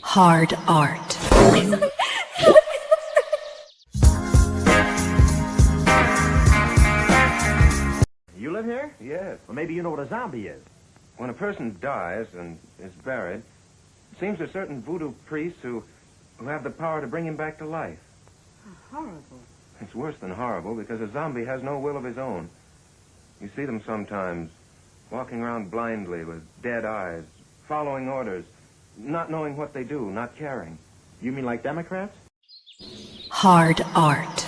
Hard art. You live here? Yes. Well, maybe you know what a zombie is. When a person dies and is buried, it seems there are certain voodoo priests who have the power to bring him back to life. Horrible. It's worse than horrible because a zombie has no will of his own. You see them sometimes walking around blindly with dead eyes, following orders, not knowing what they do, not caring. You mean like Democrats? Hard art.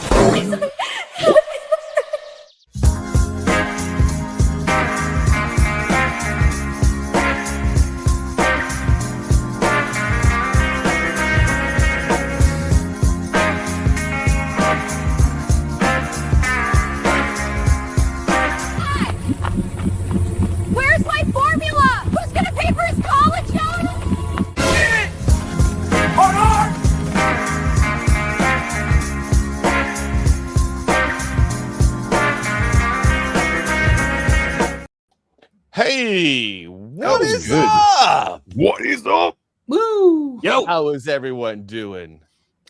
Where's my formula? Who's gonna pay for his college, John? Hey, what was is good. up? What is up? Woo! Yo, how is everyone doing?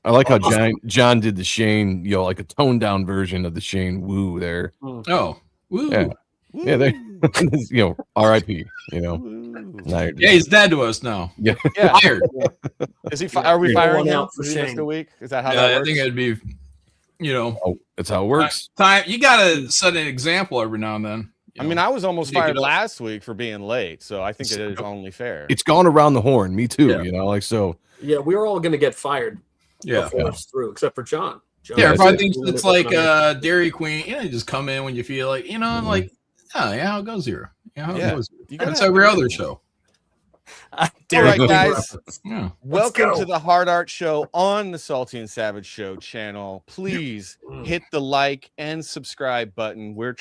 I like how John did the Shane, like a toned down version of the Shane Woo there. Oh, woo. Yeah. Yeah, there. R.I.P. Now you're Yeah, he's dead to us now. Yeah. Fired. Is he? Are we firing One him out for for just Shane. a week? Is that how Yeah, that I works? think it'd be, Oh, that's how it works. time. You gotta set an example every now and then. I mean, I was almost Take it fired up. last week for being late, so I think it is only fair. It's gone around the horn. Me too. Yeah. So. Yeah, we were all going to get fired yeah. before it's through, except for John. John Yeah, Yeah, everybody it's- thinks it's like Dairy Queen. You just come in when you feel like, like, oh, yeah, how it goes here. Yeah, how Yeah. it goes here. You That's gotta- every other show. All right, guys. Yeah. Welcome go. to the Hard Art Show on the Salty and Savage Show channel. Please hit the like and subscribe button. We're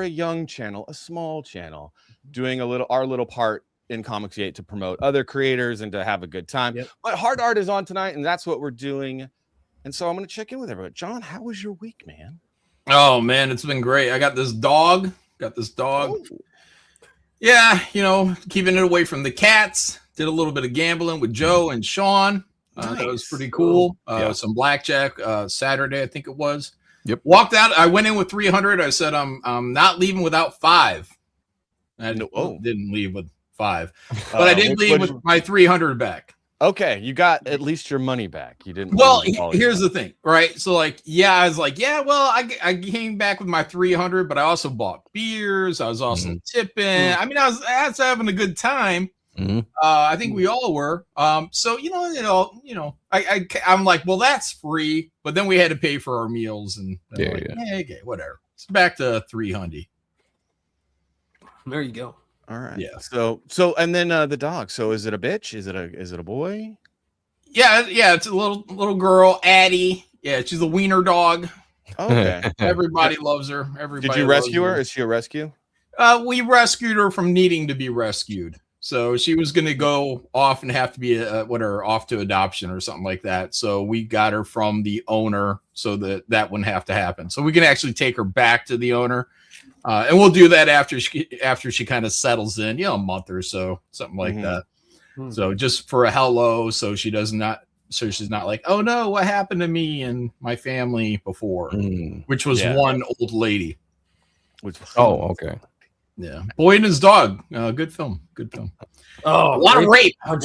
a young channel, a small channel, doing our little part in Comics 8 to promote other creators and to have a good time. Yep. But Hard Art is on tonight, and that's what we're doing. And so I'm going to check in with everyone. John, how was your week, man? Oh, man, it's been great. I got this dog. Oh. Yeah, keeping it away from the cats. Did a little bit of gambling with Joe and Sean. That was pretty cool. Some blackjack Saturday, I think it was. Yep. Walked out. I went in with 300. I said I'm not leaving without 5. I didn't leave with 5, but I did leave with my 300 back. Okay, you got at least your money back. You didn't. Well, lose all here's your the thing, right? So, I was like, I came back with my 300, but I also bought beers. I was also tipping. I mean, I was having a good time. I think we all were. So I'm like, well, that's free, but then we had to pay for our meals, and okay, whatever. It's back to 300. There you go. All right. Yeah. So and then the dog. So is it a bitch? Is it a boy? Yeah. It's a little girl, Addie. Yeah, she's a wiener dog. Okay. Everybody loves her. Everybody. Did you loves rescue her? Is she a rescue? We rescued her from needing to be rescued. So she was going to go off and have to be off to adoption or something like that. So we got her from the owner so that wouldn't have to happen. So we can actually take her back to the owner. And we'll do that after she kind of settles in, a month or so, something like that. So just for a hello, so she's not like, oh no, what happened to me and my family before, which was one old lady. Okay. Yeah, Boy and His Dog. Good film. Oh, a lot of rape. Oh,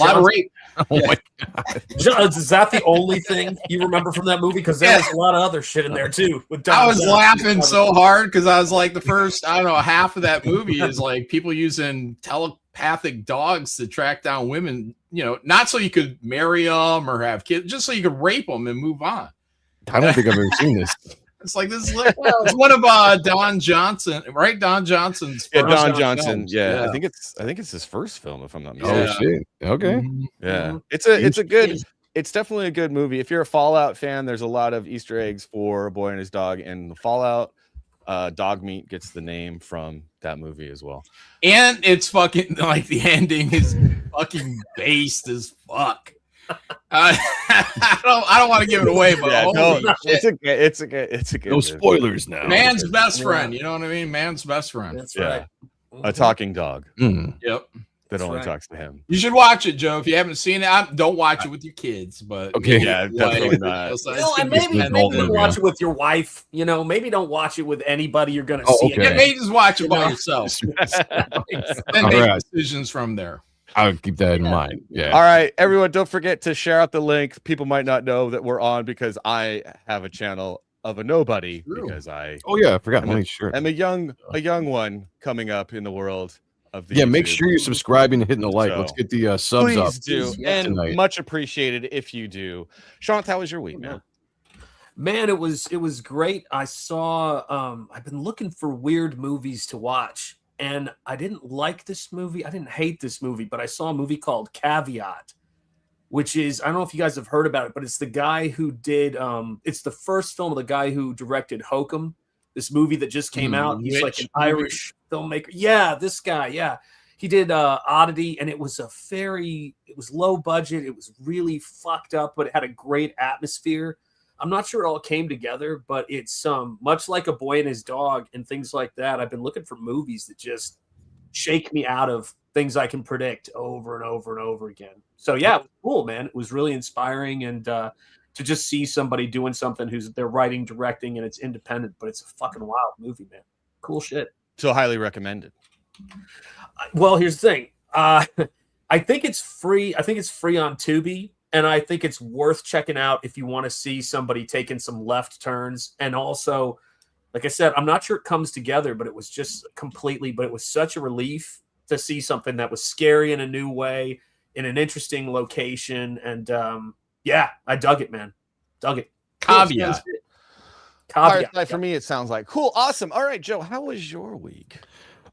Oh my God. John, is that the only thing you remember from that movie? Because there was a lot of other shit in there too. I was laughing so hard because I was like, the first, half of that movie is like people using telepathic dogs to track down women, not so you could marry them or have kids, just so you could rape them and move on. I don't think I've ever seen this. It's like this. It's one of Don Johnson, right? Don Johnson's. Yeah, Don Johnson. films. Yeah, I think it's his first film, if I'm not mistaken. Oh shit. Okay. Yeah, it's definitely a good movie. If you're a Fallout fan, there's a lot of Easter eggs for Boy and His Dog, and the Fallout dog meat gets the name from that movie as well. And it's fucking like the ending is fucking based as fuck. I don't want to give it away, but it's a good. No spoilers now. Man's best friend. You know what I mean? Man's best friend. That's right. A talking dog. Yep. that That's only right. talks to him. You should watch it, Joe. If you haven't seen it, don't watch it with your kids. But Okay. Yeah, definitely not. It's Well, gonna and be maybe involved don't in it, watch yeah. it with your wife. You know, maybe don't watch it with anybody you're going to Oh, see. okay. Yeah, maybe just watch it You by know? yourself and All make right. decisions from there. I'll keep that in mind. Yeah. All right, everyone, don't forget to share out the link. People might not know that we're on because I have a channel of a nobody True. because I Oh yeah, I forgot. I'm Let a- me sure. am a young one coming up in the world of the Yeah, make YouTube. sure you're subscribing and hitting the like. Let's So, get the subs up. Please do, Yeah. and tonight. much appreciated if you do. Sean, how was your week, man? Man, it was great. I saw I've been looking for weird movies to watch, and I didn't like this movie. I didn't hate this movie, but I saw a movie called Caveat, which is, I don't know if you guys have heard about it, but it's the guy who did it's the first film of the guy who directed Hokum, this movie that just came out. He's like an Irish filmmaker. Yeah, this guy, yeah. He did Oddity, and it was low budget. It was really fucked up, but it had a great atmosphere. I'm not sure it all came together, but it's much like A Boy and His Dog and things like that. I've been looking for movies that just shake me out of things I can predict over and over and over again. So yeah, it was cool, man. It was really inspiring, and to just see somebody doing something they're writing, directing, and it's independent, but it's a fucking wild movie, man. Cool shit. So highly recommended. Well, here's the thing. I think it's free. I think it's free on Tubi. And I think it's worth checking out if you want to see somebody taking some left turns. And also, like I said, I'm not sure it comes together, but it was just completely, but it was such a relief to see something that was scary in a new way, in an interesting location. And yeah, I dug it, man. Dug it. Caveat. Caveat. For me, it sounds like cool, awesome. All right, Joe, how was your week?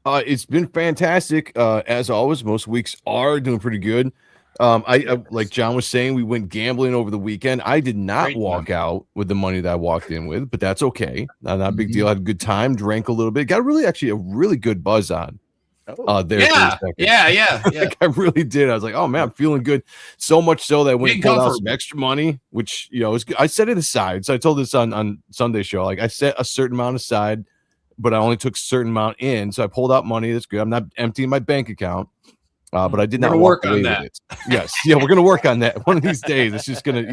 It's been fantastic. As always, most weeks are doing pretty good. I like John was saying, we went gambling over the weekend. I did not Great walk out with the money that I walked in with, but that's okay. Not a big deal. I had a good time, drank a little bit, got a really good buzz on. There for a second. Yeah. Like, I really did. I was like, oh man, I'm feeling good. So much so that I went and Big pulled out comfort. some extra money, which was good. I set it aside. So I told this on Sunday show. Like I set a certain amount aside, but I only took a certain amount in. So I pulled out money. That's good. I'm not emptying my bank account. But I did not work walk away on that. with it. Yes. Yeah, we're gonna work on that one of these days. It's just gonna,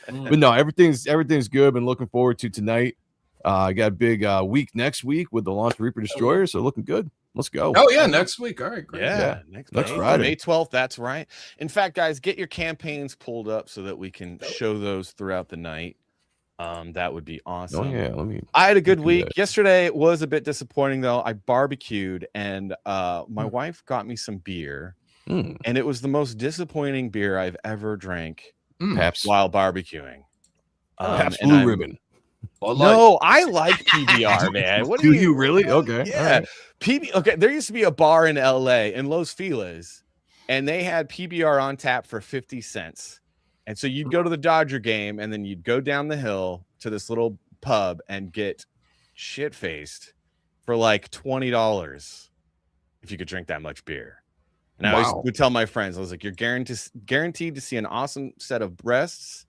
but no, everything's good. Been looking forward to tonight. I got a big week next week with the launch of Reaper Destroyer, so looking good. Let's go. Oh yeah, next week. All right, great. Yeah, Next May, Friday. May 12th. That's right. In fact, guys, get your campaigns pulled up so that we can show those throughout the night. That would be awesome. Oh yeah, I had a good do week. that. Yesterday was a bit disappointing though. I barbecued and my wife got me some beer, and it was the most disappointing beer I've ever drank Pabst. while barbecuing. Pabst and Blue I'm- Ribbon. No, I like PBR, man. What Do you really? Okay. Yeah. All right. Okay, there used to be a bar in LA in Los Feliz, and they had PBR on tap for 50 cents. And so you'd go to the Dodger game, and then you'd go down the hill to this little pub and get shit-faced for like $20 if you could drink that much beer. And I always would tell my friends, I was like, you're guaranteed to see an awesome set of breasts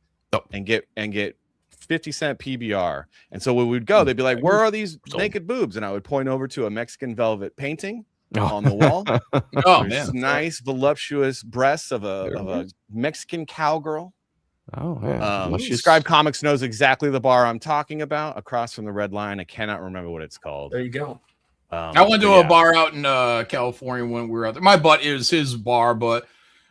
and get 50-cent PBR. And so when we'd go, they'd be like, where are these naked boobs? And I would point over to a Mexican velvet painting on the wall. Oh There's man, nice voluptuous breasts of a Mexican cowgirl. Oh yeah. Scribe Comics knows exactly the bar I'm talking about, across from the Red Line. I cannot remember what it's called. There you go. I went to a bar out in California when we were out there. My butt is his bar, but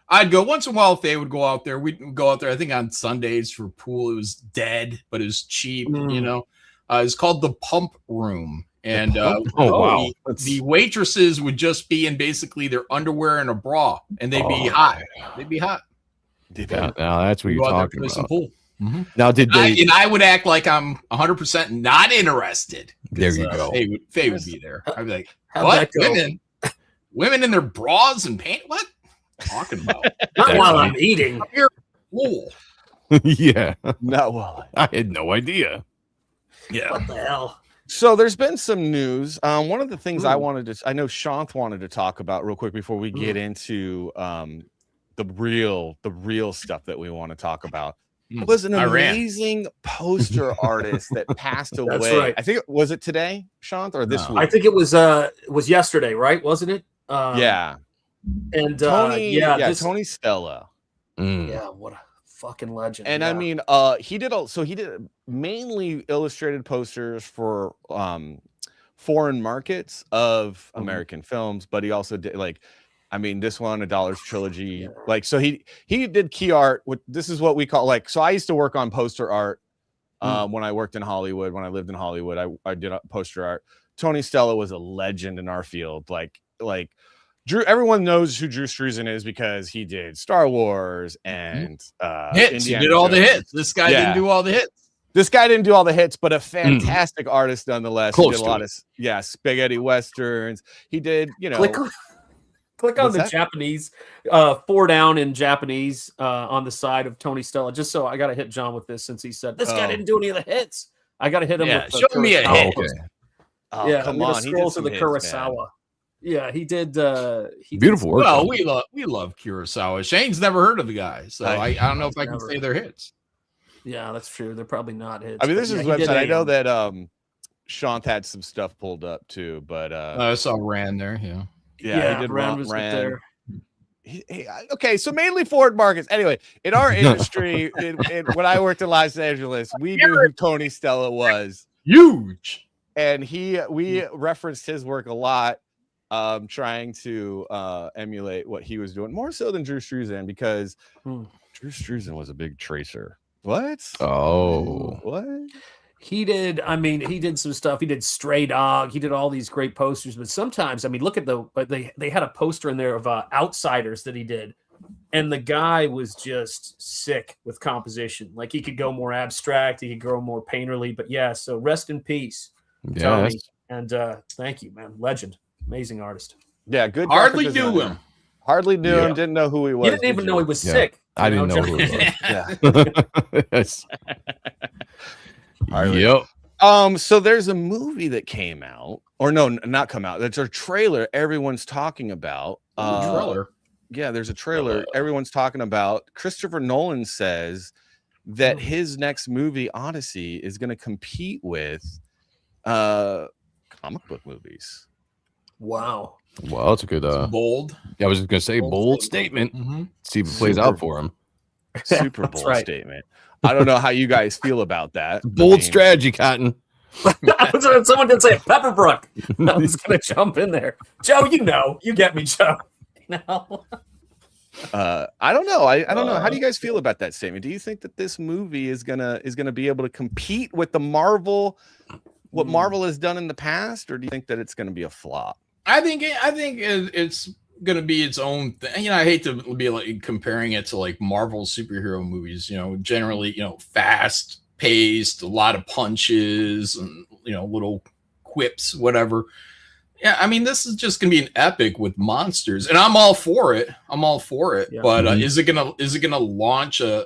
I'd go once in a while if they would go out there. We'd go out there, I think on Sundays for pool. It was dead, but it was cheap, It's called the Pump Room. And wow. The waitresses would just be in basically their underwear and a bra, and they'd be hot. They'd be hot. Now that's what you're Go out there, talking play some about. pool. Now, did they? I would act like I'm 100% not interested. There you go. Faye would be there. I'd be like, How'd what? that go? Women in their bras and paint? What? Talking about? Not while I'm eating. You're cool. Yeah. Not well. I had no idea. Yeah. What the hell? So there's been some news. One of the things I know Shanth wanted to talk about real quick before we get into the real stuff that we want to talk about. Was an amazing poster artist that passed away. That's right. I think was it today, Shanth, or this week? I think it was yesterday, right? Wasn't it? Yeah. And Tony, this, Tony Stella. yeah, what a fucking legend. And yeah. I mean, he did mainly illustrated posters for foreign markets of American films, but he also did this one, A Dollar's Trilogy. Like, so he did key art. This is what we call so I used to work on poster art when I worked in Hollywood. When I lived in Hollywood, I did poster art. Tony Stella was a legend in our field. Like Drew, everyone knows who Drew Struzan is because he did Star Wars and hits. Indiana He did all the Jones. hits. This guy didn't do all the hits. This guy didn't do all the hits, but a fantastic artist nonetheless. Close He did a lot of spaghetti westerns. He did, Click on the Japanese 4 down in Japanese on the side of Tony Stella. Just so I got to hit John with this since he said this guy didn't do any of the hits. I got to hit him with the show me a Kurosawa hit. poster. Oh, Yeah, come I'm gonna on. scroll to the hits, Kurosawa. man. Yeah, he did. Beautiful work. Well, we love Kurosawa. Shane's never heard of the guy, so I don't know if I can say they're hits. Yeah, that's true. They're probably not hits. I mean, this but is yeah, he did website. I know AM. that Sean had some stuff pulled up too, but I saw Rand there. Yeah. he did Rand was up Rand. there. Okay, so mainly foreign markets. Anyway, in our industry, when I worked in Los Angeles, we knew who Tony Stella was. Huge. And we referenced his work a lot, trying to emulate what he was doing, more so than Drew Struzan, because Drew Struzan was a big tracer. What? Oh, what? He did. I mean, he did some stuff. He did Stray Dog. He did all these great posters. But sometimes, I mean, look at they had a poster in there of Outsiders that he did, and the guy was just sick with composition. Like, he could go more abstract, he could go more painterly. But yeah, so rest in peace, Tony. And thank you, man. Legend, amazing artist. Yeah, good. Hardly knew him. Hardly knew him. Didn't know who he was. You didn't even know he was sick. I didn't know who it was. Yep. So there's a movie that came out, or no, not come out. That's a trailer everyone's talking about. Trailer. Yeah, there's a trailer everyone's talking about. Christopher Nolan says that his next movie, Odyssey, is going to compete with comic book movies. Wow. Well, that's a good bold. Yeah, I was just gonna say bold statement. Mm-hmm. See if it plays out for him. Super bold statement. I don't know how you guys feel about that. Bold strategy, Cotton. Someone did say Pepperbrook. I was gonna jump in there. Joe, you get me, Joe. No. I don't know. I don't know. How do you guys feel about that statement? Do you think that this movie is gonna be able to compete with the Marvel, what Marvel has done in the past, or do you think that it's gonna be a flop? I think it's going to be its own thing. I hate to be like comparing it to like Marvel superhero movies. Generally, fast paced, a lot of punches and little quips, whatever. Yeah, I mean, this is just going to be an epic with monsters, and I'm all for it. Yeah. But is it gonna launch a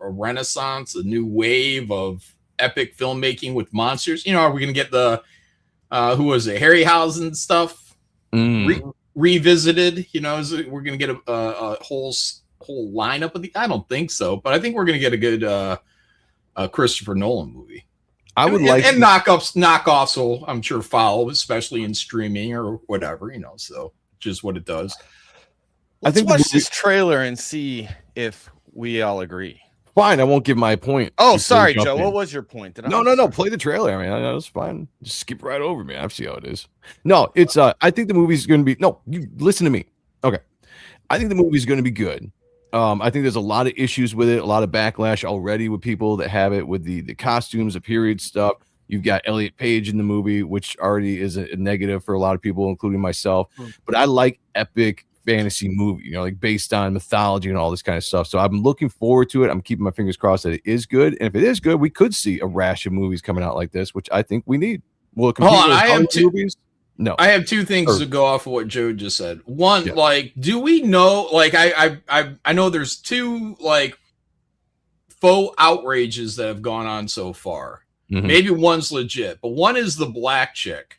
renaissance, a new wave of epic filmmaking with monsters? Are we going to get the who was it, Harryhausen stuff? Revisited, we're going to get a whole lineup of I don't think so, but I think we're going to get a good Christopher Nolan movie. I would and knockoffs will, I'm sure, follow, especially in streaming or whatever, so just what it does. Let's watch this trailer and see if we all agree. Fine, I won't give my point. Oh, sorry, Joe. What was your point? No. Play the trailer. I mean, that's fine. Just skip right over me. I see how it is. No, it's. I think the movie's going to be. No, you listen to me. Okay, I think the movie's going to be good. I think there's a lot of issues with it, a lot of backlash already with people that have it with the costumes, the period stuff. You've got Elliot Page in the movie, which already is a negative for a lot of people, including myself. But I like epic fantasy movie, like based on mythology and all this kind of stuff. So I'm looking forward to it. I'm keeping my fingers crossed that it is good. And if it is good, we could see a rash of movies coming out like this, which I think we need. Will it compete with other movies? No. I have two things to go off of what Joe just said. One, do we know, I know there's two faux outrages that have gone on so far. Mm-hmm. Maybe one's legit, but one is the black chick.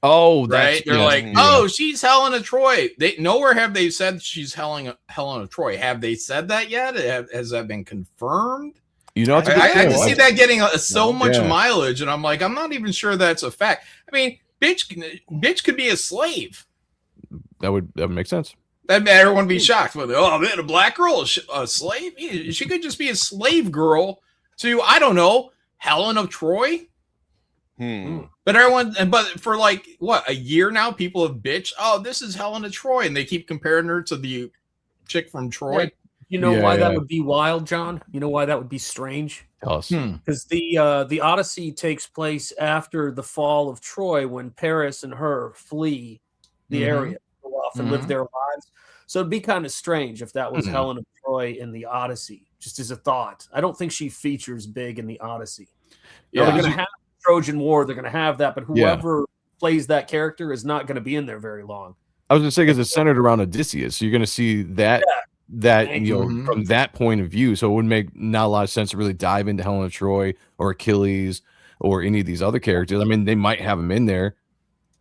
Oh, right. They're oh, she's Helena Troy. Nowhere have they said she's Helena Troy. Have they said that yet? Has that been confirmed? I can see that getting so much mileage, and I'm like, I'm not even sure that's a fact. I mean, bitch could be a slave. That would make sense. That made everyone be shocked. When, oh man, a black girl, a slave? She could just be a slave girl to, I don't know, Helen of Troy. But for like what, a year now, people have bitched. Oh, this is Helen of Troy, and they keep comparing her to the chick from Troy. Yeah. You know why that would be wild, John? You know why that would be strange? Tell us. Because the Odyssey takes place after the fall of Troy, when Paris and her flee the area, go off and live their lives. So it'd be kind of strange if that was Helen of Troy in the Odyssey, just as a thought. I don't think she features big in the Odyssey. Yeah, they're going to have Trojan War. They're going to have that, but whoever plays that character is not going to be in there very long. I was going to say, because it's centered around Odysseus, so you're going to see that from that point of view. So it would make not a lot of sense to really dive into Helen of Troy or Achilles or any of these other characters. I mean, they might have them in there.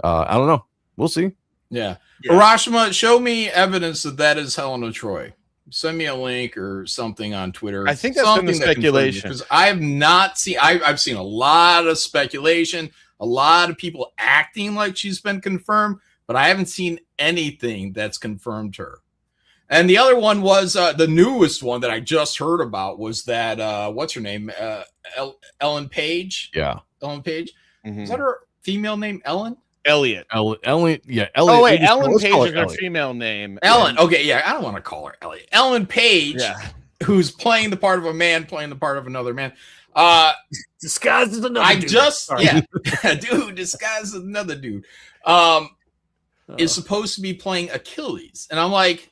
I don't know. We'll see. Yeah. Hiroshima, show me evidence that is Helen of Troy. Send me a link or something on Twitter. I think that's been the speculation. Because I have not seen, I've seen a lot of speculation, a lot of people acting like she's been confirmed, but I haven't seen anything that's confirmed her. And the other one was the newest one that I just heard about was that, what's her name? Ellen Page. Yeah. Ellen Page. Is that her female name? Ellen? Elliot. Ellen. Yeah. Elliot. Oh, wait. Ellen Page is her female name. Ellen. Okay. Yeah. I don't want to call her Elliot. Ellen Page, who's playing the part of a man, playing the part of another man. Disguised as another dude. Dude, disguised as another dude. Is supposed to be playing Achilles. And I'm like,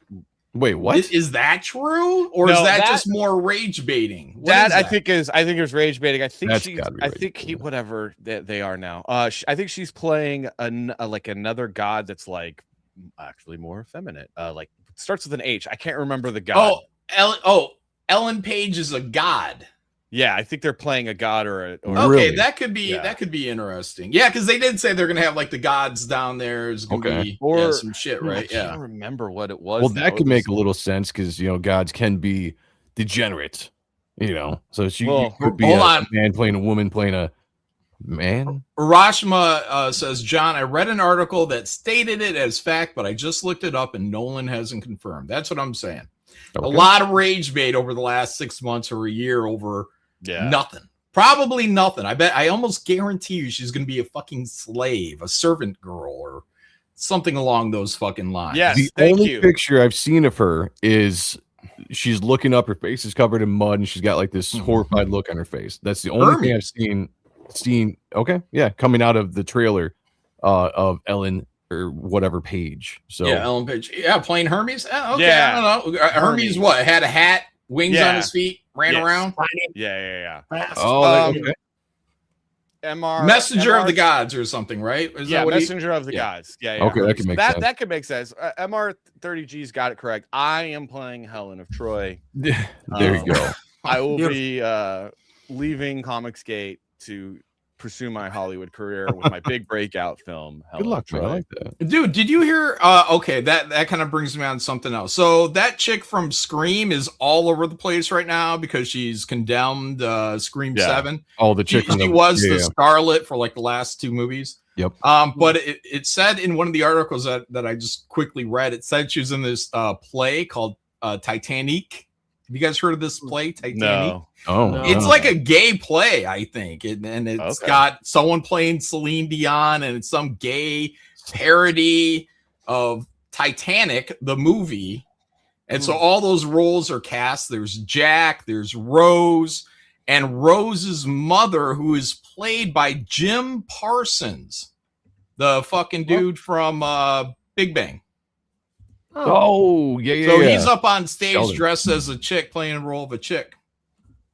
wait, what? Is that true, or is that just more rage baiting? I think it was rage baiting. I think whatever they are now. I think she's playing like another god that's like actually more effeminate. Like starts with an H. I can't remember the god. Ellen Page is a god. Yeah, I think they're playing a god or okay, that could be interesting. Yeah, because they did say they're gonna have like the gods down there. Is gonna be some shit, right? I can't remember what it was. Well, that could make a little sense because gods can be degenerate. So she could be a man playing a woman playing a man. Hiroshima says, John, I read an article that stated it as fact, but I just looked it up and Nolan hasn't confirmed. That's what I'm saying. Okay. A lot of rage bait over the last 6 months or a year over nothing. Probably nothing. I almost guarantee you she's going to be a fucking slave, a servant girl, or something along those fucking lines. Yes, the only picture I've seen of her is she's looking up, her face is covered in mud, and she's got like this horrified look on her face. That's the only thing I've seen. Okay, yeah, coming out of the trailer of Ellen or whatever Page. So Ellen Page. Yeah, playing Hermes. Okay, I don't know. Hermes what? Had a hat, wings on his feet, ran around. Yeah. Oh, okay. Messenger of the Gods or something, right? Is that Messenger of the Gods. Yeah. Okay, that could make sense. That could make sense. MR30G's got it correct. I am playing Helen of Troy. There you go. I will be leaving Comicsgate to pursue my Hollywood career with my big breakout film. Good luck, Troy. I like that. Dude, did you hear? Okay, that kind of brings me on something else. So that chick from Scream is all over the place right now because she's condemned Scream 7. Oh, the chick. She was the Scarlet for like the last 2 movies. Yep. But it said in one of the articles that I just quickly read, it said she was in this play called Titanic. Have you guys heard of this play, Titanic? No. Oh, it's like a gay play, I think, and it's got someone playing Celine Dion, and it's some gay parody of Titanic, the movie. And so all those roles are cast. There's Jack, there's Rose, and Rose's mother, who is played by Jim Parsons, the fucking dude from Big Bang. Oh, yeah. So he's up on stage dressed as a chick playing the role of a chick.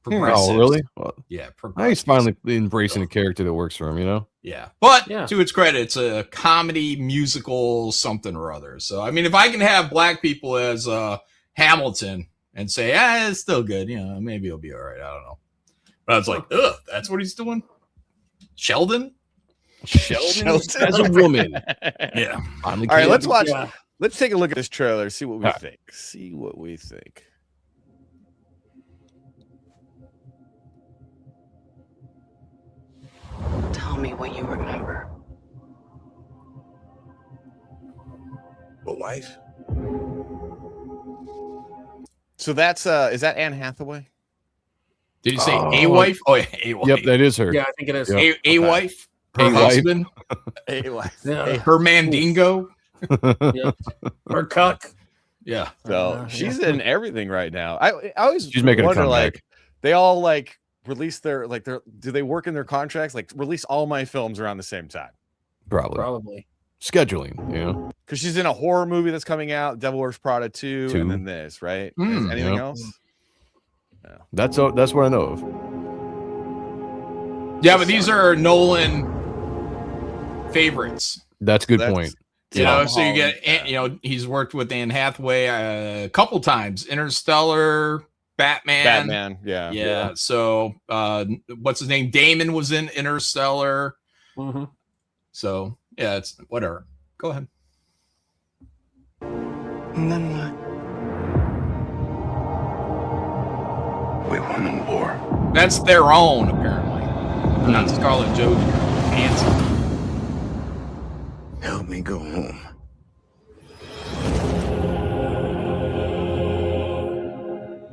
Oh, really? Well, yeah. He's finally embracing a character that works for him, Yeah. But to its credit, it's a comedy, musical, something or other. So, I mean, if I can have black people as Hamilton and say, it's still good, maybe it'll be all right. I don't know. But I was like, that's what he's doing? Sheldon as a woman. Yeah. All right, let's watch. Let's take a look at this trailer, see what we think. Tell me what you remember. A wife? So that's is that Anne Hathaway? Did you say Oh. a wife? Oh, yeah, a wife. Yep, that is her. Yeah, I think it is. Yep. A wife. Her A wife. husband. A wife. Yeah. Her mandingo. Or cuck. Yeah. So she's in everything right now. I always She's making a wonder, comeback. like, they all like release their do they work in their contracts? Like, release all my films around the same time. Probably. Scheduling, you know. Because she's in a horror movie that's coming out, Devil Wears Prada 2, and then this, right? Mm, Anything yep. else? That's what I know of. Yeah, but these are Nolan favorites. That's a good That's- point. You Tom know, so you Holland, get, you know, he's worked with Anne Hathaway a couple times. Interstellar, Batman. Yeah. So, what's his name? Damon was in Interstellar. Mm-hmm. So, yeah, it's whatever. Go ahead. And then what? We won the war. That's their own, apparently. Not Scarlett Johansson. Help me go home.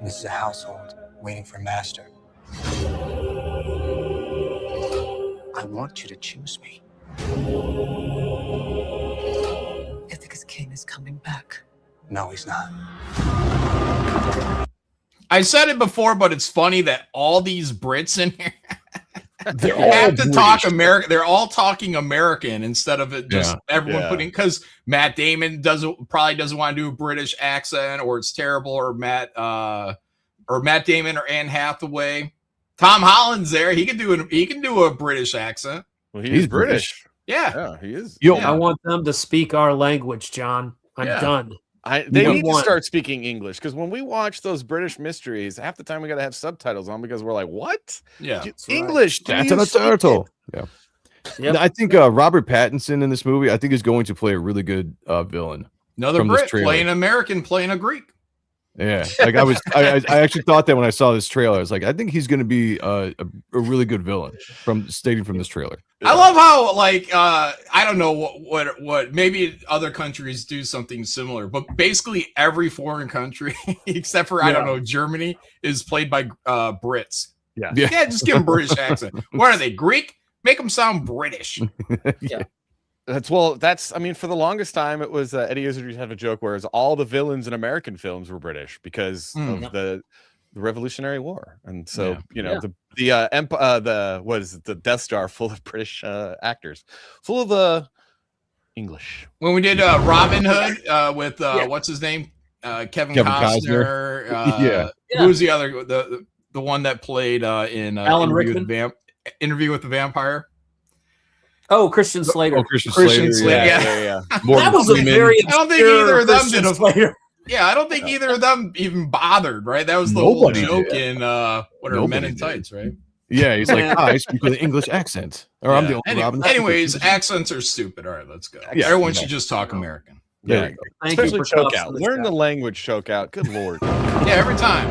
This is a household waiting for master. I want you to choose me. Ithaca's king is coming back. No, he's not. I said it before, but it's funny that all these Brits in here They're have to talk British. American. They're all talking American instead of it just everyone Yeah. putting, because Matt Damon probably doesn't want to do a British accent, or it's terrible, or Matt Damon or Anne Hathaway. Tom Holland's there. He can do a British accent. Well, He's British. Yeah. Yeah, he is. Yo, Yeah. I want them to speak our language, John. I'm Yeah. done. They You need to want- start speaking English, because when we watch those British mysteries, half the time we got to have subtitles on, because we're like, what? Yeah. right. English? Do That's you on a speak turtle. it? Yeah. Yep. I think Robert Pattinson in this movie, I think, is going to play a really good villain. Another From this Brit trailer. playing an American, playing a Greek. Yeah, like I actually thought that when I saw this trailer. I was like, I think he's going to be a really good villain from this trailer. I love how, like, I don't know what maybe other countries do something similar, but basically every foreign country except for I don't know, Germany, is played by Brits. Yeah. Yeah, just give them British accent. What are they, Greek? Make them sound British. That's I mean, for the longest time, it was Eddie Izzard used to have a joke where all the villains in American films were British because of the Revolutionary War, and so you know the Death Star full of British actors, full of English. When we did Robin Hood with what's his name, Kevin Costner. Who was the other the one that played in Alan Rickman? Interview with the Vampire? Oh, Christian Slater. Oh, Christian Christian Slater. Slater. Yeah. That was a very I don't think either of them Christian did a Slater. Yeah, I don't think either of them even bothered, right? That was the Nobody whole joke did. in what are Nobody Men in did. Tights, right? Yeah, he's like, I speak with an English accent, or I'm the only Robin. Anyways, accents are stupid. All right, let's go. Yeah, Everyone no. should just talk American. There we go. Thank you Especially for choke cuffs out. on this Learn guy. the language, choke out. Good lord. Yeah, every time.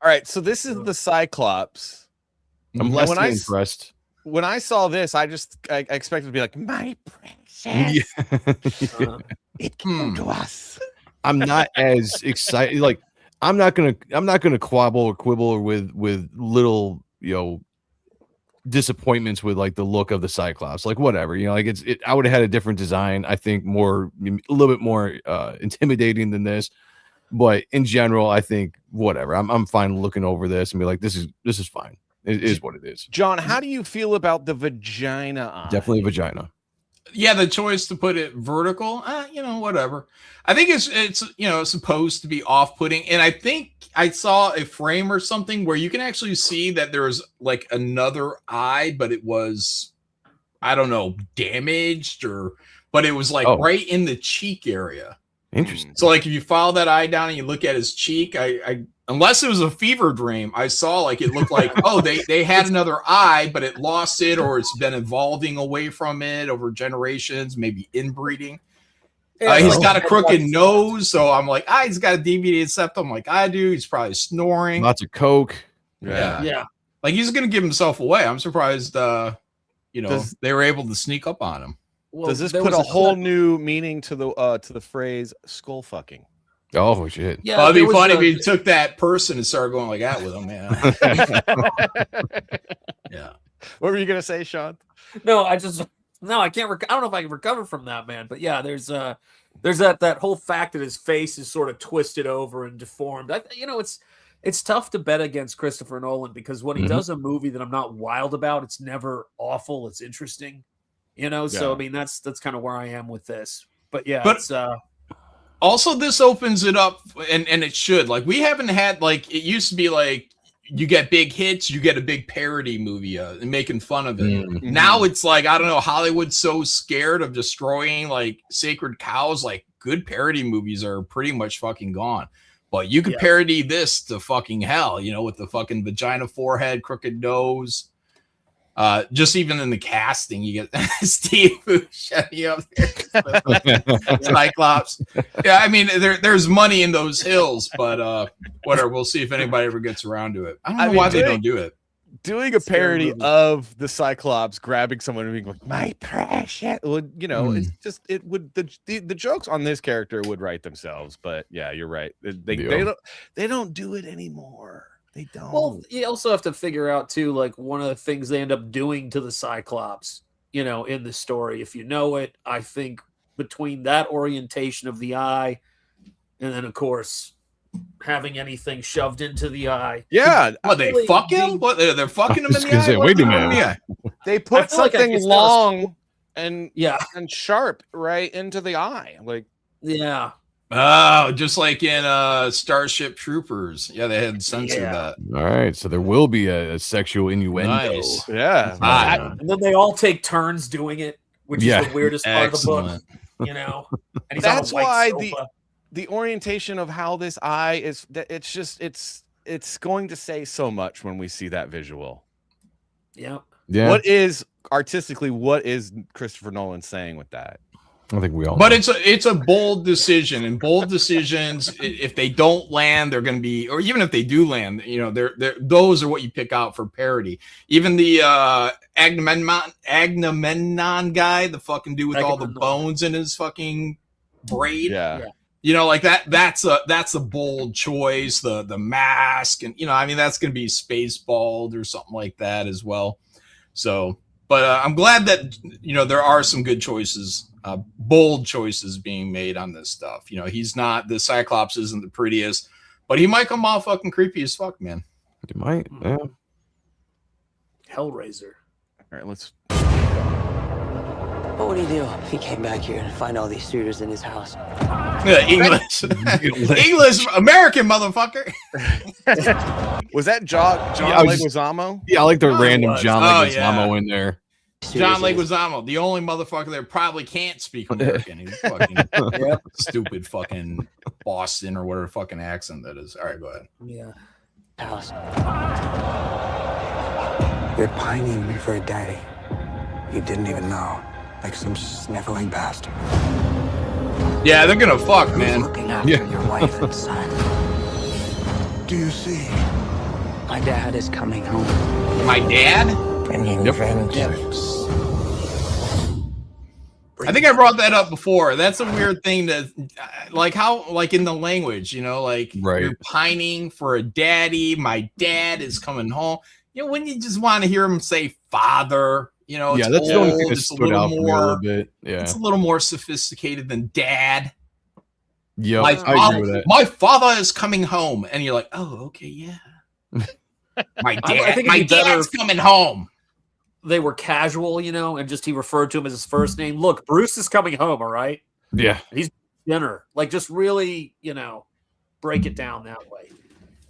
All right, so this is the Cyclops. I'm Mhm. less When than I impressed. When I saw this, I expected to be like, my princess, Yeah. it came to us. I'm not as excited. Like, I'm not gonna quibble with little, disappointments with like the look of the Cyclops. Like, whatever, like I would have had a different design. I think a little bit more intimidating than this. But in general, I think whatever. I'm fine looking over this and be like, this is fine. It is what it is. John, how do you feel about the vagina eye? Definitely a vagina. Yeah, the choice to put it vertical, whatever. I think it's supposed to be off-putting, and I think I saw a frame or something where you can actually see that there was like another eye, but it was, I don't know, damaged but it was like right in the cheek area. Interesting. So like if you follow that eye down and you look at his cheek, I unless it was a fever dream, I saw like it looked like they had another eye, but it lost it, or it's been evolving away from it over generations, maybe inbreeding. He's got a crooked nose, so I'm like, he's got a deviated septum like I do. He's probably snoring. Lots of coke. Yeah. Like he's gonna give himself away. I'm surprised they were able to sneak up on him. Does this put a whole new meaning to the phrase skull fucking? Oh shit! Yeah, Well, it'd there be was funny a- if you took that person and started going like that with them, man. Yeah. What were you gonna say, Sean? No, I can't. I don't know if I can recover from that, man. But yeah, there's that whole fact that his face is sort of twisted over and deformed. It's tough to bet against Christopher Nolan because when he does a movie that I'm not wild about, it's never awful. It's interesting, So Yeah. I mean, that's kind of where I am with this. But yeah, But- it's Also, this opens it up, and it should. Like, we haven't had, like, it used to be like, you get big hits, you get a big parody movie and making fun of it. Mm-hmm. Now it's like, I don't know, Hollywood's so scared of destroying, like, sacred cows. Like, good parody movies are pretty much fucking gone. But you could parody this to fucking hell, with the fucking vagina forehead, crooked nose. Just even in the casting, you get Steve Buscemi up there, Cyclops. Yeah, I mean, there's money in those hills, but whatever. We'll see if anybody ever gets around to it. I don't know why they don't do it. Doing a parody of the Cyclops grabbing someone and being like, "My precious," would it's just the jokes on this character would write themselves. But yeah, you're right. They don't do it anymore. They don't. well, you also have to figure out too, like one of the things they end up doing to the Cyclops, in the story. If you know it, I think between that orientation of the eye, and then of course having anything shoved into the eye. Yeah, What, they really fuck him? What, they're fucking him in the eye? Say, What wait are a they doing in the minute. eye? they I put feel like something it's long and Yeah, sharp right into the eye. Like, yeah. Oh, just like in Starship Troopers. Yeah, they had censored Yeah. that. All right, so there will be a sexual innuendo. Nice. yeah, Ah, And then they all take turns doing it, which is the weirdest part of the excellent. book. And he's That's on a white why sofa. the orientation of how this eye is, it's just it's going to say so much when we see that visual. Yeah. Yeah, What is artistically, what is Christopher Nolan saying with that? I think we all. But know. it's a bold decision, and bold decisions, if they don't land, they're going to be, or even if they do land, they're those are what you pick out for parody. Even the Agamemnon guy, the fucking dude with all the bones in his fucking braid. Yeah. Like that's a bold choice. The mask, and I mean, that's going to be Spaceballed or something like that as well. So, but I'm glad that there are some good choices, bold choices being made on this stuff. He's not, the Cyclops isn't the prettiest, but he might come off fucking creepy as fuck, man. You might. Yeah. Hellraiser. All right, let's. What would he do if he came back here and find all these suitors in his house? English, American motherfucker. Was that John I was- Leguizamo? Yeah, I like the Oh, random was. John Oh, Leguizamo in there. John Seriously. Leguizamo, the only motherfucker that probably can't speak American. He's fucking stupid fucking Boston or whatever fucking accent that is. All right, go ahead. Yeah. House. You're pining for a daddy. You didn't even know. Like some sniveling bastard. Yeah, they're gonna fuck, man. Looking after your wife and son. Do you see? My dad is coming home. My dad? Bringing vengeance. I think I brought that up before. That's a weird thing to, like, how, like in the language, like Right. you're pining for a daddy. My dad is coming home. When you just want to hear him say father, it's Yeah, that's the only thing old, that it's a stood little out for me a little more, bit. Yeah. it's a little more sophisticated than dad. Yep, My, I agree father, with that. my father is coming home, and you're like, oh, okay, yeah. My dad, I think it'd my be better dad's coming home. They were casual, and just he referred to him as his first name. Look, Bruce is coming home, all right? Yeah. Dinner. Like, just really, break it down that way.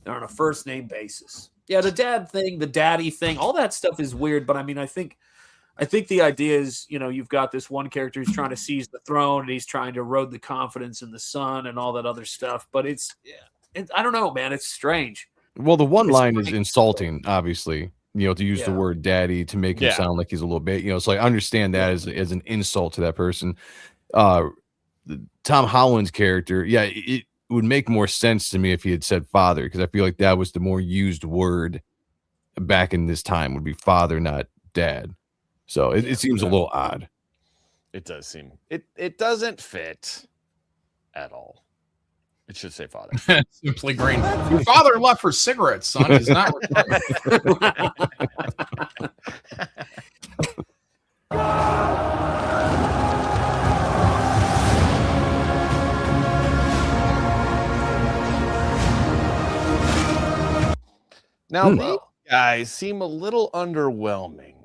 On a first name basis. Yeah, the dad thing, the daddy thing, all that stuff is weird, but I mean, I think the idea is, you've got this one character who's trying to seize the throne and he's trying to erode the confidence in the son and all that other stuff. But I don't know, man. It's strange. Well, the one It's line is funny. insulting, obviously. To use the Yeah. word daddy to make him Yeah. sound like he's a little bit, so I understand that as an insult to that person. Tom Holland's character, yeah, it would make more sense to me if he had said father, because I feel like that was the more used word back in this time, would be father, not dad. So it seems a little odd. It does seem it doesn't fit at all. It should say father. Simply green. Your father left for cigarettes, son. He's not retired. Now, these guys seem a little underwhelming.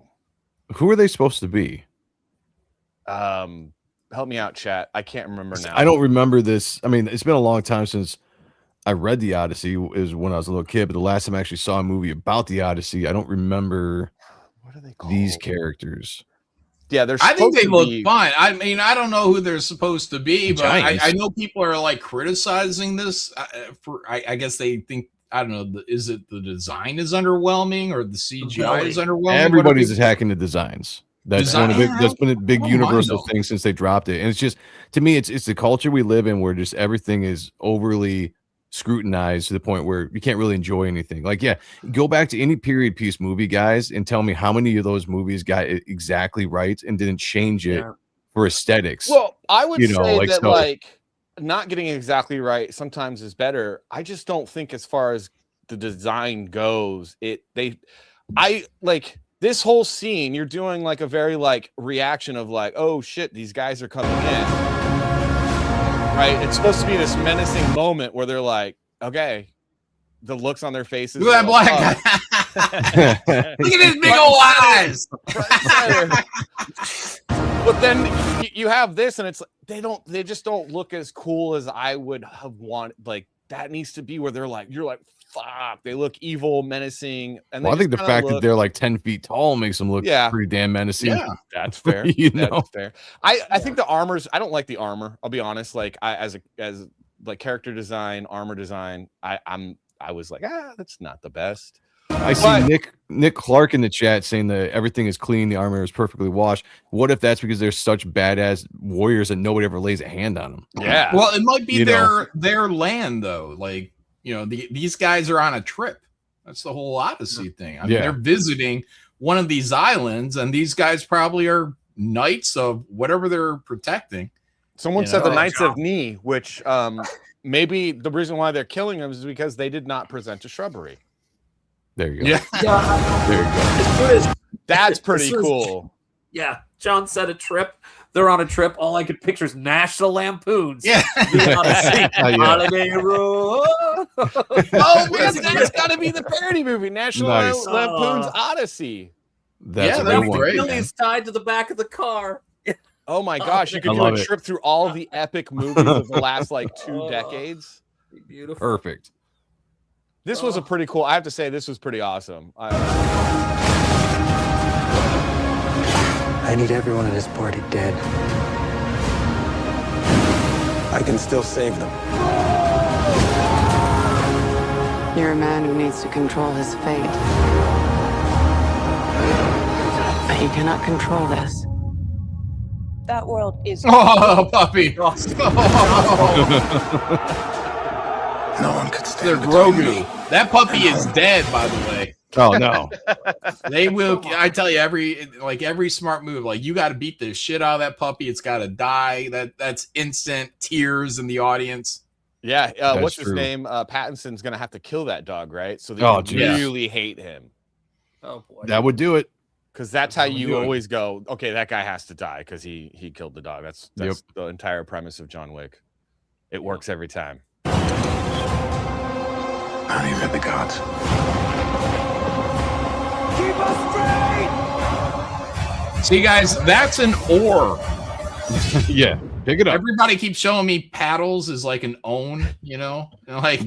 Who are they supposed to be? Help me out, chat. I can't remember now. I don't remember this. I mean, it's been a long time since I read the Odyssey. Is when I was a little kid, but the last time I actually saw a movie about the Odyssey, I don't remember What are they called? these characters. Yeah, they're. I think they look be... fine. I mean, I don't know who they're supposed to be, but I know people are like criticizing this. I guess they think, I don't know, is it the design is underwhelming or the CGI is underwhelming? Everybody's attacking the designs. That's been a big universal thing since they dropped it. And it's just, to me, it's the culture we live in where just everything is overly scrutinized to the point where you can't really enjoy anything. Like, yeah, go back to any period piece movie, guys, and tell me how many of those movies got it exactly right and didn't change it for aesthetics. Well, I would say like, that so, like not getting it exactly right sometimes is better. I just don't think as far as the design goes, I like this whole scene, you're doing like a very like reaction of like, oh shit, these guys are coming in. Right? It's supposed to be this menacing moment where they're like, okay, the looks on their faces. Look at that black guy. Look at his big old eyes. But then you have this, and it's they just don't look as cool as I would have wanted. Like that needs to be where they're like, you're like, fuck, they look evil, menacing. And I think the fact that they're like 10 feet tall makes them look pretty damn menacing. Yeah, that's fair. That's fair. I think the armors, I don't like the armor. I'll be honest. Like as like character design, armor design, I was like, that's not the best. I see Nick Clark in the chat saying that everything is clean, the armor is perfectly washed. What if that's because they're such badass warriors that nobody ever lays a hand on them? Yeah. Well, it might be their land though. Like, these guys are on a trip. That's the whole Odyssey thing. I mean, they're visiting one of these islands, and these guys probably are knights of whatever they're protecting. Someone said the Knights of Ni, which maybe the reason why they're killing them is because they did not present a shrubbery. There you go. Yeah. There you go. That's pretty cool. Yeah. John said a trip. They're on a trip. All I could picture is National Lampoons. Yeah. Holiday Road. Oh, man, that's got to be the parody movie, National Lampoon's Odyssey. That's Billy's tied to the back of the car. Oh my gosh, you could do a trip through all the epic movies of the last like 2 decades. Beautiful. Perfect. This was a pretty cool. I have to say, this was pretty awesome. I need everyone at this party dead. I can still save them. You're a man who needs to control his fate. But you cannot control this. That world is. Oh, puppy. No one could stand They're Grogu. That puppy is dead, by the way. Oh no. They will. I tell you, every smart move, like you got to beat the shit out of that puppy. It's got to die. That's instant tears in the audience. Yeah. What's his name? Pattinson's gonna have to kill that dog, right? So they really hate him. Oh boy. That would do it. Because that's how you always go. Okay, that guy has to die because he killed the dog. That's the entire premise of John Wick. It works every time. Not even the gods. Keep us straight! See, guys, that's an oar. Yeah, pick it up. Everybody keeps showing me paddles is like an own, like,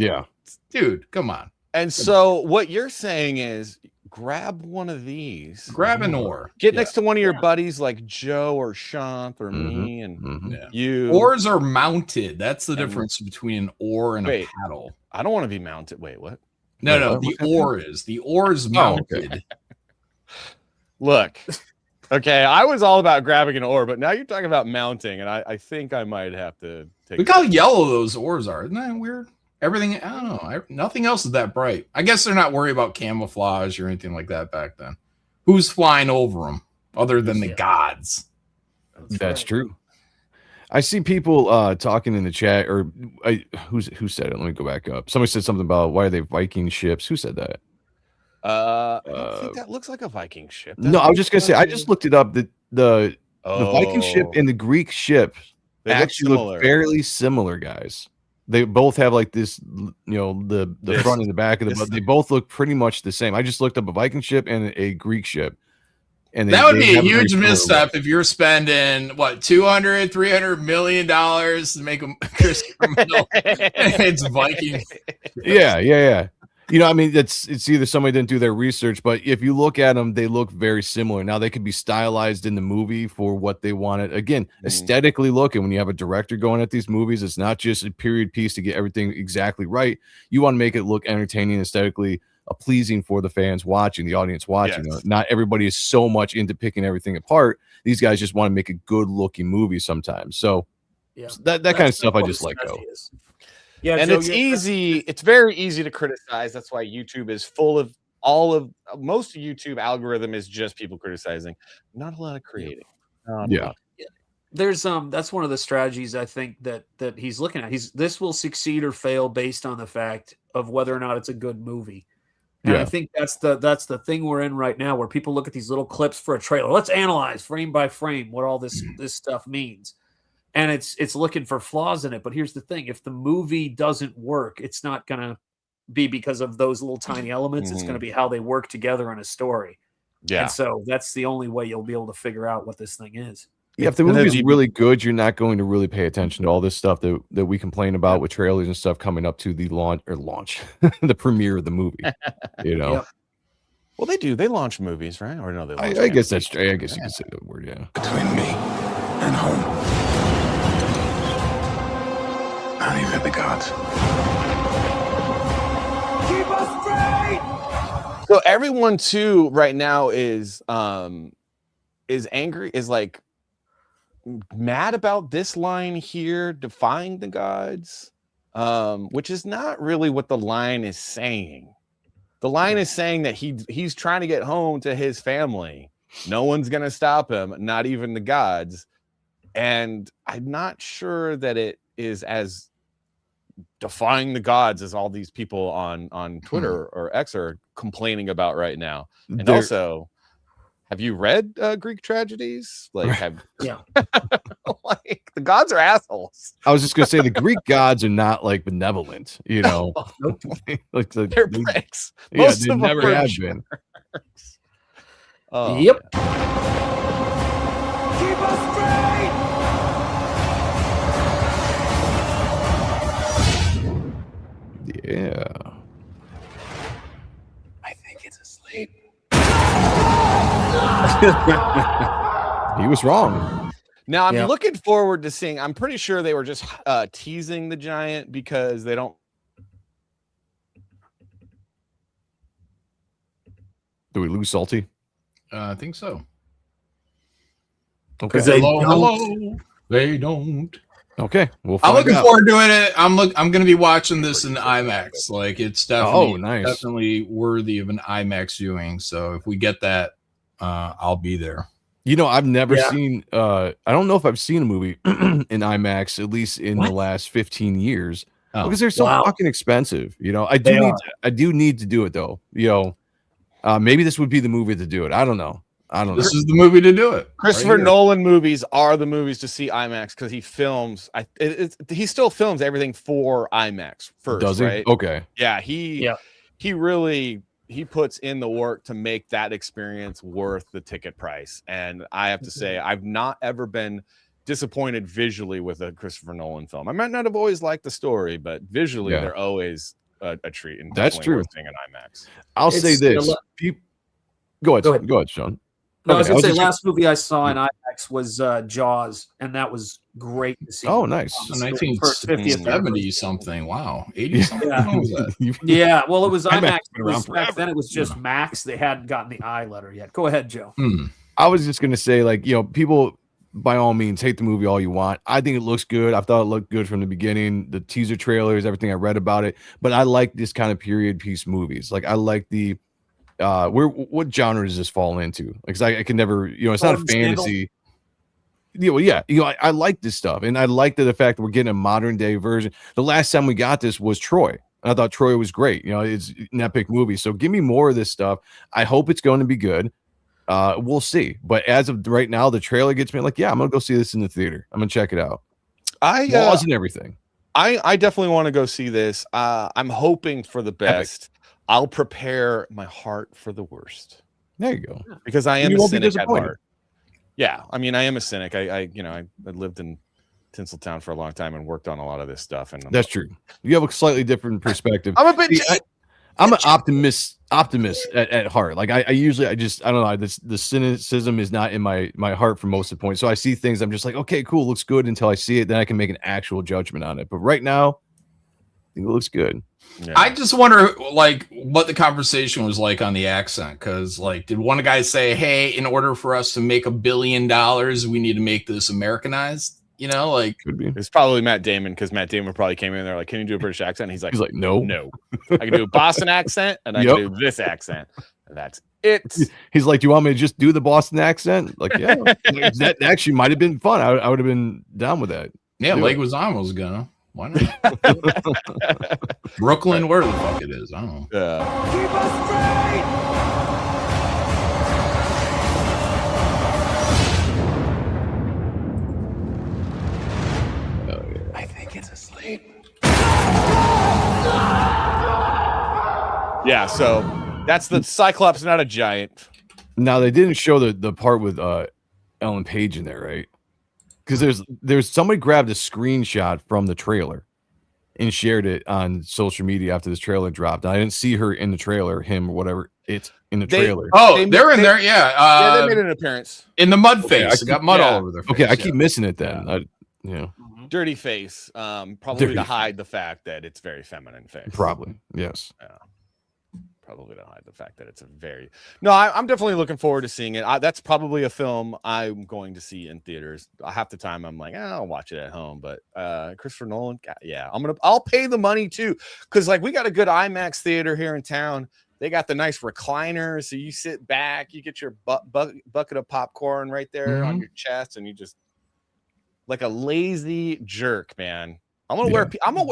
dude, come on. And so what you're saying is grab one of these. Grab an oar. Get next to one of your buddies like Joe or Shamp or me and you. Oars are mounted. That's the difference between an oar and a paddle. I don't want to be mounted. Wait, what? No, the oar is. The oar is mounted. Okay. Look. Okay, I was all about grabbing an oar, but now you're talking about mounting, and I think I might have to take Look how yellow those oars are. Isn't that weird? Everything, I don't know. Nothing else is that bright. I guess they're not worried about camouflage or anything like that back then. Who's flying over them other than the gods? That's true. I see people talking in the chat, or who said it? Let me go back up. Somebody said something about why are they Viking ships? Who said that? I don't think that looks like a Viking ship. No, I was just gonna say I just looked it up. The Viking ship Oh, and the Greek ship they look actually look similar. fairly similar, guys. They both have like this, the This- front and the back of the this- boat. They both look pretty much the same. I just looked up a Viking ship and a Greek ship. And That would they be a have very huge similar misstep look. if you're spending what $200-300 million to make a Christopher Nolan. It's Viking. Yeah. I mean, it's either somebody didn't do their research, but if you look at them, they look very similar. Now they could be stylized in the movie for what they wanted. Again, aesthetically looking, when you have a director going at these movies, it's not just a period piece to get everything exactly right. You want to make it look entertaining, aesthetically pleasing for the fans watching, the audience watching. Yes. Not everybody is so much into picking everything apart. These guys just want to make a good looking movie sometimes. So that kind of stuff I just let go. Yeah, and Joe, it's easy. It's very easy to criticize. That's why YouTube is full of most of YouTube algorithm is just people criticizing. Not a lot of creating. Yeah. There's that's one of the strategies I think that he's looking at. This will succeed or fail based on the fact of whether or not it's a good movie. And I think that's the thing we're in right now, where people look at these little clips for a trailer. Let's analyze frame by frame what all this stuff means. And it's looking for flaws in it. But here's the thing. If the movie doesn't work, it's not going to be because of those little tiny elements. It's going to be how they work together in a story. Yeah. And so that's the only way you'll be able to figure out what this thing is. Yeah, if the movie is really good, you're not going to really pay attention to all this stuff that we complain about with trailers and stuff coming up to the launch, the premiere of the movie. Well, they do. They launch movies, right? Or no, they launch I guess that's true. I guess you could say that word, yeah. Between me and home. Not even the gods. Keep us straight! So everyone too right now is angry, is like mad about this line here, defying the gods, which is not really what the line is saying. The line is saying that he's trying to get home to his family. No one's gonna stop him, not even the gods. And I'm not sure that it is as defying the gods as all these people on Twitter or X are complaining about right now. And also, have you read Greek tragedies? Like, like the gods are assholes. I was just gonna say the Greek gods are not like benevolent, like they're pricks. Most they never have been. Oh, yep. Keep us straight! Yeah. I think it's asleep. He was wrong. Now I'm looking forward to seeing. I'm pretty sure they were just teasing the giant because they don't. Do we lose Salty? I think so. Okay. Hello. They don't. Okay. We'll I'm find looking out. forward to doing it. I'm going to be watching this in IMAX. Like, it's definitely nice. definitely worthy of an IMAX viewing. So if we get that, I'll be there. I've never seen I don't know if I've seen a movie in IMAX, at least in the last 15 years. Because they're so fucking expensive. I do need to do it though. Maybe this would be the movie to do it. I don't know. This is the movie to do it. Christopher Nolan movies are the movies to see IMAX because he films. He still films everything for IMAX first. Does he? Right? Okay. Yeah. He really puts in the work to make that experience worth the ticket price. And I have to say, I've not ever been disappointed visually with a Christopher Nolan film. I might not have always liked the story, but visually they're always a treat. And that's true. Seeing an IMAX. I'll say this. Go ahead, Sean. No, I was going to say, last movie I saw in IMAX was Jaws, and that was great to see. Oh, nice. 1970 something. Wow. 80 something. Yeah, well, it was IMAX. Back then, it was just Max. They hadn't gotten the I letter yet. Go ahead, Joe. I was just going to say, people, by all means, hate the movie all you want. I think it looks good. I thought it looked good from the beginning. The teaser trailers, everything I read about it. But I like this kind of period piece movies. Like, I like the what genre does this fall into? Because I can never, it's not a fantasy. I like this stuff, and I like the fact that we're getting a modern day version. The last time we got this was Troy. I thought Troy was great. It's an epic movie. So give me more of this stuff. I hope it's going to be good. We'll see. But as of right now, the trailer gets me like, yeah, I'm gonna go see this in the theater. I'm gonna check it out. Laws and everything. I definitely want to go see this. I'm hoping for the best. I'll prepare my heart for the worst. There you go. Because I am a cynic at heart. Yeah, I mean, I am a cynic. I lived in Tinseltown for a long time and worked on a lot of this stuff. And that's true. You have a slightly different perspective. I'm a bit. I'm an optimist at heart. Like I usually, I don't know. The cynicism is not in my heart for most of the point. So I see things. I'm just like, okay, cool, looks good until I see it. Then I can make an actual judgment on it. But right now, I think it looks good. Yeah. I just wonder, like, what the conversation was like on the accent. Because, like, did one guy say, "Hey, in order for us to make $1 billion, we need to make this Americanized"? Like, could be. It's probably Matt Damon, because Matt Damon probably came in there like, "Can you do a British accent?" And he's like, no. I can do a Boston accent, and I can do this accent, and that's it." He's like, "Do you want me to just do the Boston accent?" Like, yeah, that actually might have been fun. I would have been down with that. Yeah, Leguizamo was gonna. Why not? Brooklyn, where the fuck it is? I don't know. Keep us straight! I think it's asleep. Yeah, so that's the Cyclops, not a giant. Now they didn't show the part with Ellen Page in there, right? Because there's somebody grabbed a screenshot from the trailer and shared it on social media after this trailer dropped. I didn't see her in the trailer, him or whatever. It's in the trailer. They're in there. Yeah, they made an appearance in the mud face. Got mud all over their face. Okay, I keep missing it then. Dirty face, probably to hide the fact that it's very feminine face. Probably, yes. Yeah. Probably to hide the fact that it's a very. No, I'm definitely looking forward to seeing it. That's probably a film I'm going to see in theaters. Half the time I'm like, I'll watch it at home. But Christopher Nolan, yeah, I'll pay the money too, because like we got a good IMAX theater here in town. They got the nice recliner, so you sit back, you get your bucket of popcorn right there on your chest, and you just like a lazy jerk, man. I'm gonna wear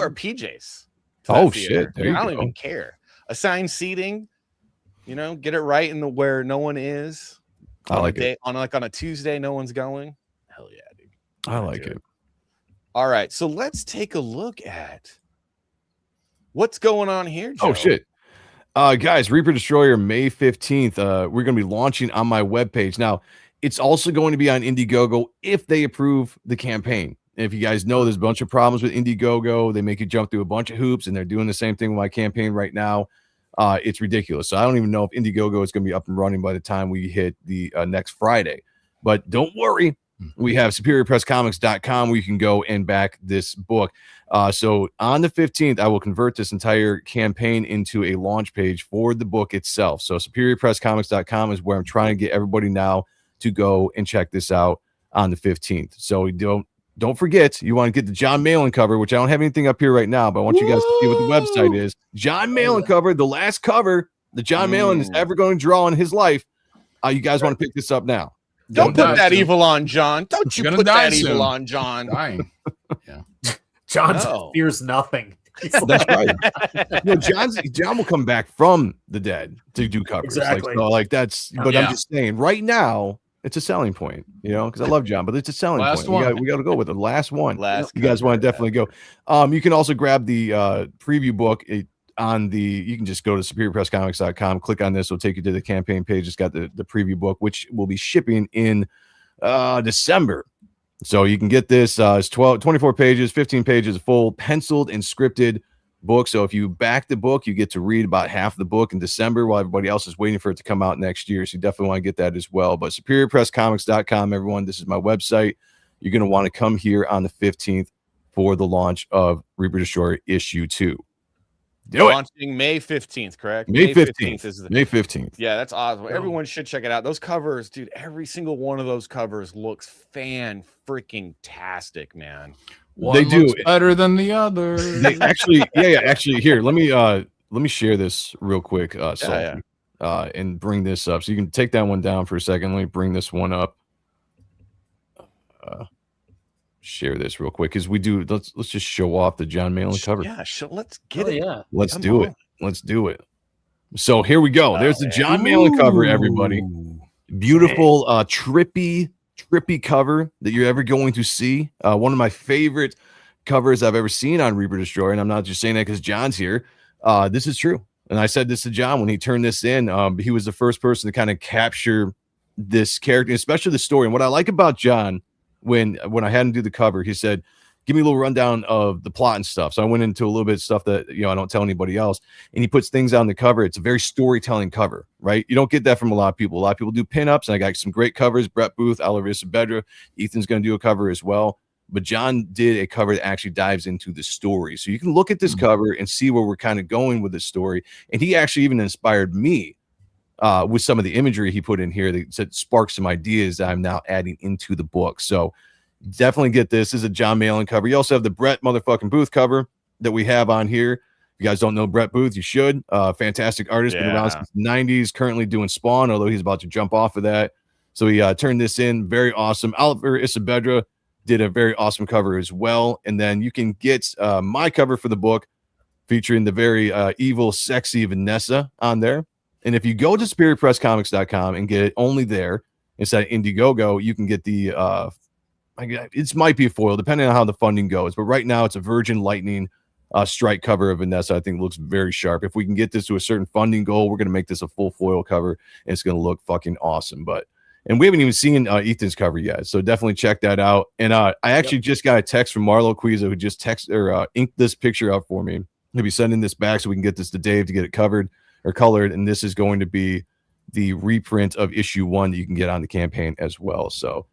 PJs. Oh shit! I don't even care. Assigned seating, get it right in where no one is. I like it. On a Tuesday, no one's going. Hell yeah, dude. I like it. All right, so let's take a look at what's going on here, Joe. Oh shit. Guys, Reaper Destroyer, May 15th. We're going to be launching on my webpage. Now, it's also going to be on Indiegogo if they approve the campaign. If you guys know, there's a bunch of problems with Indiegogo. They make you jump through a bunch of hoops, and they're doing the same thing with my campaign right now. It's ridiculous. So I don't even know if Indiegogo is going to be up and running by the time we hit the next Friday. But don't worry. We have superiorpresscomics.com where you can go and back this book. So on the 15th, I will convert this entire campaign into a launch page for the book itself. So superiorpresscomics.com is where I'm trying to get everybody now to go and check this out on the 15th. So don't forget, you want to get the John Malin cover, which I don't have anything up here right now, but I want you guys to see what the website is. John Malin cover, the last cover that John Malin is ever going to draw in his life. You guys want to pick this up now. Don't put that evil on John. Don't you put that evil on John. Dying. Yeah. John fears nothing. That's right. John will come back from the dead to do covers. Exactly. But I'm just saying, right now, it's a selling point, because I love John, but it's a selling point. We got to go with the last one. You guys want to definitely go. You can also grab the preview book you can just go to superiorpresscomics.com, click on this. It'll take you to the campaign page. It's got the preview book, which will be shipping in December. So you can get this. It's 24 pages, 15 pages, full penciled and scripted book. So if you back the book, you get to read about half the book in December while everybody else is waiting for it to come out next year. So you definitely want to get that as well. But superiorpresscomics.com, everyone, this is my website. You're going to want to come here on the 15th for the launch of Reaper Destroyer issue 2. Launching May 15th, correct? May 15th is May 15th. Yeah, that's awesome. Everyone should check it out. Those covers, dude, every single one of those covers looks fan-freaking-tastic, man. One looks better than the other. They actually, actually, here, let me share this real quick, and bring this up. So you can take that one down for a second. Let me bring this one up. share this real quick because we do. Let's just show off the John Malin cover. Yeah, let's get it. Yeah, Let's do it. Let's do it. So here we go. There's the John Malin cover, everybody. Beautiful, trippy cover that you're ever going to see. One of my favorite covers I've ever seen on Reaper Destroyer, and I'm not just saying that because John's here. This is true, and I said this to John when he turned this in. He was the first person to kind of capture this character, especially the story. And what I like about John, when I had him do the cover, he said, give me a little rundown of the plot and stuff. So I went into a little bit of stuff that, I don't tell anybody else. And he puts things on the cover. It's a very storytelling cover, right? You don't get that from a lot of people. A lot of people do pinups, and I got some great covers. Brett Booth, Alaris Bedra, Ethan's going to do a cover as well. But John did a cover that actually dives into the story. So you can look at this cover and see where we're kind of going with this story. And he actually even inspired me with some of the imagery he put in here that said sparked some ideas that I'm now adding into the book. So definitely get this. This is a John Malin cover. You also have the Brett motherfucking Booth cover that we have on here. If you guys don't know Brett Booth, you should. Fantastic artist, been around since the 90s, currently doing Spawn, although he's about to jump off of that. So he turned this in. Very awesome. Oliver Isabedra did a very awesome cover as well. And then you can get my cover for the book featuring the very evil, sexy Vanessa on there. And if you go to spiritpresscomics.com and get it only there instead of Indiegogo, you can get the it might be a foil depending on how the funding goes. But right now it's a Virgin Lightning strike cover of Vanessa. I think looks very sharp. If we can get this to a certain funding goal, we're going to make this a full foil cover, and it's going to look fucking awesome. And we haven't even seen Ethan's cover yet, so definitely check that out. And I actually just got a text from Marlo Quiza, who just inked this picture up for me. He'll be sending this back so we can get this to Dave to get it covered or colored. And this is going to be the reprint of issue 1 that you can get on the campaign as well. So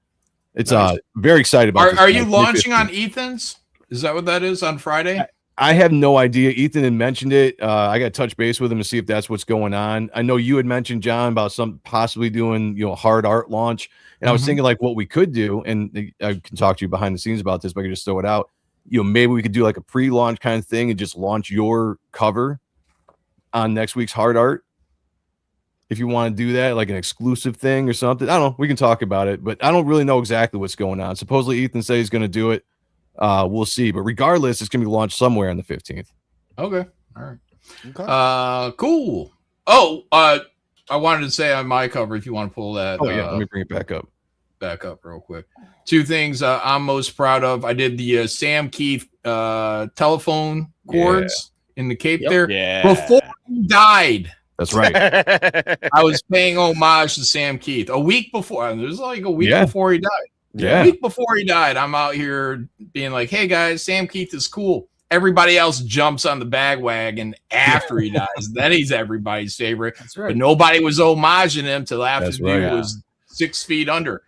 it's nice. Very excited about. Are you launching on Ethan's? Is that what that is on Friday? I have no idea. Ethan had mentioned it. I got to touch base with him to see if that's what's going on. I know you had mentioned, John, about some possibly doing, hard art launch. And I was thinking like what we could do, and I can talk to you behind the scenes about this, but I can just throw it out. Maybe we could do like a pre-launch kind of thing and just launch your cover on next week's hard art. If you want to do that, like an exclusive thing or something. I don't know. We can talk about it, but I don't really know exactly what's going on. Supposedly Ethan said he's going to do it. We'll see. But regardless, it's going to be launched somewhere on the 15th. Okay. All right. Okay. Cool. Oh, I wanted to say on my cover, if you want to pull that. Oh, yeah. Let me bring it back up. Back up real quick. 2 things I'm most proud of. I did the Sam Keith telephone cords in the cape there. Yeah. Before he died. That's right. I was paying homage to Sam Keith a week before. It was like a week before he died. Yeah. A week before he died, I'm out here being like, hey guys, Sam Keith is cool. Everybody else jumps on the bagwagon after he dies. Then he's everybody's favorite. That's right. But nobody was homaging him till after the dude was 6 feet under.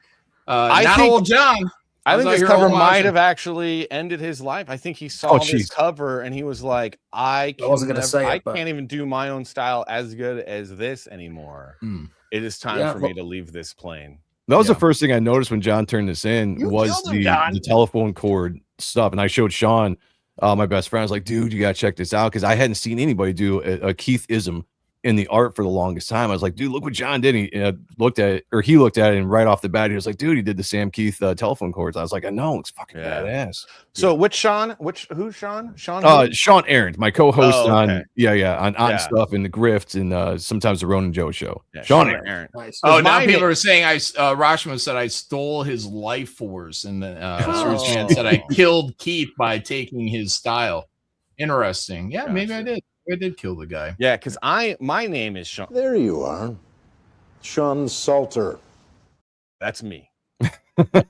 Not think, old John. I think this cover might have actually ended his life. I think he saw this cover and he was like, I wasn't going to say I it, but... can't even do my own style as good as this anymore. It is time for me to leave this plane. That was the first thing I noticed when John turned this in was the telephone cord stuff. And I showed Sean, my best friend. I was like, dude, you got to check this out. Because I hadn't seen anybody do a Keith-ism in the art for the longest time. I was like, dude, look what John did. He looked at it, and right off the bat, he was like, dude, he did the Sam Keith telephone cords. I was like, I know, it's fucking badass. So which Sean? Who's Sean? Sean Arendt, my co-host on on stuff and the Grift and sometimes the Ronan Joe show. Yeah, Sean Arendt. Nice. Oh, now people are saying Rashman said I stole his life force, and then man said I killed Keith by taking his style. Interesting. Yeah, maybe I did. I did kill the guy. Yeah, because my name is Sean. There you are. Sean Salter. That's me.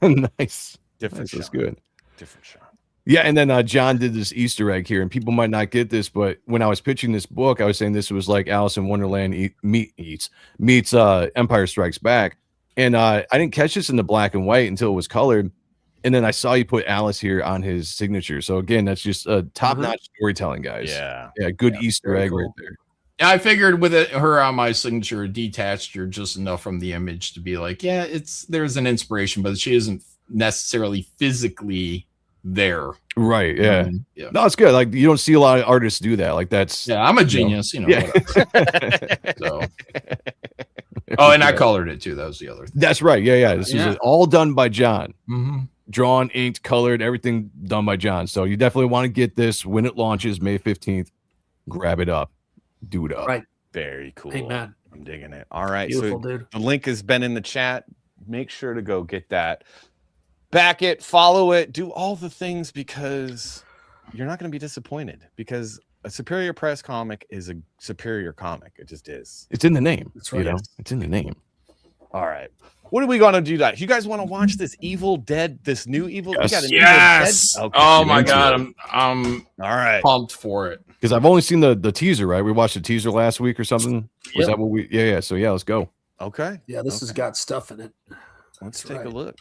Nice. Different Sean. That's good. Different Sean. Yeah, and then John did this Easter egg here, and people might not get this, but when I was pitching this book, I was saying this was like Alice in Wonderland meets Empire Strikes Back. And I didn't catch this in the black and white until it was colored. And then I saw you put Alice here on his signature. So again, that's just a top-notch storytelling, guys. Yeah. Yeah, good Easter egg right there. Yeah, I figured with her on my signature, detached her just enough from the image to be like, yeah, there's an inspiration, but she isn't necessarily physically there. Right. Yeah. No, it's good. Like you don't see a lot of artists do that. Like that's I'm a genius, Yeah. So. Oh, and I colored it too. That was the other thing. That's right. Yeah. This is all done by John. drawn, inked, colored, everything done by John. So you definitely want to get this when it launches May 15th. Grab it up, do it up. Right. Very cool. Amen. I'm digging it. All right. Beautiful, so dude. the link has been in the chat. Make sure to go get that. Back it, follow it, do all the things, because you're not going to be disappointed, because a Superior Press comic is a superior comic. It just is. It's in the name. That's right. You know? It's in the name. All right. What are we going to do that? You guys want to watch this Evil Dead, this new Evil? Yes. We got an Yes. Evil Dead? Okay. Oh my into god, it. I'm All right. pumped for it. Because I've only seen the teaser, right? We watched the teaser last week or something. Was Yep. that what we? Yeah. So yeah, let's go. Okay. Yeah, this has got stuff in it. Let's That's take a right. look.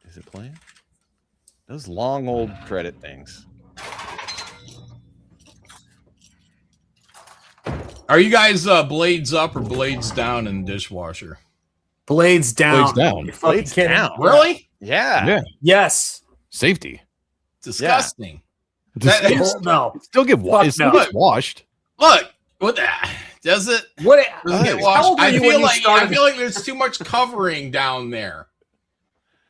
Is it playing? Those long old credit things. Are you guys blades up or blades down in the dishwasher? Blades down. Blades down. You're fucking Blades kidding. down. Really? Yeah. Yeah. Yes. Safety. Disgusting. Does That- it Well, no. still get Fuck it still no. gets washed. Look, what the, does it? What? Does it get How washed? old were I you when feel you like started? there's too much covering down there.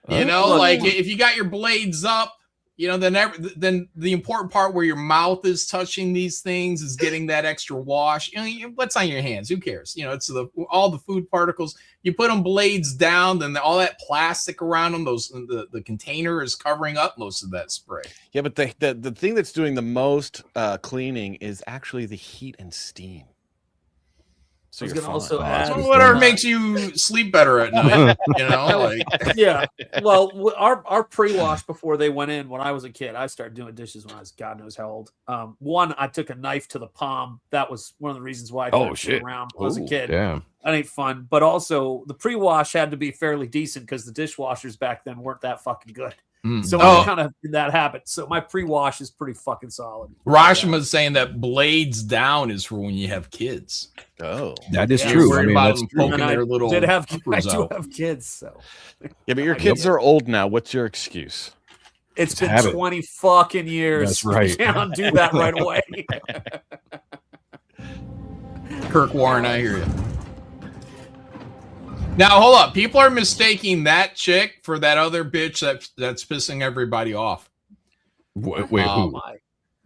You know, Look. like if you got your blades up, you know, then the important part where your mouth is touching these things is getting that extra wash. You know, what's on your hands? Who cares? You know, it's all the food particles. You put them blades down, then all that plastic around them, the container is covering up most of that spray. Yeah, but the thing that's doing the most cleaning is actually the heat and steam. So I was you're gonna fine. also add So whatever makes you sleep better at night, you know, like yeah. Well, our pre-wash before they went in when I was a kid, I started doing dishes when I was God knows how old. One, I took a knife to the palm. That was one of the reasons why I Oh, turned shit. around when I was a kid. Damn. That ain't fun. But also the pre-wash had to be fairly decent because the dishwashers back then weren't that fucking good. So I kind of in that habit. So my pre-wash is pretty fucking solid. Rashim was saying that blades down is for when you have kids. Oh, That is Yeah, true. I worried mean, about that's them true. poking And I their little I peppers do out. have kids, so yeah, but your kids are old now. What's your excuse? it's It's been habit. 20 fucking years. That's right. You can't undo that right away. Kirk Warren, I hear you. Now hold up, people are mistaking that chick for that other bitch that's pissing everybody off. Wait, Oh who? my.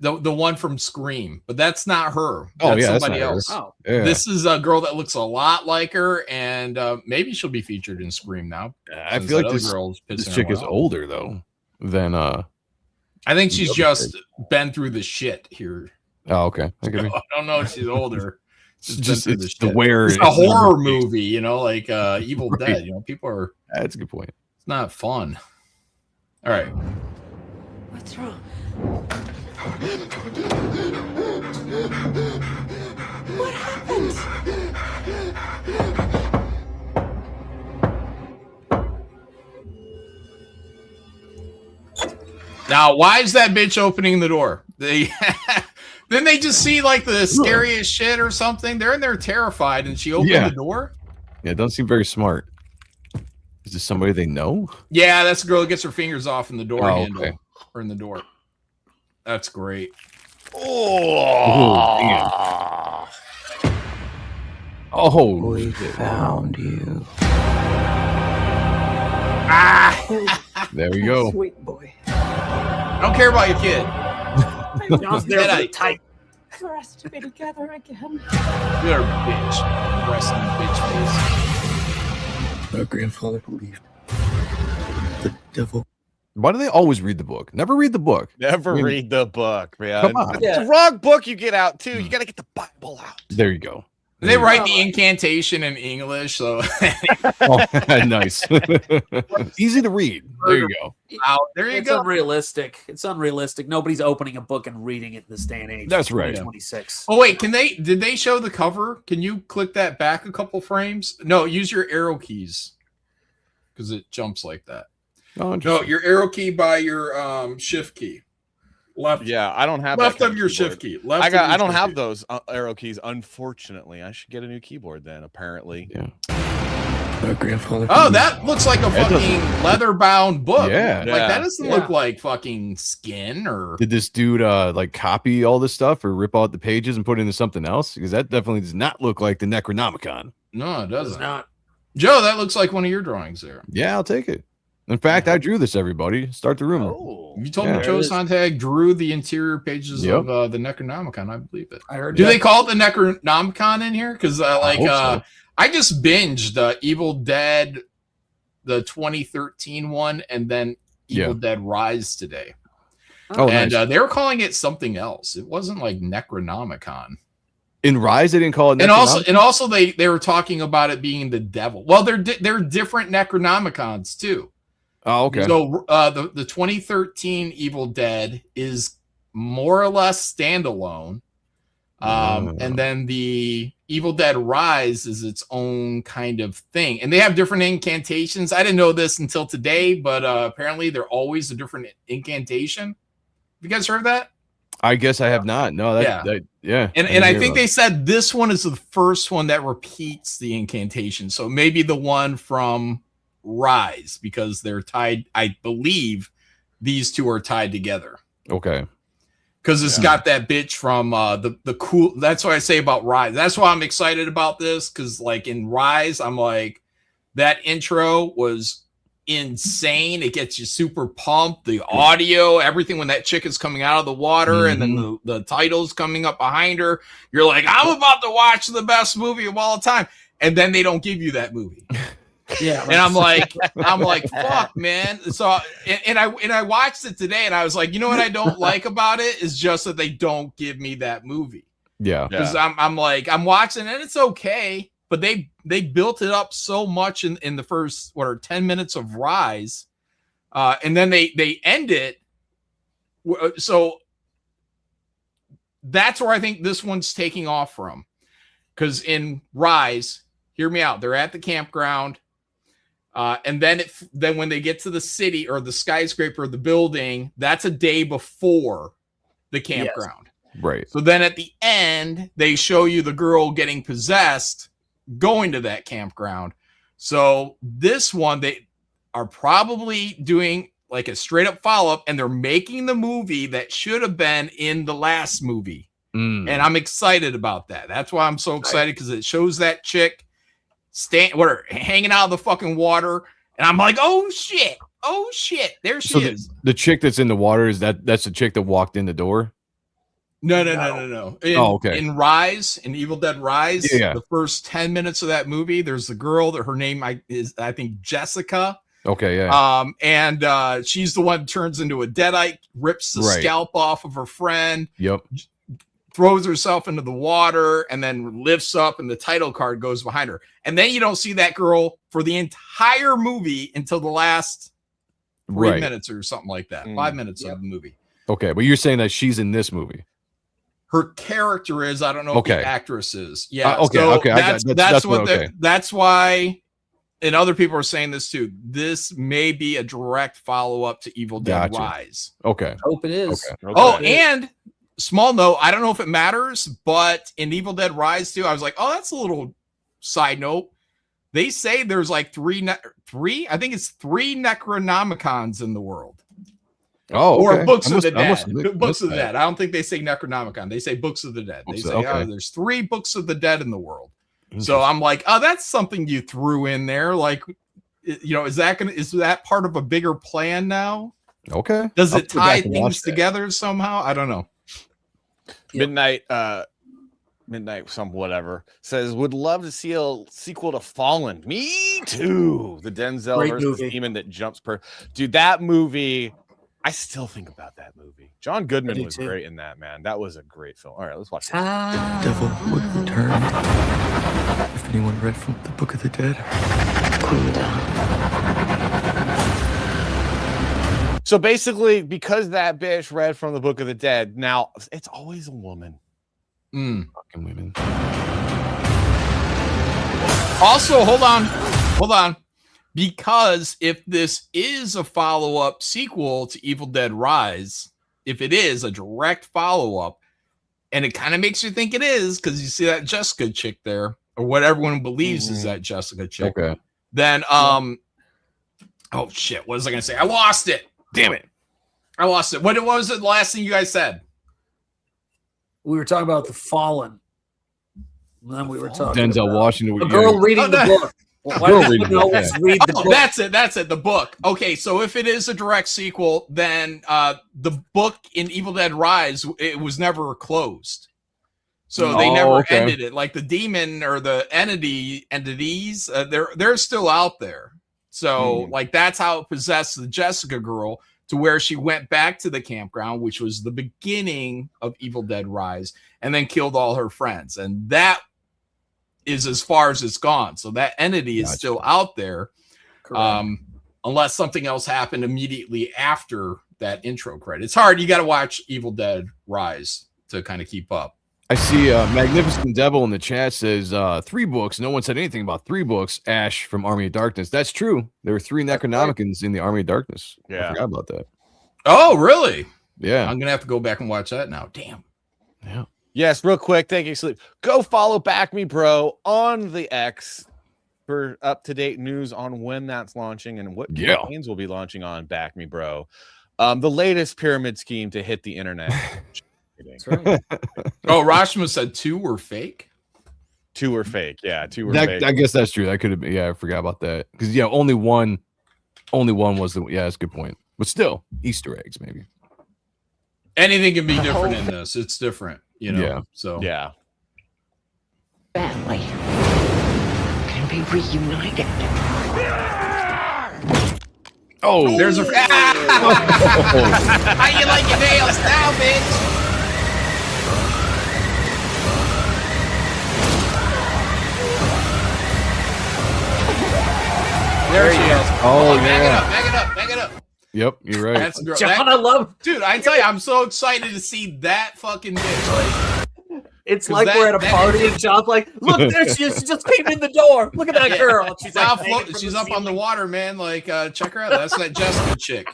The one from Scream, but that's not her. Oh, That's yeah, that's somebody not her. else. Oh. Yeah. This is a girl that looks a lot like her, and maybe she'll be featured in Scream now. I since feel that like other this girl's this pissing chick everyone is off. older though than I think she's other just been through the shit here. Oh, okay. I could be. I don't know if she's older. It's She's just been through it's the shit. wear. It's a horror movie, you know, like Evil Right. Dead. You know, people are. That's a good point. It's not fun. All right. What's wrong? What happened? Now, why is that bitch opening the door? They then they just see like the scariest shit or something. They're in there terrified, and she opened Yeah. the door. Yeah, it doesn't seem very smart. Is this somebody they know? Yeah, that's the girl that gets her fingers off in the door Oh, handle okay. or in the door. That's great. Oh, damn. Oh, We shit. found you. There we go. Sweet boy. I don't care about your kid. John's there for the tight. For us to be together again. You're a bitch. Resting bitch face. Our grandfather believed the devil. Why do they always read the book? Never read the book. Never I mean, read the book, man. Come on. It's the wrong book you get out too. You got to get the Bible out. There you go. They write the incantation in English, so Oh, nice. Easy to read. There you go. there you It's go. unrealistic. It's unrealistic. Nobody's opening a book and reading it in this day and age. That's right. 26. Oh wait, did they show the cover? Can you click that back a couple frames? No, use your arrow keys because it jumps like that. Oh, No, interesting. your arrow key by your shift key. Left Yeah, I don't have left that kind of your keyboard. shift key. Left I of your don't shift have key. those arrow keys. Unfortunately, I should get a new keyboard then. Apparently, Yeah. Our grandfather. Oh, believed that looks like a That fucking leather-bound book. Yeah. Like Yeah. that doesn't look like fucking skin or Did this dude like copy all this stuff or rip out the pages and put it into something else? Because that definitely does not look like the Necronomicon. no, it Does doesn't. not. Joe, that looks like one of your drawings there. Yeah, I'll take it. In fact, I drew this, everybody. Start the rumor. Oh, You told me Joe Sontag drew the interior pages Yep. of the Necronomicon. I believe it. I heard. Do they call it the Necronomicon in here? Because so. I just binged Evil Dead, the 2013 one, and then Evil Dead Rise today. Oh, and nice. they were calling it something else. It wasn't like Necronomicon. In Rise, they didn't call it. And also they were talking about it being the devil. Well, they're different Necronomicons too. Oh, okay. So the 2013 Evil Dead is more or less standalone. And then the Evil Dead Rise is its own kind of thing. And they have different incantations. I didn't know this until today, but apparently they're always a different incantation. Have you guys heard that? I guess I have not. No, yeah. And I think they said this one is the first one that repeats the incantation. So maybe the one from Rise, because they're tied. I believe these two are tied together. Okay. Because it's got that bitch from the cool. That's what I say about Rise. That's why I'm excited about this. Because like in Rise, I'm like, that intro was insane. It gets you super pumped. The audio, everything when that chick is coming out of the water, and then the title's coming up behind her. You're like, I'm about to watch the best movie of all time, and then they don't give you that movie. Yeah, and I'm like, fuck, man. So and I watched it today, and I was like, you know what I don't like about it is just that they don't give me that movie. Yeah, because I'm like, I'm watching, and it's okay. But they built it up so much in the first 10 minutes of Rise, and then they end it. So that's where I think this one's taking off from, because in Rise, hear me out. They're at the campground, and then when they get to the city or the skyscraper or the building, that's a day before the campground. Yes. Right. So then at the end, they show you the girl getting possessed, going to that campground. So this one, they are probably doing like a straight up follow-up, and they're making the movie that should have been in the last movie. And I'm excited about that. That's why I'm so excited, because it shows that chick hanging out of the fucking water, and I'm like, oh shit, there she is. The chick that's in the water, that's the chick that walked in the door? No. Okay. In Rise, in Evil Dead Rise, the first 10 minutes of that movie, there's the girl that her name is I think Jessica. Okay, yeah. And she's the one who turns into a deadite, rips the scalp off of her friend. Yep. Throws herself into the water, and then lifts up, and the title card goes behind her. And then you don't see that girl for the entire movie until the last 3 minutes or something like that. 5 minutes of the movie. Okay, but you're saying that she's in this movie. Her character is. I don't know if the actress is. Yeah. Okay. So Okay. That's why. And other people are saying this too. This may be a direct follow-up to Evil Dead Rise. Okay. Hope it is. Okay. And small note, I don't know if it matters, but in Evil Dead Rise 2, I was like, oh, that's a little side note. They say there's like three, I think it's 3 Necronomicons in the world. Oh, okay. Or Books of the Dead. Books of the Dead. I don't think they say Necronomicon. They say Books of the Dead. They say, oh, there's 3 Books of the Dead in the world. So I'm like, oh, that's something you threw in there. Like, is that part of a bigger plan now? Okay. Does it tie things together somehow? I don't know. Midnight, some whatever says would love to see a sequel to Fallen. Me too. The Denzel versus demon that jumps dude. That movie, I still think about that movie. John Goodman was great in that, man. That was a great film. All right, let's watch. The devil would return if anyone read from the Book of the Dead. Calm down. So basically, because that bitch read from the Book of the Dead, now it's always a woman. Fucking women. Also, hold on. Because if this is a follow-up sequel to Evil Dead Rise, if it is a direct follow-up, and it kind of makes you think it is, because you see that Jessica chick there, or what everyone believes is that Jessica chick. Okay. Then, oh shit, what was I going to say? I lost it. Damn it. I lost it. What was it? The last thing you guys said? We were talking about the Fallen. And then we were talking Denzel about Washington. a girl reading the book. Well, why does reading you it, always yeah. read the book? That's it. The book. Okay, so if it is a direct sequel, then the book in Evil Dead Rise, it was never closed. So they never ended it. Like the demon or the entities, they're still out there. So like that's how it possessed the Jessica girl to where she went back to the campground, which was the beginning of Evil Dead Rise, and then killed all her friends. And that is as far as it's gone. So that entity is still out there. Unless something else happened immediately after that intro credit. It's hard. You got to watch Evil Dead Rise to kind of keep up. I see Magnificent Devil in the chat says 3 books. No one said anything about 3 books. Ash from Army of Darkness. That's true. There were 3 Necronomicons in the Army of Darkness. Yeah. I forgot about that. Oh, really? Yeah. I'm going to have to go back and watch that now. Damn. Yeah. Yes, real quick. Thank you, Sleep. Go follow Back Me Bro on the X for up-to-date news on when that's launching and what campaigns will be launching on Back Me Bro. The latest pyramid scheme to hit the internet. That's right. Oh, Rashma said 2 were fake. 2 were fake. Yeah, 2 were fake. I guess that's true. That could have been. Yeah, I forgot about that. Because only one was the. Yeah, that's a good point. But still, Easter eggs maybe. Anything can be different in this. It's different, you know. Yeah. So yeah. Family can be reunited. Oh, there's a. How you like your nails now, bitch? There she is. Oh, Back it up. Yep, you're right. That's girl. John, I love. Dude, I tell you, I'm so excited to see that fucking bitch. Like, it's like we're at a party and John's like, "Look, there she is. She just came in the door. Look at that girl." She's like, she's up on the water, man. Like, check her out. That's that Jessica chick.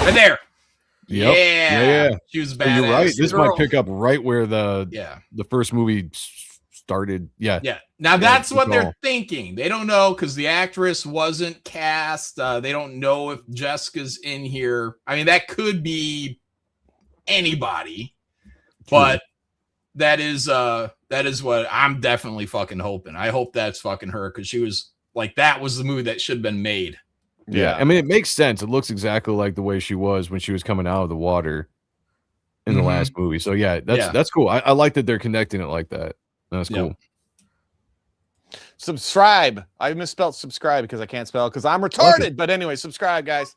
Right there. Yep. Yeah. She was So badass. you're right. This might pick up right where the first movie started. Yeah. Now that's what they're thinking. They don't know because the actress wasn't cast. They don't know if Jessica's in here. I mean, that could be anybody, but that is what I'm definitely fucking hoping. I hope that's fucking her because she was like that was the movie that should have been made. Yeah, I mean, it makes sense. It looks exactly like the way she was when she was coming out of the water in the last movie. So yeah, that's cool. I like that they're connecting it like that. That's cool. Subscribe. I misspelled subscribe because I can't spell because I'm retarded. Okay. But anyway, subscribe, guys.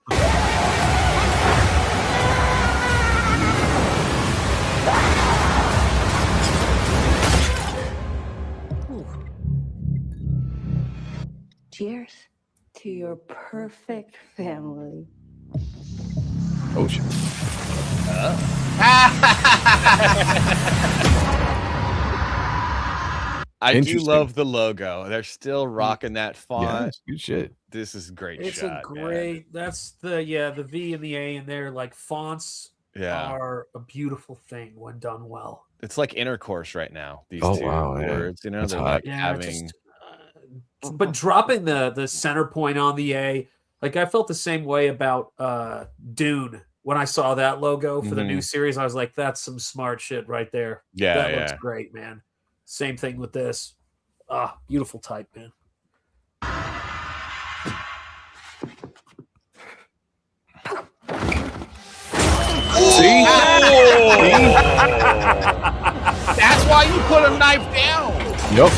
Cheers to your perfect family. Oh shit. I do love the logo. They're still rocking that font. Yeah, good shit. This is great. It's shot, a great. man. That's the V and the A in there. Like fonts are a beautiful thing when done well. It's like intercourse right now. These two words, you know, that's they're hot. like having. But dropping the center point on the A, like I felt the same way about Dune when I saw that logo for the new series. I was like, that's some smart shit right there. Yeah, that looks great, man. Same thing with this. Beautiful type, man. See? That's why you put a knife down. Yep.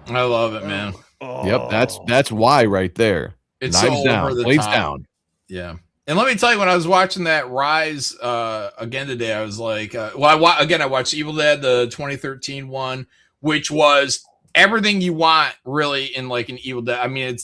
I love it, man. Yep, that's why right there. It's knives so down, over the blades top. down. Yeah. And let me tell you, when I was watching that Rise again today, I was like, I watched Evil Dead, the 2013 one, which was everything you want really in like an Evil Dead. I mean,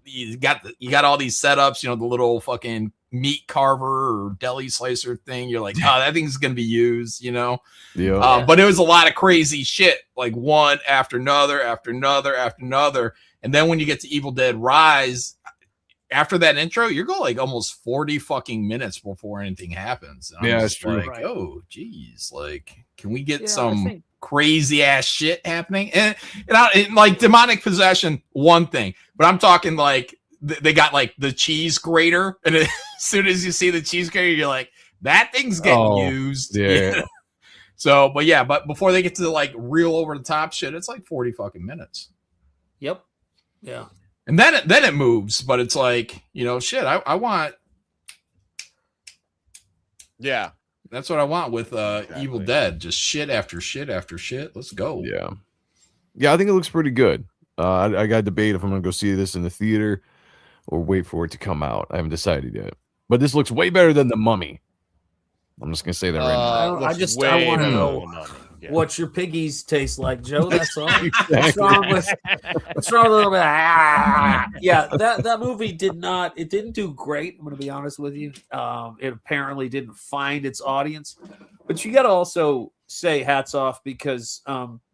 you got all these setups, you know, the little fucking meat carver or deli slicer thing. You're like, oh, that thing's gonna be used, you know. Yeah. But it was a lot of crazy shit, like one after another, after another, after another. And then when you get to Evil Dead Rise, after that intro, you're going like almost 40 fucking minutes before anything happens. And I'm that's just true. like, oh, geez, like, can we get some crazy ass shit happening? And like demonic possession, one thing, but I'm talking like they got like the cheese grater, and as soon as you see the cheese grater, you're like, That thing's getting used. Yeah. So, but before they get to like real over the top shit, it's like 40 fucking minutes. Yep. Yeah. And then it moves, but it's like, shit, I want. Yeah. That's what I want with Evil Dead. Just shit after shit after shit. Let's go. Yeah. Yeah, I think it looks pretty good. I got to debate if I'm going to go see this in the theater or wait for it to come out. I haven't decided yet. But this looks way better than The Mummy. I'm just going to say that right now. I want to know what your piggies taste like, Joe. That's all. What's wrong with a little bit? Yeah, that movie didn't do great. I'm going to be honest with you. It apparently didn't find its audience, but you got to also say hats off because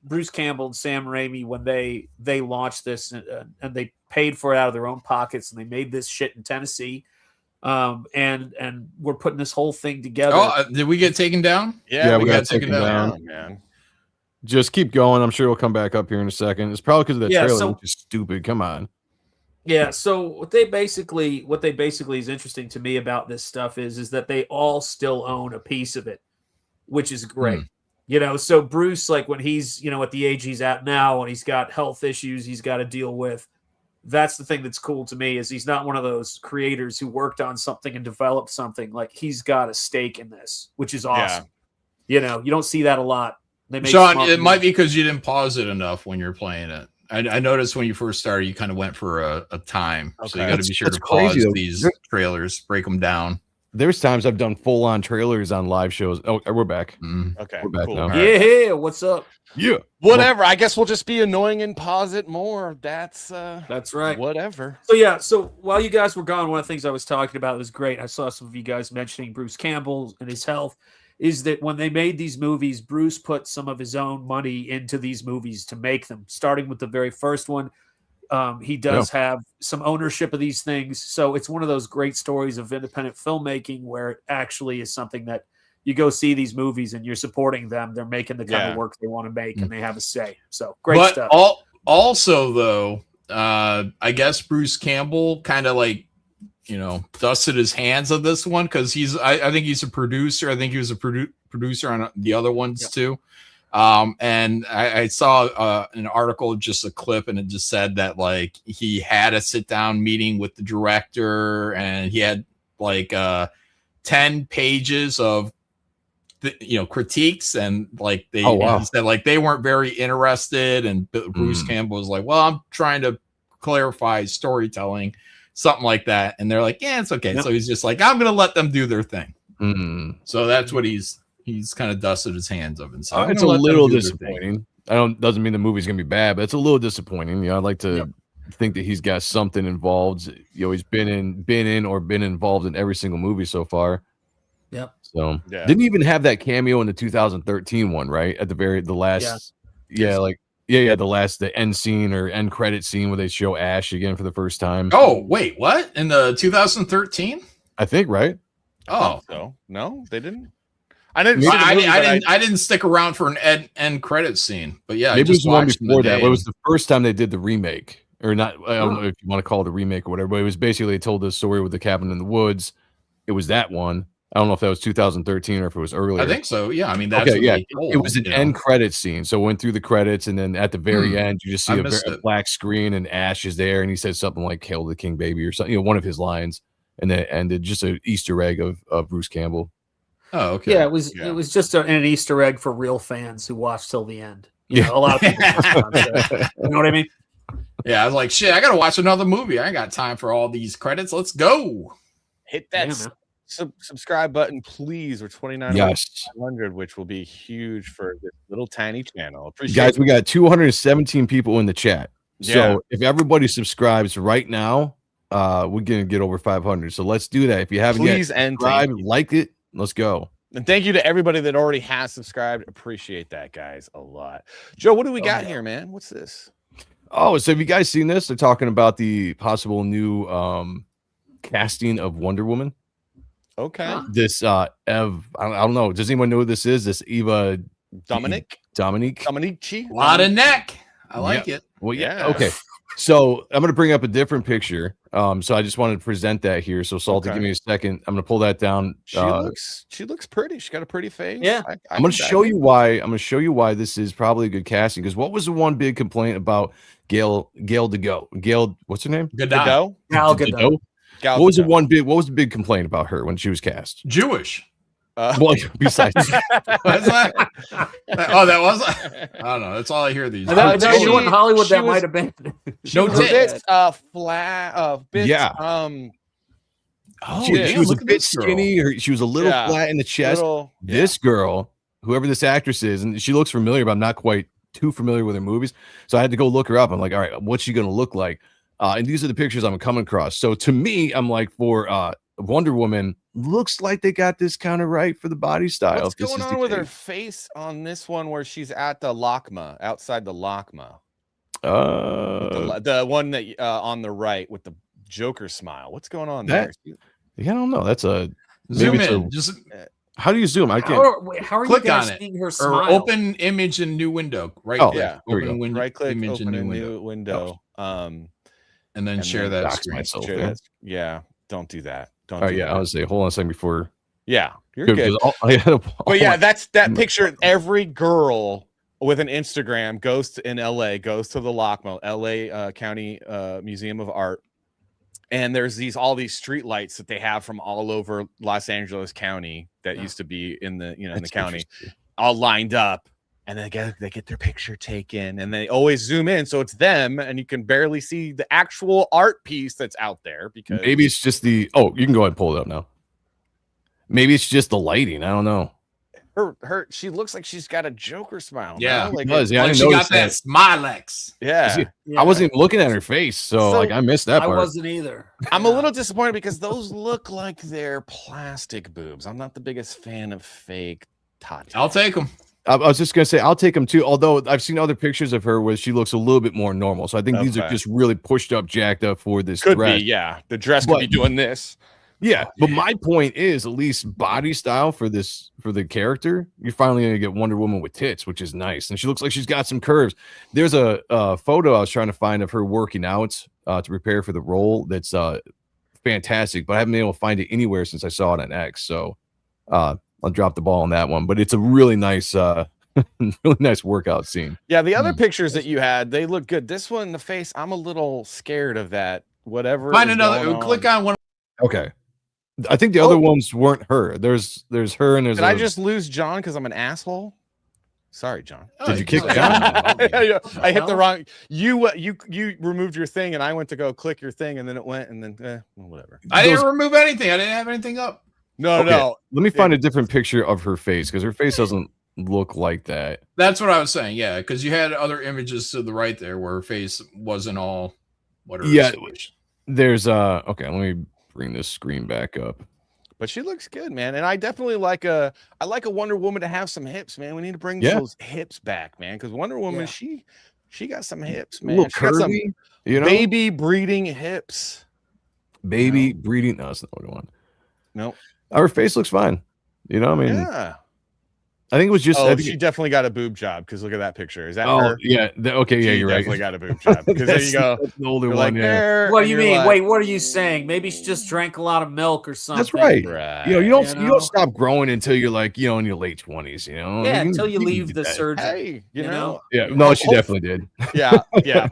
Bruce Campbell and Sam Raimi, when they launched this and they paid for it out of their own pockets and they made this shit in Tennessee. And we're putting this whole thing together. Oh, did we get taken down? Yeah, we got taken down, man. Just keep going. I'm sure it'll come back up here in a second. It's probably because of that trailer, which is stupid. Come on. Yeah. So what they basically is interesting to me about this stuff is that they all still own a piece of it, which is great. So Bruce, like when he's, at the age he's at now and he's got health issues he's got to deal with. That's the thing that's cool to me is he's not one of those creators who worked on something and developed something. Like he's got a stake in this, which is awesome. Yeah. You don't see that a lot. Sean, it might be because you didn't pause it enough when you're playing it. I noticed when you first started, you kind of went for a time. Okay. So you got to be sure to pause these trailers, break them down. There's times I've done full-on trailers on live shows. Oh, we're back. Okay, we're back cool. now. Yeah, what's up? Yeah, whatever. I guess we'll just be annoying and pause it more. That's right. Whatever. So while you guys were gone, one of the things I was talking about was great. I saw some of you guys mentioning Bruce Campbell and his health. Is that when they made these movies, Bruce put some of his own money into these movies to make them. Starting with the very first one, he does have some ownership of these things. So it's one of those great stories of independent filmmaking where it actually is something that you go see these movies and you're supporting them. They're making the kind of work they want to make and they have a say. So great stuff. Also, though, I guess Bruce Campbell kind of like, dusted his hands of this one because I think he's a producer. I think he was a producer on the other ones too. And I saw an article, just a clip, and it just said that like he had a sit down meeting with the director and he had like 10 pages of critiques and like he said like they weren't very interested, and Bruce Campbell was like, well, I'm trying to clarify storytelling, something like that, and they're like, yeah, it's okay. So he's just like, I'm gonna let them do their thing. So that's what he's kind of dusted his hands of, and so it's a little disappointing. Doesn't mean the movie's gonna be bad, but it's a little disappointing. I'd like to think that he's got something involved. He's been in or been involved in every single movie so far. Yep. So didn't even have that cameo in the 2013 one, right? At the last, the end scene or end credit scene where they show Ash again for the first time. Oh wait, what? In the 2013? I think, right? Oh, so no, they didn't. I didn't stick around for an end credit scene, but yeah, maybe it was the one before that. It was the first time they did the remake, or not. I don't know if you want to call it a remake or whatever, but it was basically they told the story with the cabin in the woods. It was that one. I don't know if that was 2013 or if it was earlier. I think so. Yeah, I mean that's it was an end credit scene, so it went through the credits, and then at the very end, you just see a black screen, and Ash is there, and he says something like "Hail the King, baby" or something. One of his lines, and then it ended just an Easter egg of Bruce Campbell. Oh, okay. Yeah, it was just an Easter egg for real fans who watched till the end. A lot of people. You know what I mean? Yeah, I was like, shit, I gotta watch another movie. I ain't got time for all these credits. Let's go. Hit that subscribe button, please. We're 29,500, which will be huge for this little tiny channel. Appreciate guys. We got 217 people in the chat. So if everybody subscribes right now, we're gonna get over 500. So let's do that. If you haven't yet subscribed, like it, let's go. And thank you to everybody that already has subscribed. Appreciate that, guys, a lot. Joe, what do we got here, man? What's this? Oh, so have you guys seen this? They're talking about the possible new casting of Wonder Woman. Okay. This I don't know. Does anyone know who this is? This Eva Dominique. Dominici. A lot of neck. I like it. Well, yeah. Okay. So I'm gonna bring up a different picture. So I just wanted to present that here. So Salty, give me a second. I'm gonna pull that down. She looks pretty. She's got a pretty face. Yeah. I'm gonna show you why. I'm gonna show you why this is probably a good casting. Because what was the one big complaint about Gail Gadot? Gail, what's her name? Gadot. Gal Gadot. What was the big complaint about her when she was cast? Jewish. Well, besides, What's that? Oh, that was. I don't know. That's all I hear these days. I tell you what, in Hollywood that might have been. No tits. Flat. Yeah. Oh, she damn, was a look at bit this girl. skinny. She was a little flat in the chest. This girl, whoever this actress is, and she looks familiar, but I'm not quite too familiar with her movies. So I had to go look her up. I'm like, all right, what's she going to look like? And these are the pictures I'm coming across. So to me, I'm like, for Wonder Woman, looks like they got this kind of right for the body style. What's going on with her face on this one where she's at the LACMA, outside the LACMA? The one that on the right with the Joker smile. What's going on there? Yeah, I don't know. That's a zoom in. Just how do you zoom? I can't. How are click you guys on it seeing her or smile? open image in new window. Right there. There we go. Right click, image open in a new new window. And then share that screen. Yeah, don't do that. Don't. Oh yeah, I was say hold on a second before. Yeah, you're good. But yeah, that's that picture. Every girl with an Instagram goes to in LA, goes to the LACMA, LA County Museum of Art, and there's all these street lights that they have from all over Los Angeles County that used to be in the in the county, all lined up, and they get their picture taken, and they always zoom in, so it's them, and you can barely see the actual art piece that's out there because maybe it's just the. Oh, you can go ahead and pull it up now. Maybe it's just the lighting. I don't know. She looks like she's got a Joker smile. Yeah, no? Like does. Yeah, like she got that Smilex. Yeah. I wasn't even looking at her face, so like I missed that part. I wasn't either. I'm a little disappointed because those look like they're plastic boobs. I'm not the biggest fan of fake tatas. I'll take them. I was just gonna say I'll take them too. Although I've seen other pictures of her where she looks a little bit more normal. So I think these are just really pushed up, jacked up for this Could dress. be, yeah. The dress could be doing this. Yeah, but my point is, at least body style for the character, you're finally gonna get Wonder Woman with tits, which is nice, and she looks like she's got some curves. There's a photo I was trying to find of her working out to prepare for the role. That's fantastic, but I haven't been able to find it anywhere since I saw it on X. So I'll drop the ball on that one. But it's a really nice, really nice workout scene. Yeah, the other pictures that you had, they look good. This one, the face, I'm a little scared of that. Whatever. Find another. Click on one. Okay. I think the other ones weren't her. There's her and there's. Did I just lose John because I'm an asshole? Sorry, John. Did you kick John? I hit the wrong. You removed your thing, and I went to go click your thing, and then it went, and then whatever. I didn't remove anything. I didn't have anything up. No. Let me find a different picture of her face because her face doesn't look like that. That's what I was saying. Yeah, because you had other images to the right there where her face wasn't all. Yeah. There's okay. Let me bring this screen back up. But she looks good, man, and I definitely like a Wonder Woman to have some hips, man. We need to bring those hips back, man, because Wonder Woman, she got some hips, man. A little She got some curvy, baby breeding hips. Baby breeding. No, that's not what I want. Nope. Her face looks fine. I mean, yeah. I think it was just. She definitely got a boob job because look at that picture. Is that her? Oh yeah. Okay. Yeah, you're right. Definitely got a boob job because there you go. That's the older one. Yeah. What do you mean? Wait, what are you saying? Maybe she just drank a lot of milk or something. That's right. You don't stop growing until you're like in your late 20s. Yeah, until you leave the surgery. Hey, you know. Yeah. No, she definitely did. Yeah.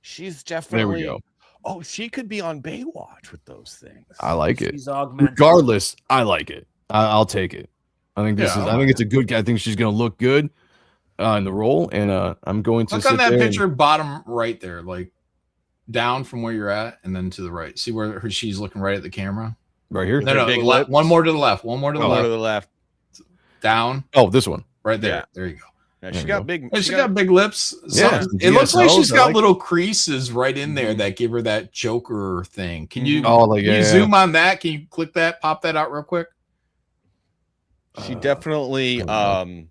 She's definitely. There we go. Oh, she could be on Baywatch with those things. I like it. She's augmented. Regardless, I like it. I'll take it. I think I think it's a good guy. I think she's going to look good in the role, and I'm going to look on that picture, bottom right there, like down from where you're at, and then to the right. See where she's looking right at the camera, right here. No, one more to the left. One more to the left. To the left. Down. Oh, this one right there. Yeah. There you go. Yeah, she got big. She got big lips. Yeah, it looks like she's got little creases right in there that give her that Joker thing. Can you? Can you zoom on that? Can you click that? Pop that out real quick. She definitely might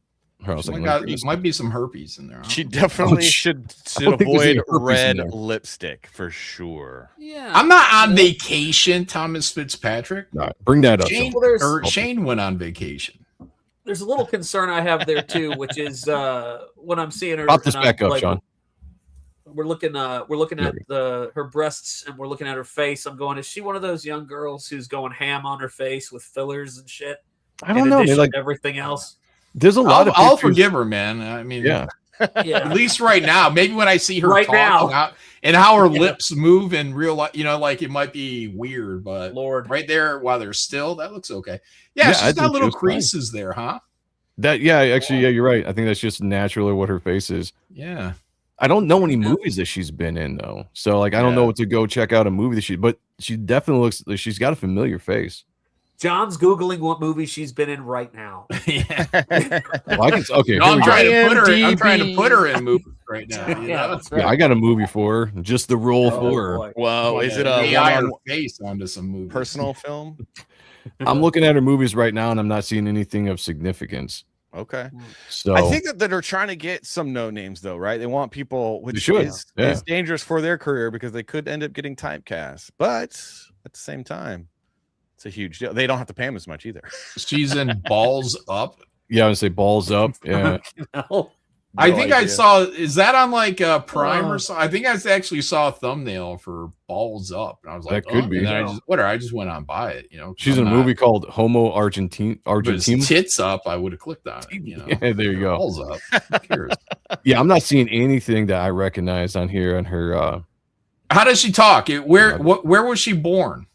be some herpes in there. She definitely should avoid red lipstick for sure. Yeah, I'm not on vacation, Thomas Fitzpatrick. No, bring that up. Shane went on vacation. There's a little concern I have there too, which is when I'm seeing her. Pop this back up, Sean. we're looking at her breasts and we're looking at her face. I'm going, is she one of those young girls who's going ham on her face with fillers and shit? I don't know. Like everything else. There's a lot of I'll pictures. forgive her, man. I mean, yeah. At least right now. Maybe when I see her right talk and how her lips move in real life, like it might be weird, but Lord, right there while they're still, that looks okay. Yeah, she's got little creases there, huh? Actually, you're right. I think that's just naturally what her face is. Yeah. I don't know any movies that she's been in though, so like I don't know what to go check out a movie that but she definitely looks like she's got a familiar face. John's Googling what movie she's been in right now. Yeah. Well, okay. No, I'm trying to put her in movies right now. That's right. Yeah, I got a movie for her, just the role for her. Boy. Whoa, is it a AI face onto some movie? Personal film? I'm looking at her movies right now, and I'm not seeing anything of significance. Okay. So I think that they're trying to get some no names though, right? They want people, which is dangerous for their career because they could end up getting typecast. But at the same time, it's a huge deal. They don't have to pay them as much either. She's in Balls Up. Yeah, I would say Balls Up. Yeah. I think I saw. Is that on like Prime or something? I think I actually saw a thumbnail for Balls Up, and I was like, that could be. And then I just went on by it. She's in a movie called Homo Argentine. Tits Up. I would have clicked on it. Yeah, there you go. Balls Up. Who cares? Yeah, I'm not seeing anything that I recognize on here on her. How does she talk? Where was she born?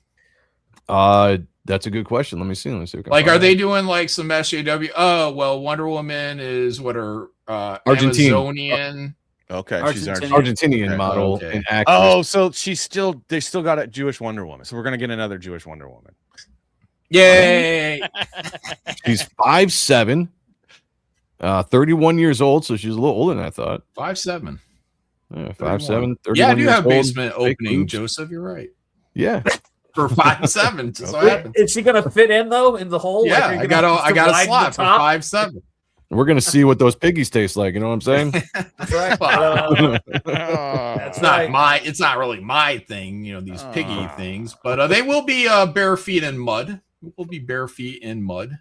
That's a good question. Let me see. Like, are they doing like some SJW? Oh, well, Wonder Woman is what her Amazonian. Okay, she's Argentinian model and actress. Oh, so they still got a Jewish Wonder Woman. So we're gonna get another Jewish Wonder Woman. Yay! She's 5'7", 31 years old, so she's a little older than I thought. 5'7". Yeah, 5'7". Yeah, I do have basement opening, Joseph. You're right. Yeah. For 5'7". Is she gonna fit in though in the hole? Yeah, I got a slot for 5'7". We're gonna see what those piggies taste like. You know what I'm saying? That's right. It's not really my thing. These piggy things, but they will be bare feet in mud. We'll be bare feet in mud.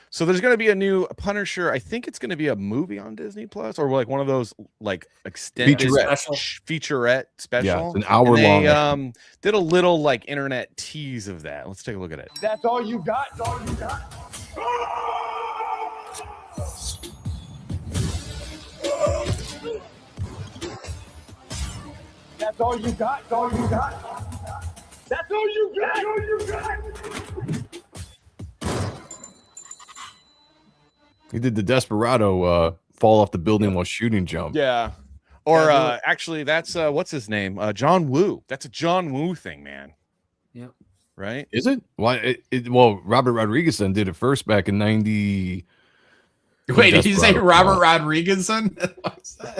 So there's going to be a new Punisher. I think it's going to be a movie on Disney Plus or like one of those like extended featurette special. Yeah, it's an hour long. They did a little like internet tease of that. Let's take a look at it. That's all you got? That's all you got? That's all you got? That's all you got? That's all you got? That's all you got? He did the Desperado fall off the building while shooting jump. Yeah. Or actually, that's what's his name? John Woo. That's a John Woo thing, man. Yep. Right? Is it? Why? Well, Robert Rodriguez did it first back in 90. Wait, did you say Robert Rodriguez?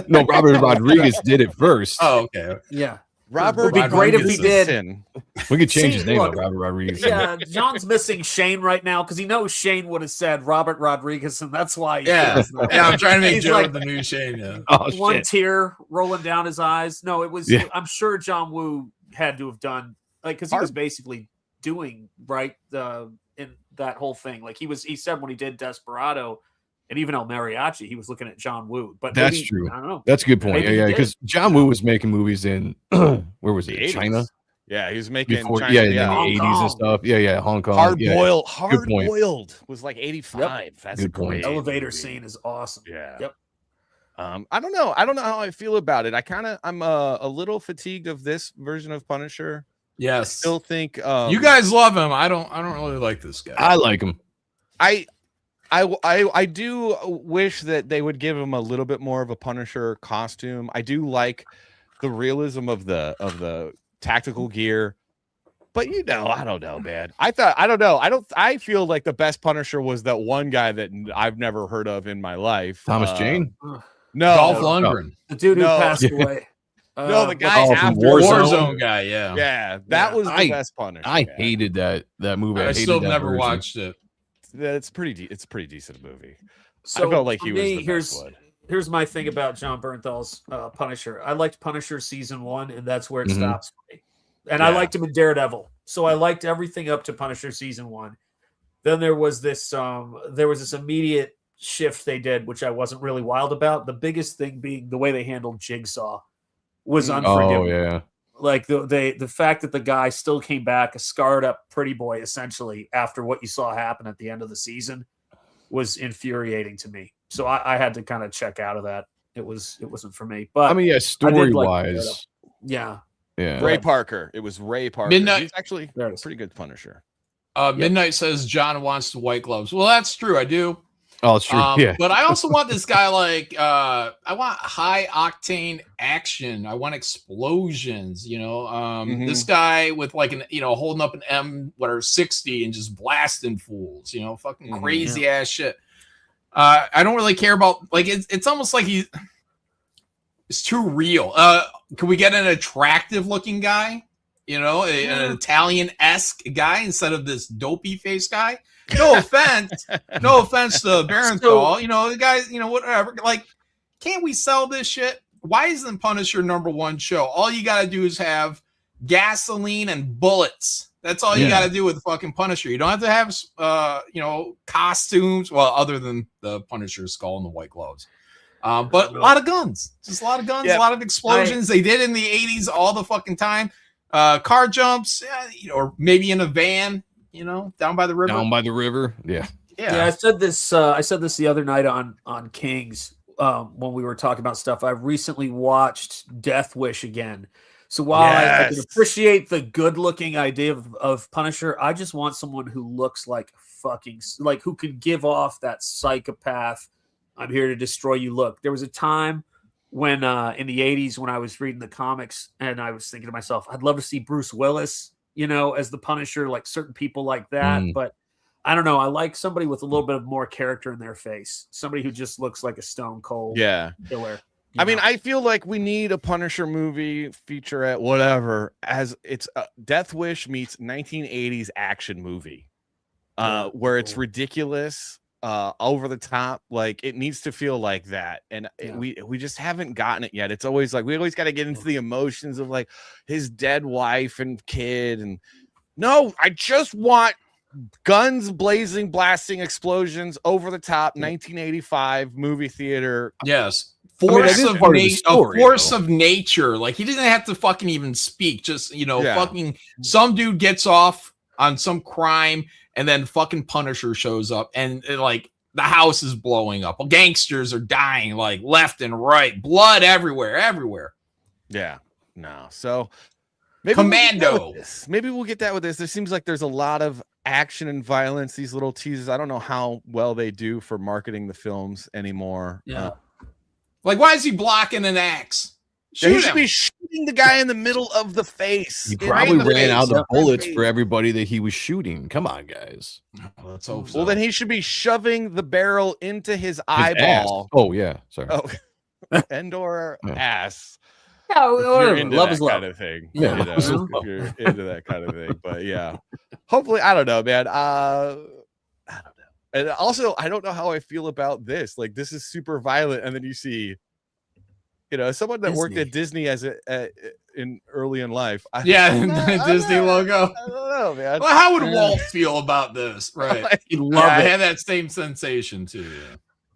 No, Robert Rodriguez did it first. Oh, okay. Yeah. Robert would be great if he did. We could change his name to Robert Rodriguez. Yeah, John's missing Shane right now because he knows Shane would have said Robert Rodriguez, and that's why. Yeah, I'm trying to make Joe like, the new Shane. Yeah. One tear rolling down his eyes. No, it was. Yeah. I'm sure John Woo had to have done because he was basically doing in that whole thing. Like he said when he did Desperado. And even El Mariachi, he was looking at John Woo. But that's true. I don't know. That's a good point. Yeah, because John Woo was making movies in where was it? China. Yeah, he was making before, China, in the 80s and stuff. Yeah, Hong Kong. Hard boiled was like 85. Yep. That's good a great point. Elevator scene is awesome. Yeah. Yep. I don't know how I feel about it. I'm a little fatigued of this version of Punisher. Yes. I still think you guys love him. I don't really like this guy. I like him. I do wish that they would give him a little bit more of a Punisher costume. I do like the realism of the tactical gear, but I don't know, man. I feel like the best Punisher was that one guy that I've never heard of in my life. Thomas Jane? No. Dolph Lundgren. The dude who passed away. No, the guy after Warzone guy, yeah. Yeah, that was the best Punisher. I hated that movie. I still never watched it. It's a pretty decent movie. So I felt like he was the best one. Here's my thing about John Bernthal's Punisher. I liked Punisher season 1, and that's where it stops for me. And I liked him in Daredevil, so I liked everything up to Punisher season 1. Then there was this immediate shift they did, which I wasn't really wild about. The biggest thing being the way they handled Jigsaw was unforgivable. Oh yeah. Like the fact that the guy still came back a scarred up pretty boy essentially after what you saw happen at the end of the season was infuriating to me. So I had to kind of check out of that. It wasn't for me. But I mean, yeah, story wise, yeah. Ray Parker. It was Ray Parker. Midnight. He's actually a pretty good Punisher. Midnight says John wants the white gloves. Well, that's true. I do. Oh, it's true. Yeah. But I also want this guy like I want high octane action. I want explosions. You know, this guy with like an holding up an M60 and just blasting fools. You know, fucking crazy ass shit. I don't really care about like it's almost like it's too real. Can we get an attractive looking guy? You know, an Italian-esque guy instead of this dopey face guy. No offense, no offense to Barenthal. You know, the guys, whatever. Like, can't we sell this shit? Why isn't Punisher #1 show? All you got to do is have gasoline and bullets. That's all you got to do with the fucking Punisher. You don't have to have, costumes. Well, other than the Punisher skull and the white gloves. But a lot of guns. Just a lot of guns, a lot of explosions. They did in the 80s all the fucking time. Car jumps, or maybe in a van, down by the river. Down by the river. Yeah. I said this the other night on Kings when we were talking about stuff. I recently watched Death Wish again. So while I can appreciate the good-looking idea of Punisher, I just want someone who looks like who can give off that psychopath, I'm here to destroy you look. There was a time when in the 80s when I was reading the comics and I was thinking to myself, I'd love to see Bruce Willis, as the Punisher, like certain people like that. But I don't know. I like somebody with a little bit of more character in their face. Somebody who just looks like a stone cold killer. I mean, I feel like we need a Punisher movie, featurette, whatever, as it's Death Wish meets 1980s action movie, where it's ridiculous, over the top. Like, it needs to feel like that. And we just haven't gotten it yet. It's always like, we always got to get into the emotions of like his dead wife and kid. And no, I just want guns blazing, blasting, explosions, over the top, 1985 movie theater. Yes. Force of nature. Like, he doesn't have to fucking even speak. Just, fucking some dude gets off on some crime and then fucking Punisher shows up and like the house is blowing up. Gangsters are dying like left and right. Blood everywhere. Yeah. No. So maybe Commando. Maybe we'll get that with this. There seems like there's a lot of action and violence, these little teases. I don't know how well they do for marketing the films anymore. Yeah. Like, why is he blocking an axe? He should be shooting the guy in the middle of the face. He probably ran out of bullets for everybody that he was shooting. Come on, guys. Let's hope so. Well, then he should be shoving the barrel into his eyeball. Ass. Oh, yeah. Sorry. Oh, and/or ass. Yeah, love is love kind of thing. Yeah, if you're into that kind of thing. But yeah, hopefully, I don't know, man. I don't know. And also, I don't know how I feel about this. Like, this is super violent, and then you see, someone that worked at Disney as early in life. Disney logo. I don't know, man. Well, how would Walt feel about this? Right, he'd love it. I had that same sensation too.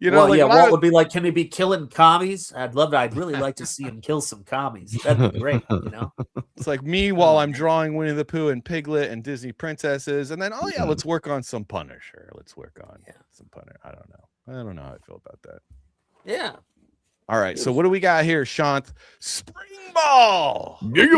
Walt would be like, "Can he be killing commies? I'd love it. I'd really like to see him kill some commies. That'd be great." It's like me while I'm drawing Winnie the Pooh and Piglet and Disney princesses, and then let's work on some Punisher. Let's work on some Punisher. I don't know how I feel about that. Yeah. All right. So what do we got here, Shant? Spring Ball. Spring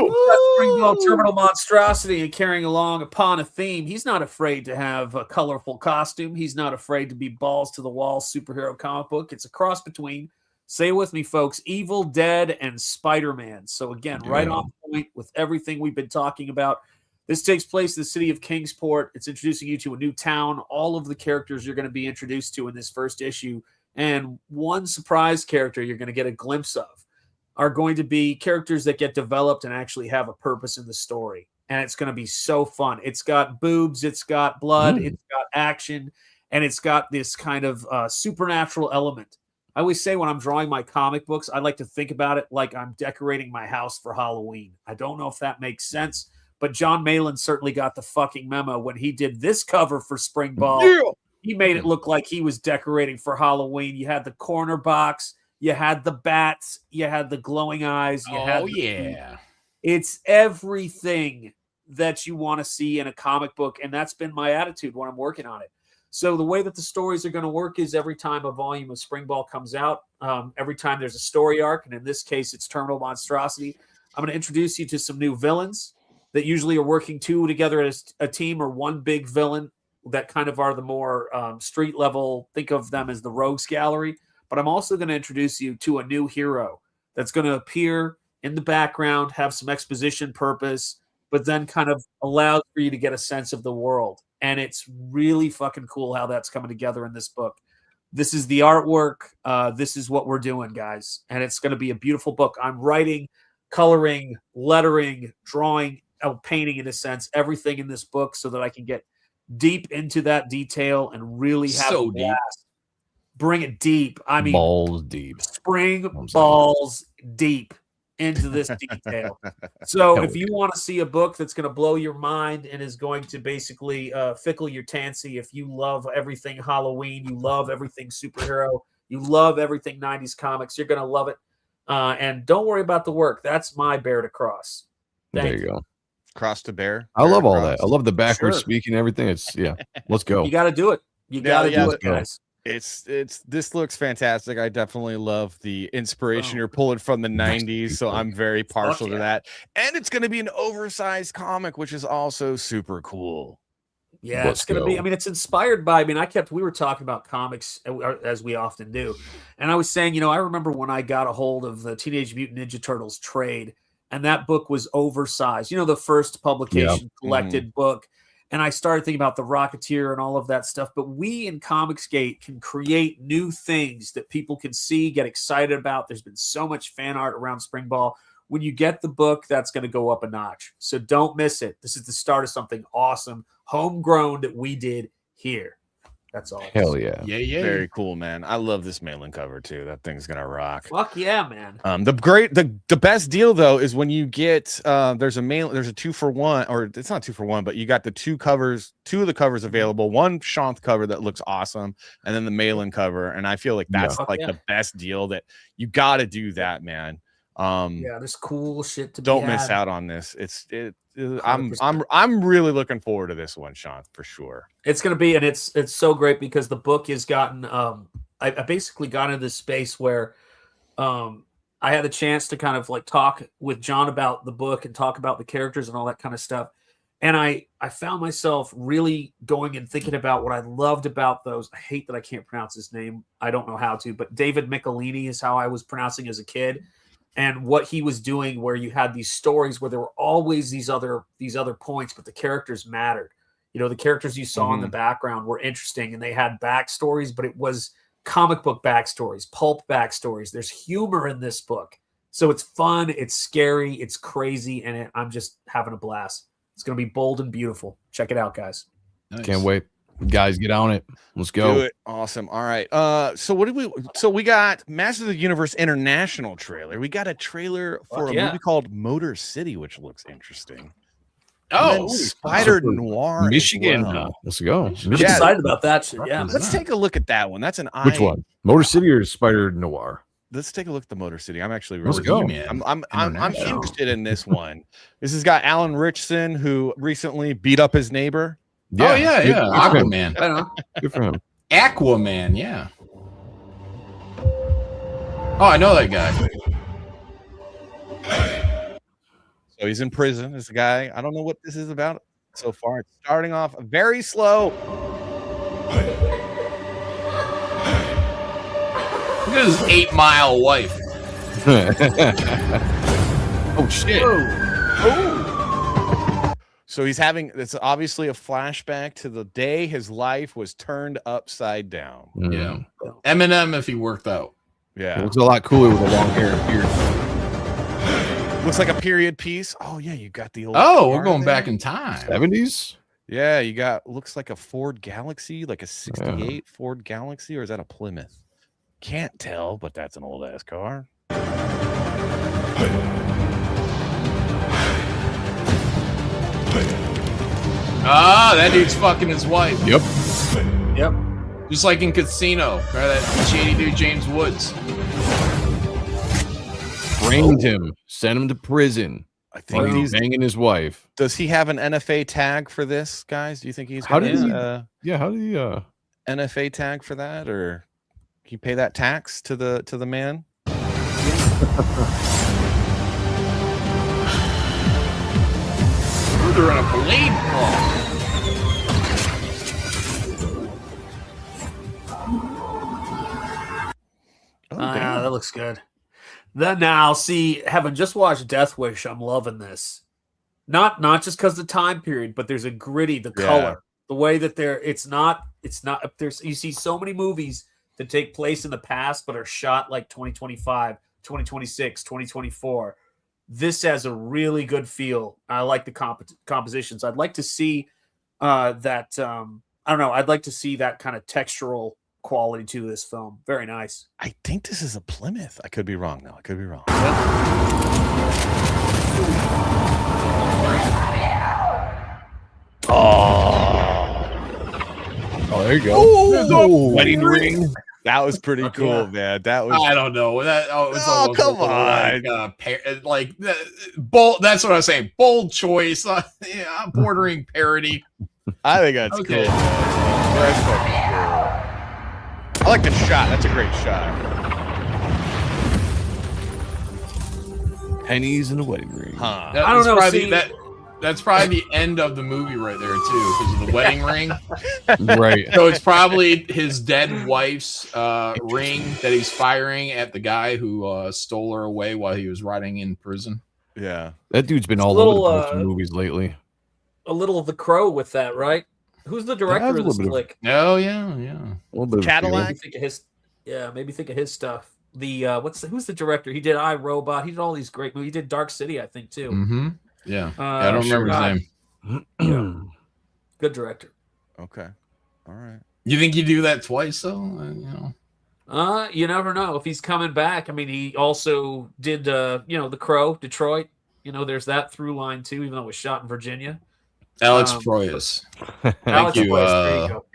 Ball terminal monstrosity and carrying along upon a theme. He's not afraid to have a colorful costume. He's not afraid to be balls to the wall superhero comic book. It's a cross between, say it with me, folks, Evil Dead and Spider-Man. So again, right on point with everything we've been talking about. This takes place in the city of Kingsport. It's introducing you to a new town. All of the characters you're going to be introduced to in this first issue, and one surprise character you're going to get a glimpse of, are going to be characters that get developed and actually have a purpose in the story. And it's going to be so fun. It's got boobs, it's got blood, it's got action, and it's got this kind of supernatural element. I always say when I'm drawing my comic books, I like to think about it like I'm decorating my house for Halloween. I don't know if that makes sense, but John Malin certainly got the fucking memo when he did this cover for Spring Ball. He made it look like he was decorating for Halloween. You had the corner box, you had the bats, you had the glowing eyes. It's everything that you want to see in a comic book, and that's been my attitude when I'm working on it. So the way that the stories are going to work is every time a volume of Spring Ball comes out, every time there's a story arc, and in this case, it's Terminal Monstrosity, I'm going to introduce you to some new villains that usually are working two together as a team or one big villain that kind of are the more street level. Think of them as the rogues gallery. But I'm also going to introduce you to a new hero that's going to appear in the background, have some exposition purpose, but then kind of allows for you to get a sense of the world. And it's really fucking cool how that's coming together in this book. This is the artwork. This is what we're doing, guys. And it's going to be a beautiful book. I'm writing, coloring, lettering, drawing, painting in a sense, everything in this book so that I can get deep into that detail and really have So a blast. Bring it deep. I mean, balls deep. Spring balls deep into this detail. So if you want to see a book that's going to blow your mind and is going to basically fickle your tansy, if you love everything Halloween, you love everything superhero, you love everything 90s comics, you're going to love it. And don't worry about the work. That's my bear to cross. There you go. Cross to bear. I love all cross. that. I love the backwards Sure. speaking, everything. It's let's go. You got to do it. You got to do it, go. guys. It's this looks fantastic. I definitely love the inspiration you're pulling from the 90s, so I'm very partial to that. And it's going to be an oversized comic, which is also super cool. Yeah, it's going to be, I mean, it's inspired by, we were talking about comics as we often do. And I was saying, I remember when I got a hold of the Teenage Mutant Ninja Turtles trade, and that book was oversized, the first publication collected book. And I started thinking about the Rocketeer and all of that stuff. But we in Comicsgate can create new things that people can see, get excited about. There's been so much fan art around Spring Ball. When you get the book, that's going to go up a notch. So don't miss it. This is the start of something awesome, homegrown that we did here. That's all. Hell yeah. Yeah. Very cool, man. I love this mailing cover too. That thing's gonna rock. Fuck yeah, man. The best deal though is when you get there's a 2-for-1, or it's not 2-for-1, but you got the two of the covers available. One Shanth cover that looks awesome, and then the mail-in cover. And I feel like that's the best deal. That you got to do that, man. There's cool shit to don't be miss had. out on this. I'm really looking forward to this one, Sean, for sure. It's going to be, and it's so great because the book has gotten I basically got into this space where I had a chance to kind of like talk with John about the book and talk about the characters and all that kind of stuff. And I found myself really going and thinking about what I loved about those. I hate that I can't pronounce his name. I don't know how to, but David Michelini is how I was pronouncing as a kid. And what he was doing, where you had these stories where there were always these other points, but the characters mattered. The characters you saw in the background were interesting, and they had backstories, but it was comic book backstories, pulp backstories. There's humor in this book, so it's fun, it's scary, it's crazy, and I'm just having a blast. It's going to be bold and beautiful. Check it out, guys. Nice. Can't wait. Guys, get on it. Let's go. Do it. Awesome. All right. So we got Masters of the Universe International trailer. We got a trailer for a movie called Motor City, which looks interesting. Oh, Spider Noir, Michigan. Well. Let's go. I'm excited about that shit. Yeah. Let's take a look at that one. That's Which one? Motor City or Spider Noir? Let's take a look at the Motor City. I'm actually Let's really go. I'm interested in this one. This has got Alan Richson, who recently beat up his neighbor. Yeah. Aquaman. Good for him. Aquaman, yeah. Oh, I know that guy. So he's in prison. This guy, I don't know what this is about so far. It's starting off very slow. Look at his 8-mile wife. Oh shit. So it's obviously a flashback to the day his life was turned upside down. Yeah. Eminem if he worked out. Yeah. It looks a lot cooler with a long hair and beard. Looks like a period piece. Oh yeah, you got the old. Oh, we're going back in time. 70s? Yeah, you got looks like a Ford Galaxy, like a 68 Ford Galaxy, or is that a Plymouth? Can't tell, but that's an old ass car. Ah, that dude's fucking his wife. Yep. Yep. Just like in Casino, right? That shady dude James Woods. Framed him, sent him to prison. I think he's banging his wife. Does he have an NFA tag for this, guys? Do you think he's How got did he? a How did he? NFA tag for that, or can you pay that tax to the man? Murder in a blade claw. That looks good. Then now, see, having just watched Death Wish, I'm loving this. Not just because the time period, but there's a gritty, the color, the way that it's not. There's you see so many movies that take place in the past but are shot like 2025, 2026, 2024. This has a really good feel. I like the compositions. I'd like to see that. I don't know. I'd like to see that kind of textural quality to this film. Very nice. I think this is a Plymouth. I could be wrong though. I could be wrong. Oh, there you go. Wedding ring. That was pretty cool, man. That was. I don't know. Oh, come on. Bold. That's what I was saying. Bold choice. Bordering parody. I think that's cool. That's fucking cool. I like the shot. That's a great shot. Pennies in a wedding ring. Huh. I don't know. That's probably the end of the movie right there too, because of the wedding ring. Right. So it's probably his dead wife's ring that he's firing at the guy who stole her away while he was rotting in prison. Yeah. That dude's been all over the place in movies lately. A little of The Crow with that, right? Who's the director of this flick? Oh yeah. A little bit Cadillac. Maybe think of his stuff. Who's the director? He did I, Robot. He did all these great movies. He did Dark City, I think, too. Mm-hmm. Yeah. I don't remember his name. Yeah. Good director. Okay. All right. You think you do that twice though? You never know if he's coming back. I mean, he also did The Crow, Detroit. There's that through line too, even though it was shot in Virginia. Alex Proyas. Thank you,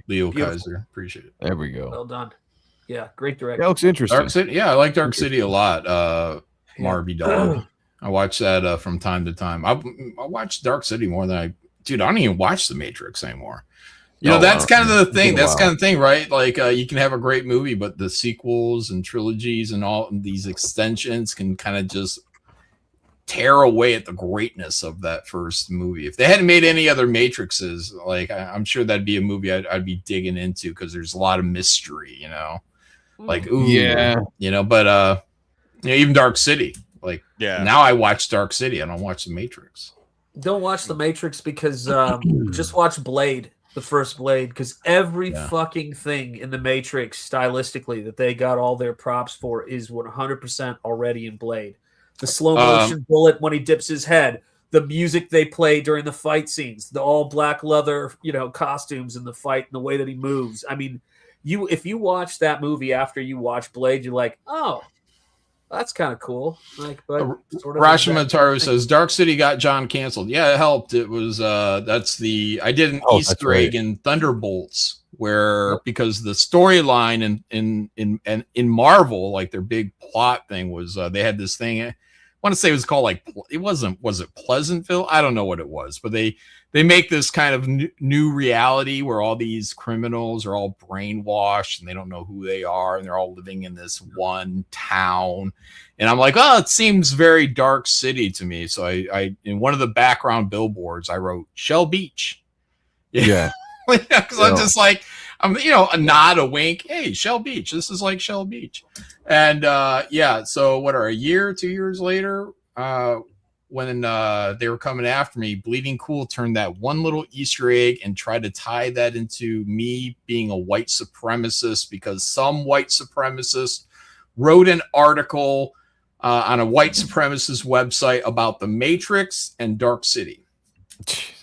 Leo Beautiful. Kaiser. Appreciate it. There we go. Well done. Yeah, great director. That looks interesting. Dark City. Yeah, I like Dark City a lot. Marvy Dog. I watch that from time to time. I watch Dark City more than I don't even watch The Matrix anymore. That's kind of the thing. That's kind of thing, right? Like you can have a great movie, but the sequels and trilogies and all these extensions can kind of just tear away at the greatness of that first movie. If they hadn't made any other Matrixes, like I'm sure that'd be a movie I'd be digging into because there's a lot of mystery, like ooh, yeah, but even Dark City. Like, now I watch Dark City. I don't watch The Matrix. Don't watch The Matrix because just watch Blade, the first Blade, because every fucking thing in The Matrix stylistically that they got all their props for is 100% already in Blade. The slow motion bullet when he dips his head, the music they play during the fight scenes, the all black leather, costumes in the fight and the way that he moves. I mean, if you watch that movie after you watch Blade, you're like, oh, that's kind of cool. Like, but Rashimataru says Dark City got John canceled. Yeah, it helped. It was I did an Easter egg in Thunderbolts where because the storyline in Marvel, like their big plot thing was they had this thing. I want to say it was called was it Pleasantville? I don't know what it was, but they make this kind of new reality where all these criminals are all brainwashed and they don't know who they are and they're all living in this one town. And I'm like, oh, it seems very Dark City to me. So I in one of the background billboards, I wrote Shell Beach. Yeah. Because I'm just like, a nod, a wink. Hey, Shell Beach. This is like Shell Beach. And so what are 2 years later, when they were coming after me, Bleeding Cool turned that one little Easter egg and tried to tie that into me being a white supremacist because some white supremacist wrote an article on a white supremacist website about the Matrix and Dark City.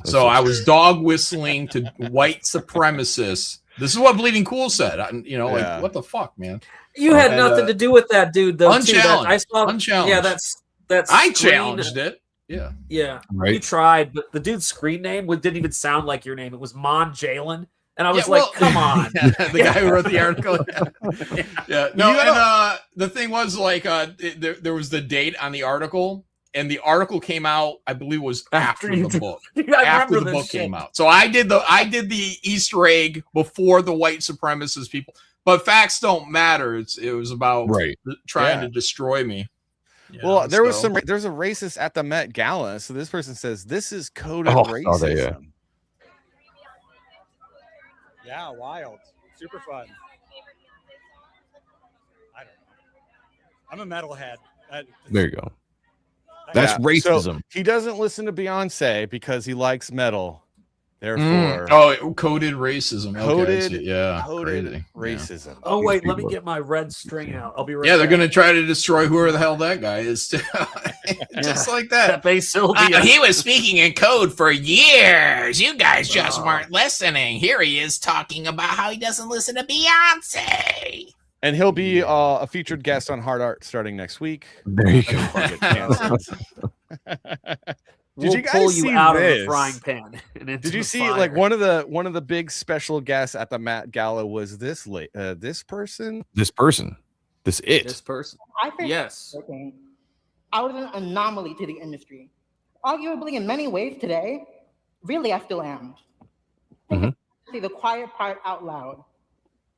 So I was dog whistling to white supremacists. This is what Bleeding Cool said. Like, what the fuck, man? You had nothing to do with that, dude. Though, unchallenged. I saw. Unchallenged. Yeah, that's. I challenged it. Yeah. Right. You tried, but the dude's screen name didn't even sound like your name. It was Mon Jalen. And I was Yeah, like, well- come on. The guy who wrote the article. Yeah. No, and the thing was like there was the date on the article, and the article came out, I believe it was after the book. After the book came out. So I did the Easter egg before the white supremacist people. But facts don't matter. It was about trying to destroy me. Well, there's a racist at the Met Gala. So this person says this is coded racism. Yeah, wild. Super fun. I don't know. I'm a metalhead. There you go. That's racism. So he doesn't listen to Beyonce because he likes metal. Therefore, coded racism. Coded, Crazy. racism. Oh wait, let me get my red string out. I'll be right. Yeah, they're back. going to try to destroy whoever the hell that guy is. Just like that. He was speaking in code for years. You guys just weren't listening. Here he is talking about how he doesn't listen to Beyonce. And he'll be a featured guest on Hard Art starting next week. There you go. Did you guys pull see you out this? of the frying pan? And into Did you the see fire. like one of the big special guests at the Met Gala was this person? This person. This person. I think yes. I was an anomaly to the industry. Arguably, in many ways today, really, I still am. Say the quiet part out loud.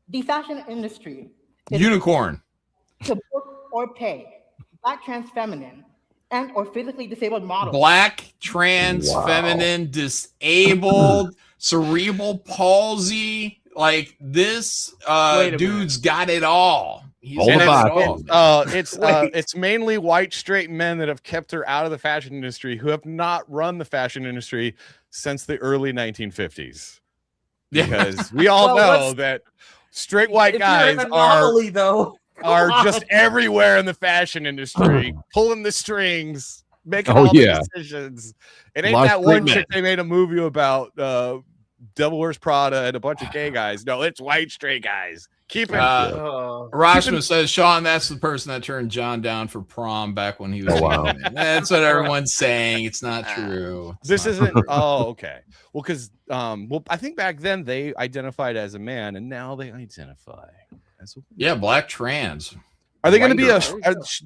The fashion industry is Unicorn. to book or pay Black trans feminine and or physically disabled models. Black, trans, feminine, disabled, cerebral palsy. Like this dude's got it all. He's got it all. It's mainly white straight men that have kept her out of the fashion industry, who have not run the fashion industry since the early 1950s. Because we all know that straight white guys are just everywhere in the fashion industry, pulling the strings, making all the decisions. It ain't that one chick they made a movie about, Devil Wears Prada and a bunch of gay guys. No, it's white straight guys. Keep it. Rashma says, Sean, that's the person that turned John down for prom back when he was. That's what everyone's saying. It's not true. This isn't. Oh, okay. Well, because I think back then they identified as a man, and now they identify as a woman. Black trans. Are they going to be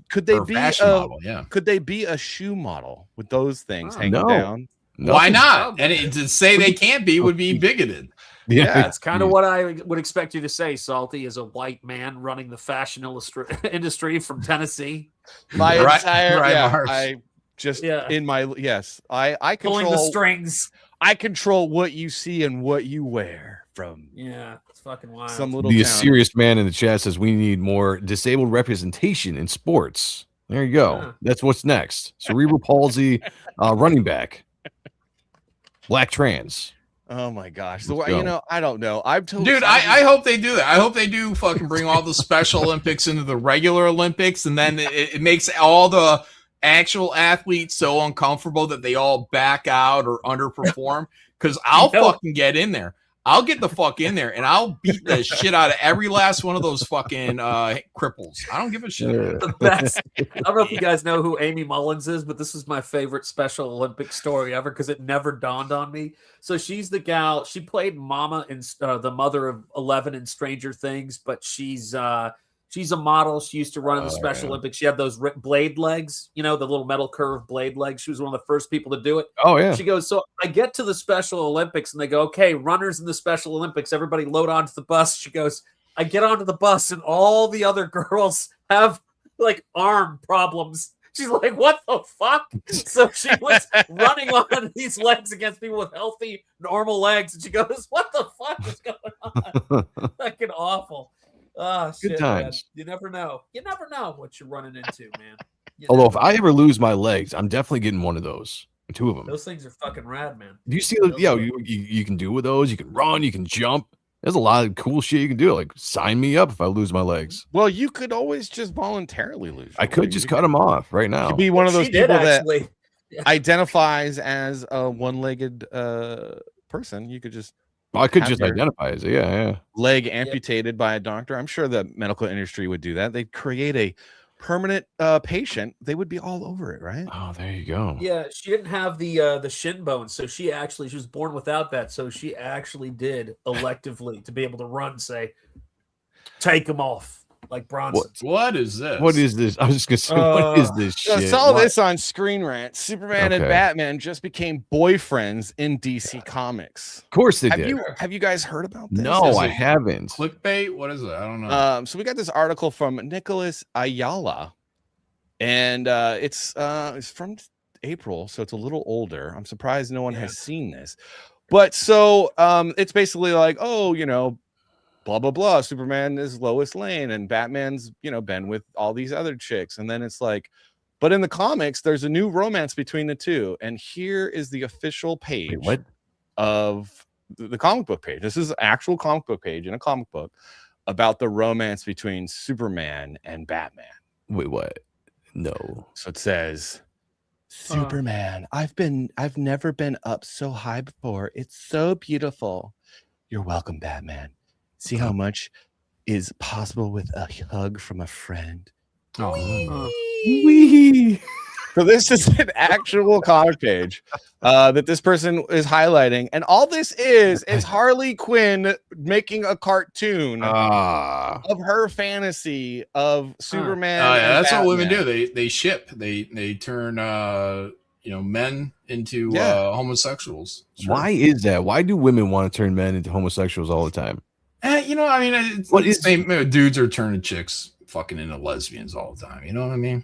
could they be fashion model? Yeah. Could they be a shoe model with those things hanging down? Why not? And to say they can't be would be bigoted. Yeah, that's kind of what I would expect you to say, Salty, as a white man running the fashion industry from Tennessee. My entire I Pulling control the strings. I control what you see and what you wear from. Yeah, it's fucking wild. Some little The town. serious man in the chat says we need more disabled representation in sports. There you go. Yeah. That's what's next. Cerebral palsy, running back, black trans. Oh my gosh. Let's go. I don't know. I'm told Dude, I hope they do that. I hope they do fucking bring all the Special Olympics into the regular Olympics, and then it makes all the actual athletes so uncomfortable that they all back out or underperform. Because I'll fucking get in there. I'll get the fuck in there and I'll beat the shit out of every last one of those fucking cripples. I don't give a shit. The best. I don't know if you guys know who Amy Mullins is, but this is my favorite Special Olympic story ever because it never dawned on me. So she's the gal. She played Mama in the mother of 11 in Stranger Things, but she's a model. She used to run in the Special Olympics. She had those blade legs, the little metal curved blade legs. She was one of the first people to do it. Oh, yeah. She goes, so I get to the Special Olympics and they go, okay, runners in the Special Olympics, everybody load onto the bus. She goes, I get onto the bus and all the other girls have like arm problems. She's like, what the fuck? So she was running on these legs against people with healthy, normal legs. And she goes, what the fuck is going on? Fucking awful. Oh, shit, Good times. Man. You never know. You never know what you're running into, man. Although if I ever lose my legs, I'm definitely getting one of those. 2 of them. Those things are fucking rad, man. Do you see you can do with those? You can run, you can jump. There's a lot of cool shit you can do. Like sign me up if I lose my legs. Well, you could always just voluntarily lose. I could just cut them off right now. You could be one of those people that Yeah. identifies as a one-legged person. You could just I could have just your identify as leg amputated by a doctor. I'm sure the medical industry would do that. They'd create a permanent patient, they would be all over it, right? Oh, there you go. Yeah, she didn't have the shin bone, so she was born without that. So she actually did electively to be able to run. Say, take them off like Bronson. What is this? What is this? I was just gonna say, what is this I shit? saw What? this on Screen Rant. Superman and Okay. Batman just became boyfriends in DC Comics. Of course they did. Have you guys heard about this? No, I haven't. Clickbait? What is it? I don't know. So we got this article from Nicholas Ayala, and it's from April, so it's a little older. I'm surprised no one has seen this. But so it's basically like, oh, you know, blah blah blah. Superman is Lois Lane, and Batman's, you know, been with all these other chicks, and then it's like, but in the comics, there's a new romance between the two, and here is the official page of the comic book page. This is an actual comic book page in a comic book about the romance between Superman and Batman. Wait, what? No. So it says, Superman, I've never been up so high before. It's so beautiful. You're welcome, Batman. See how much is possible with a hug from a friend. Wee. So this is an actual comic page that this person is highlighting, and all this is Harley Quinn making a cartoon of her fantasy of Superman. Oh, yeah, and that's Batman. what women do. They ship. They turn men into homosexuals. Sure. Why is that? Why do women want to turn men into homosexuals all the time? Dudes are turning chicks fucking into lesbians all the time. You know what I mean?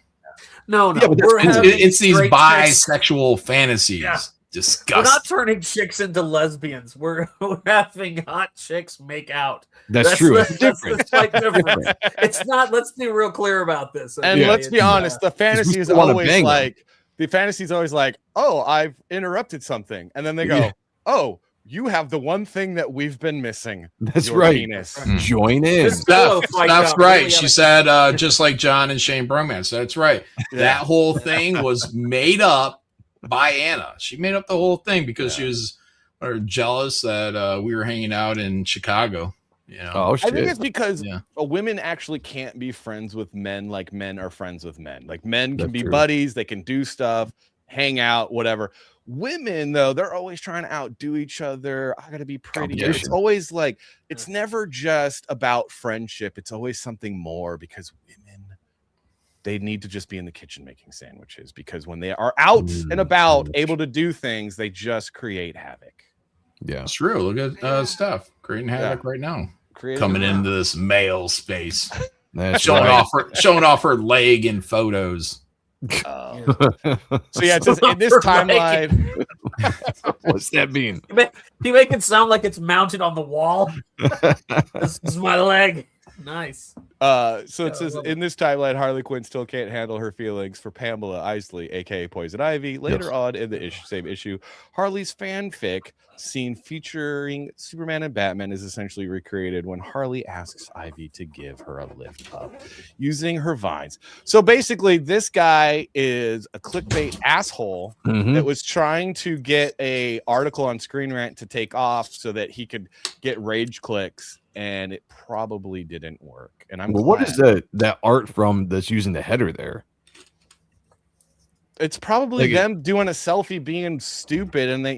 No, Yeah, but it's these straight bisexual fantasies. Yeah. Disgusting. We're not turning chicks into lesbians. We're having hot chicks make out. That's true. It's That's different. the slight difference. It's not. Let's be real clear about this. And Okay? let's be honest, the fantasy is wanna always bang them. like, oh, I've interrupted something, and then they go, oh, you have the one thing that we've been missing. That's your right. Penis. Join in. That's right. She said, just like John and Shane Bromance. That's right. That whole thing was made up by Anna. She made up the whole thing because she was jealous that we were hanging out in Chicago. You know? Oh, shit. I think it's because women actually can't be friends with men like men are friends with men. Like men can be buddies, they can do stuff, hang out, whatever. Women, though, they're always trying to outdo each other. I gotta be pretty. It's always like, it's never just about friendship. It's always something more, because women, they need to just be in the kitchen making sandwiches, because when they are out and about able to do things, they just create havoc. Yeah, it's true. Look at Steph creating havoc right now. Coming into this male space, showing off her leg in photos. So yeah, it's just in this timeline. What's that mean? You make it sound like it's mounted on the wall. This is my leg. Nice. So it says in this timeline, Harley Quinn still can't handle her feelings for Pamela Isley, aka Poison Ivy. Later on in the same issue, Harley's fanfic scene featuring Superman and Batman is essentially recreated when Harley asks Ivy to give her a lift up using her vines. So basically, this guy is a clickbait asshole that was trying to get a article on Screen Rant to take off so that he could get rage clicks, and it probably didn't work. And what is that art from that's using the header there? It's probably them doing a selfie being stupid, and they,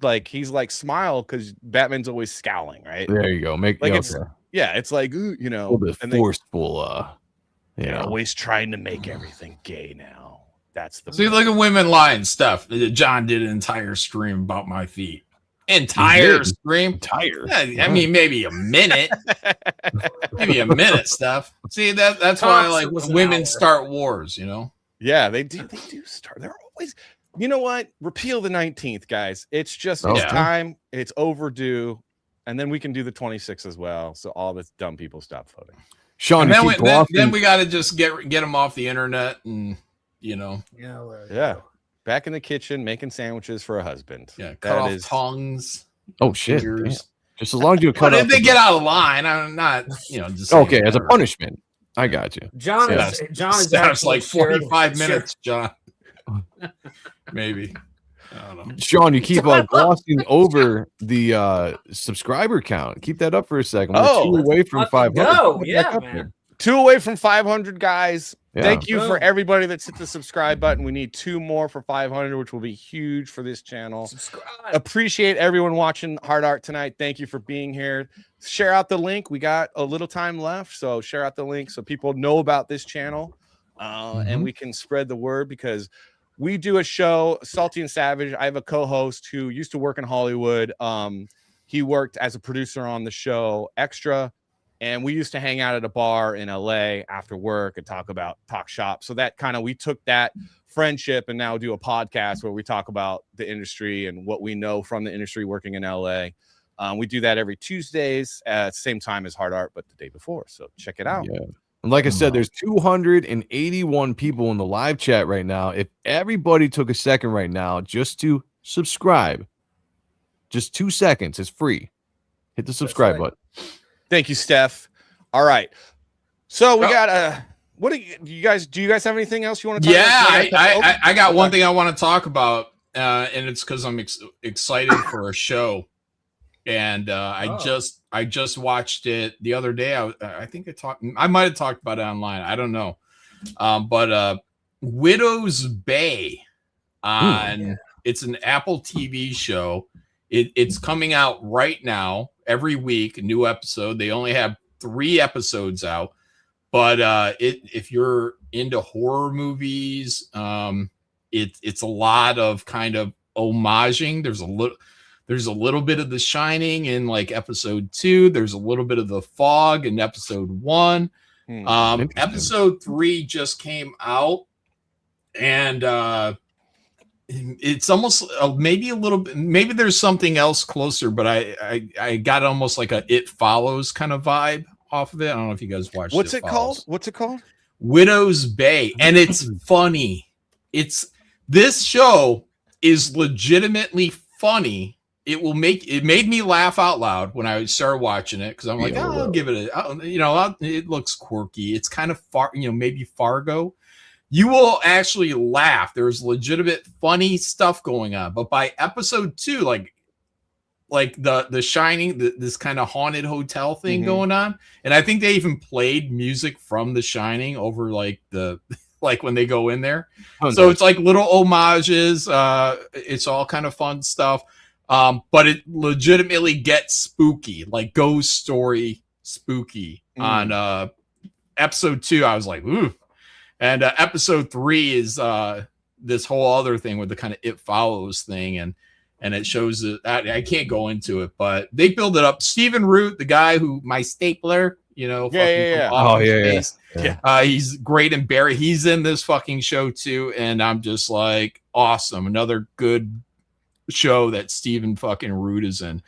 like he's like smile because Batman's always scowling, right? There you go. It's like, ooh, a little bit forceful. Always trying to make everything gay now. That's the look at women lying stuff. John did an entire stream about my feet. Entire stream. I mean, maybe a minute. Stuff. See, that's why like women start wars, you know. Yeah, they do start. They're always, you know what? Repeal the 19th, guys. It's just it's time. It's overdue, and then we can do the 26th as well. So all the dumb people stop voting. Sean, then we got to just get them off the internet, and back in the kitchen making sandwiches for a husband. Yeah, cut off tongues. Oh shit! Just as long as you cut off. If they get out of line, I'm not. Just okay as a punishment. I got you. John is that's like 45 minutes, John. Maybe. I don't know. Sean, you keep glossing over the subscriber count. Keep that up for a second. We're 2 away from 500. Oh, yeah, man. 2 away from 500, guys. Yeah. Thank you for everybody that's hit the subscribe button. We need 2 more for 500, which will be huge for this channel. Subscribe. Appreciate everyone watching Hard Art tonight. Thank you for being here. Share out the link. We got a little time left, so share out the link so people know about this channel, and we can spread the word, because we do a show, Salty and Savage. I have a co-host who used to work in Hollywood. He worked as a producer on the show Extra. And we used to hang out at a bar in LA after work and talk shop. So that kind of, we took that friendship and now do a podcast where we talk about the industry and what we know from the industry working in LA. We do that every Tuesdays at the same time as Hard Art, but the day before. So check it out. Yeah. And like I said, there's 281 people in the live chat right now. If everybody took a second right now just to subscribe, just 2 seconds, it's free. Hit the subscribe button. Thank you, Steph. All right. So we got what do you guys have anything else you want to talk about? Yeah, I got one thing I want to talk about, and it's because I'm excited for a show. And I just watched it the other day. I might have talked about it online. I don't know. But Widow's Bay it's an Apple TV show. It's coming out right now. Every week, a new episode. They only have 3 episodes out, but if you're into horror movies, it's a lot of kind of homaging. There's a little bit of The Shining in like episode 2. There's a little bit of The Fog in episode 1. Episode 3 just came out, and it's almost maybe a little bit, maybe there's something else closer, but I got almost like a It Follows kind of vibe off of it. I don't know if you guys watched What's it called? Widow's Bay. And it's funny. This show is legitimately funny. It made me laugh out loud when I started watching it, because I'm like, I'll give it it looks quirky. It's kind of maybe Fargo. You will actually laugh. There's legitimate funny stuff going on. But by episode 2, like the Shining, this kind of haunted hotel thing going on. And I think they even played music from The Shining over like when they go in there. So it's like little homages. It's all kind of fun stuff. But it legitimately gets spooky, like ghost story spooky. On episode 2, I was like, ooh. And episode 3 is this whole other thing with the kind of It Follows thing, and it shows that I can't go into it, but they build it up. Stephen Root, the guy who my stapler, he's great in Barry. He's in this fucking show too, and I'm just like, awesome, another good show that Stephen fucking Root is in.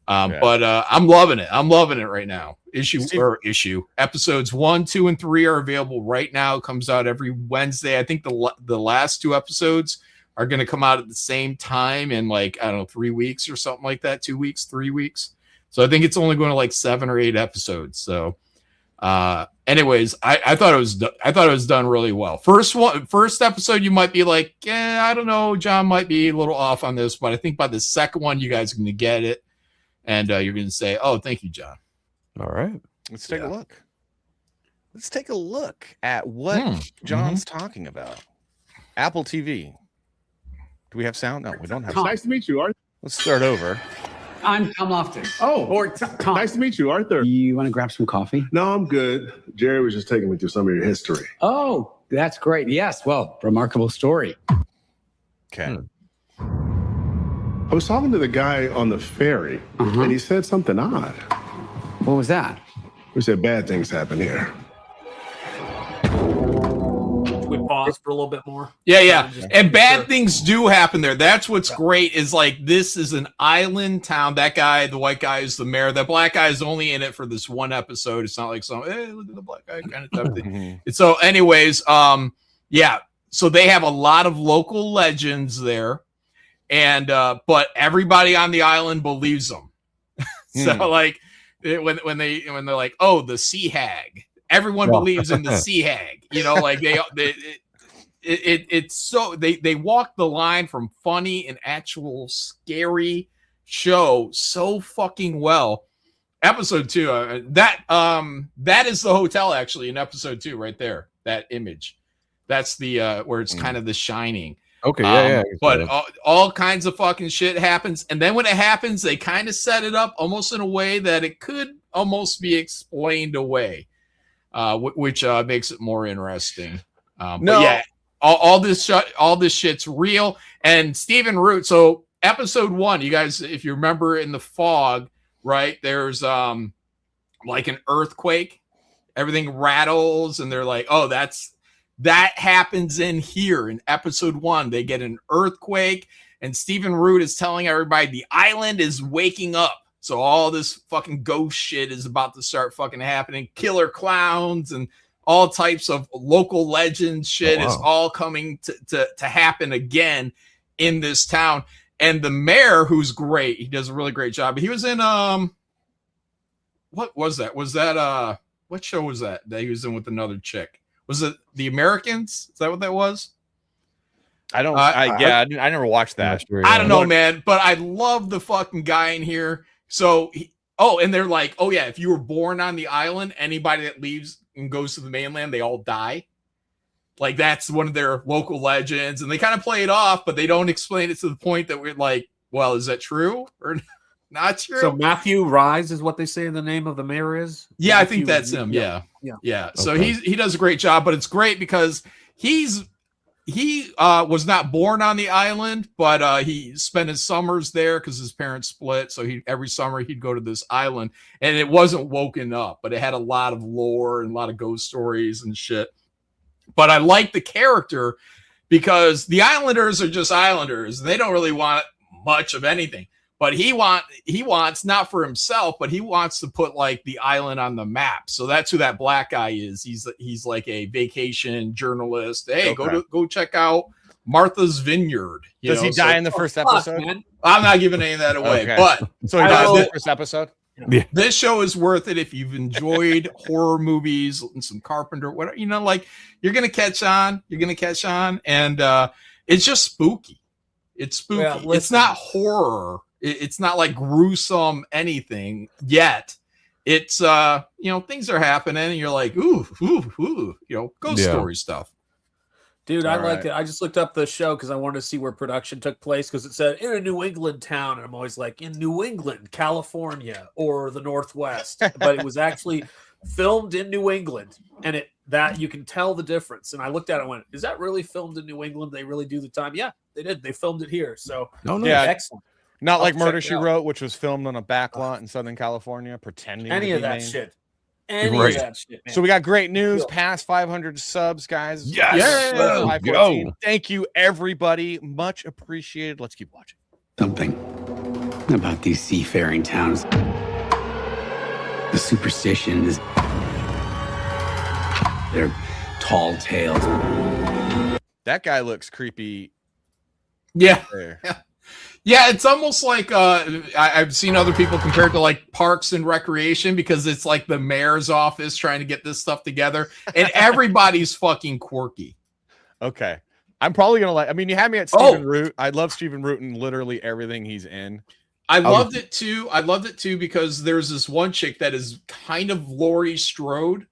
But I'm loving it. I'm loving it right now. Episodes 1, 2, and 3 are available right now. It comes out every Wednesday. I think the last 2 episodes are going to come out at the same time in 3 weeks or something like that. 2 weeks, 3 weeks. So I think it's only going to 7 or 8 episodes. So, anyways, I thought it was done really well. First episode, you might be like, I don't know, John might be a little off on this, but I think by the second one, you guys are going to get it. And you're going to say, oh, thank you, John. All right. Let's take a look. Let's take a look at what John's talking about. Apple TV. Do we have sound? No, we don't have sound. Nice to meet you, Arthur. Let's start over. I'm Tom Loftus. Oh, or Tom. Nice to meet you, Arthur. You want to grab some coffee? No, I'm good. Jerry was just taking me through some of your history. Oh, that's great. Yes. Well, remarkable story. Okay. I was talking to the guy on the ferry, and he said something odd. What was that? He said bad things happen here. Should we pause for a little bit more? Yeah. And bad things do happen there. That's what's great is this is an island town. That guy, the white guy, is the mayor. That black guy is only in it for this one episode. It's not like hey, look at the black guy kind of type thing. So anyways, so they have a lot of local legends there. And but everybody on the island believes them. So when they're like, oh, the sea hag, everyone believes in the sea hag. It's so they walk the line from funny and actual scary show so fucking well. episode 2. That is the hotel actually in episode 2 right there. That image. That's the where it's kind of The Shining. Okay, yeah. But all kinds of fucking shit happens, and then when it happens, they kind of set it up almost in a way that it could almost be explained away, which makes it more interesting. But yeah, all this shit's real. And Stephen Root. So episode 1, you guys, if you remember in the fog, right? There's like an earthquake, everything rattles, and they're like, oh, that happens in here in episode 1. They get an earthquake, and Stephen Root is telling everybody the island is waking up. So all this fucking ghost shit is about to start fucking happening. Killer clowns and all types of local legends shit is all coming to happen again in this town. And the mayor, who's great, he does a really great job. He was in what was that? Was that what show was that he was in with another chick? Was it The Americans? Is that what that was? I never watched that. I don't know, man, but I love the fucking guy in here. So, and they're like, oh yeah, if you were born on the island, anybody that leaves and goes to the mainland, they all die. Like that's one of their local legends, and they kind of play it off, but they don't explain it to the point that we're like, well, is that true or not true? So Matthew Rise is what they say the name of the mayor is? Yeah, I think that's him. Yeah. So he does a great job, but it's great because he was not born on the island, but he spent his summers there because his parents split. So every summer he'd go to this island, and it wasn't woken up, but it had a lot of lore and a lot of ghost stories and shit. But I like the character because the Islanders are just Islanders. They don't really want much of anything. But he wants not for himself, but he wants to put like the island on the map. So that's who that black guy is. He's like a vacation journalist. Hey, go check out Martha's Vineyard. Does he die in the first episode? I'm not giving any of that away. Okay. But so he dies in the first episode. Yeah. This show is worth it if you've enjoyed horror movies and some Carpenter, whatever, like you're gonna catch on. And it's just spooky. It's spooky. Yeah, it's not horror. It's not like gruesome anything yet. It's things are happening and you're like, ooh, ghost story stuff. Dude, I liked it. I just looked up the show because I wanted to see where production took place because it said in a New England town. And I'm always like, in New England, California, or the Northwest. But it was actually filmed in New England. And that you can tell the difference. And I looked at it and went, is that really filmed in New England? They really do the time? Yeah, they did. They filmed it here. So, excellent. Not like Murder, She Wrote, which was filmed on a back lot in Southern California, pretending any to of be that Maine. shit. Any of that shit, man. So we got great news, past 500 subs, guys. Yes. Yeah. Go. Thank you, everybody. Much appreciated. Let's keep watching. Something about these seafaring towns. The superstitions. Their tall tales. That guy looks creepy. Yeah. There. Yeah, it's almost like I've seen other people compared to like Parks and Recreation because it's like the mayor's office trying to get this stuff together, and everybody's fucking quirky. Okay, I'm probably gonna you had me at Stephen Root. I love Stephen Root and literally everything he's in. I loved it too because there's this one chick that is kind of Laurie Strode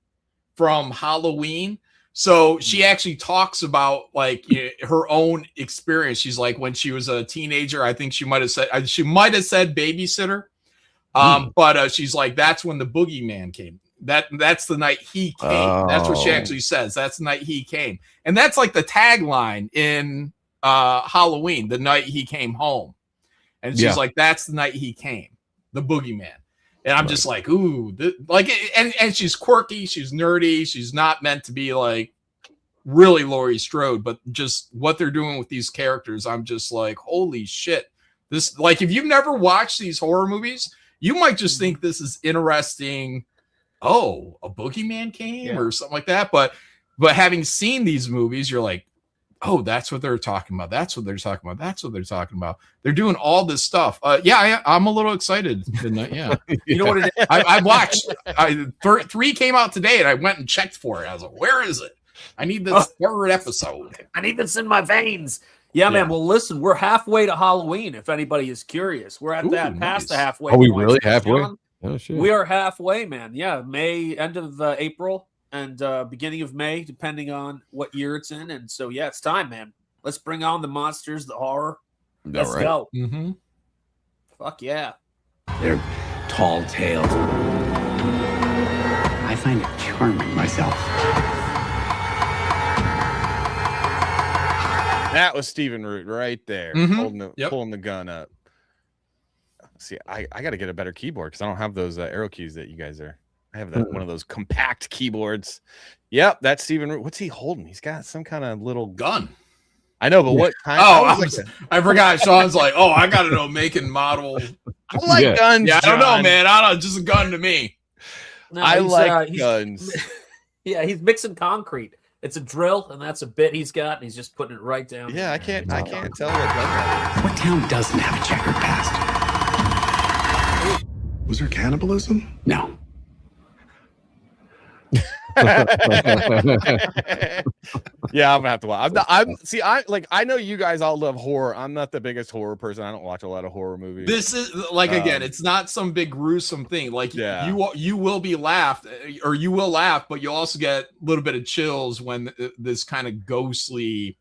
from Halloween. So she actually talks about like her own experience. She's like, when she was a teenager, I think she might have said babysitter. But she's like, that's when the boogeyman came. That's the night he came. That's what she actually says. That's the night he came. And that's like the tagline in Halloween, the night he came home. And she's like, that's the night he came, the boogeyman. And I'm just like, ooh, and she's quirky, she's nerdy, she's not meant to be like really Laurie Strode, but just what they're doing with these characters, I'm just like, holy shit. This, like, if you've never watched these horror movies, you might just think this is interesting. Oh, a boogeyman came or something like that. But having seen these movies, you're like, oh, that's what they're talking about. That's what they're talking about. That's what they're talking about. They're doing all this stuff. I'm a little excited. Yeah. You know what it is? I watched. 3 came out today, and I went and checked for it. I was like, where is it? I need this third episode. I need this in my veins. Yeah, man. Well, listen, we're halfway to Halloween. If anybody is curious, we're at past the halfway. Are we really halfway? Oh, shit. We are halfway, man. Yeah, May, end of April and beginning of May, depending on what year it's in. And so, yeah, it's time, man. Let's bring on the monsters, the horror. Let's go. Mm-hmm. Fuck yeah. They're tall tales. I find it charming myself. That was Stephen Root right there, Mhm. pulling the gun up. See, I got to get a better keyboard because I don't have those arrow keys that you guys are. I have that one of those compact keyboards. Yep, that's Stephen Root. What's he holding? He's got some kind of little gun. I know, but what kind? I forgot. Sean's like, oh, I got to know make and model. I like guns. Yeah, I don't know, John. man. I don't know. Just a gun to me. No, I he's, like guns. Yeah, he's mixing concrete. It's a drill, and that's a bit he's got, and he's just putting it right down. Yeah, I can't tell what gun that is. What town doesn't have a checkered past? Was there cannibalism? No. Yeah, I'm gonna have to watch. I know you guys all love horror. I'm not the biggest horror person. I don't watch a lot of horror movies. This is again, it's not some big gruesome thing. Like you will be laughed, or you will laugh, but you'll also get a little bit of chills when this kind of ghostly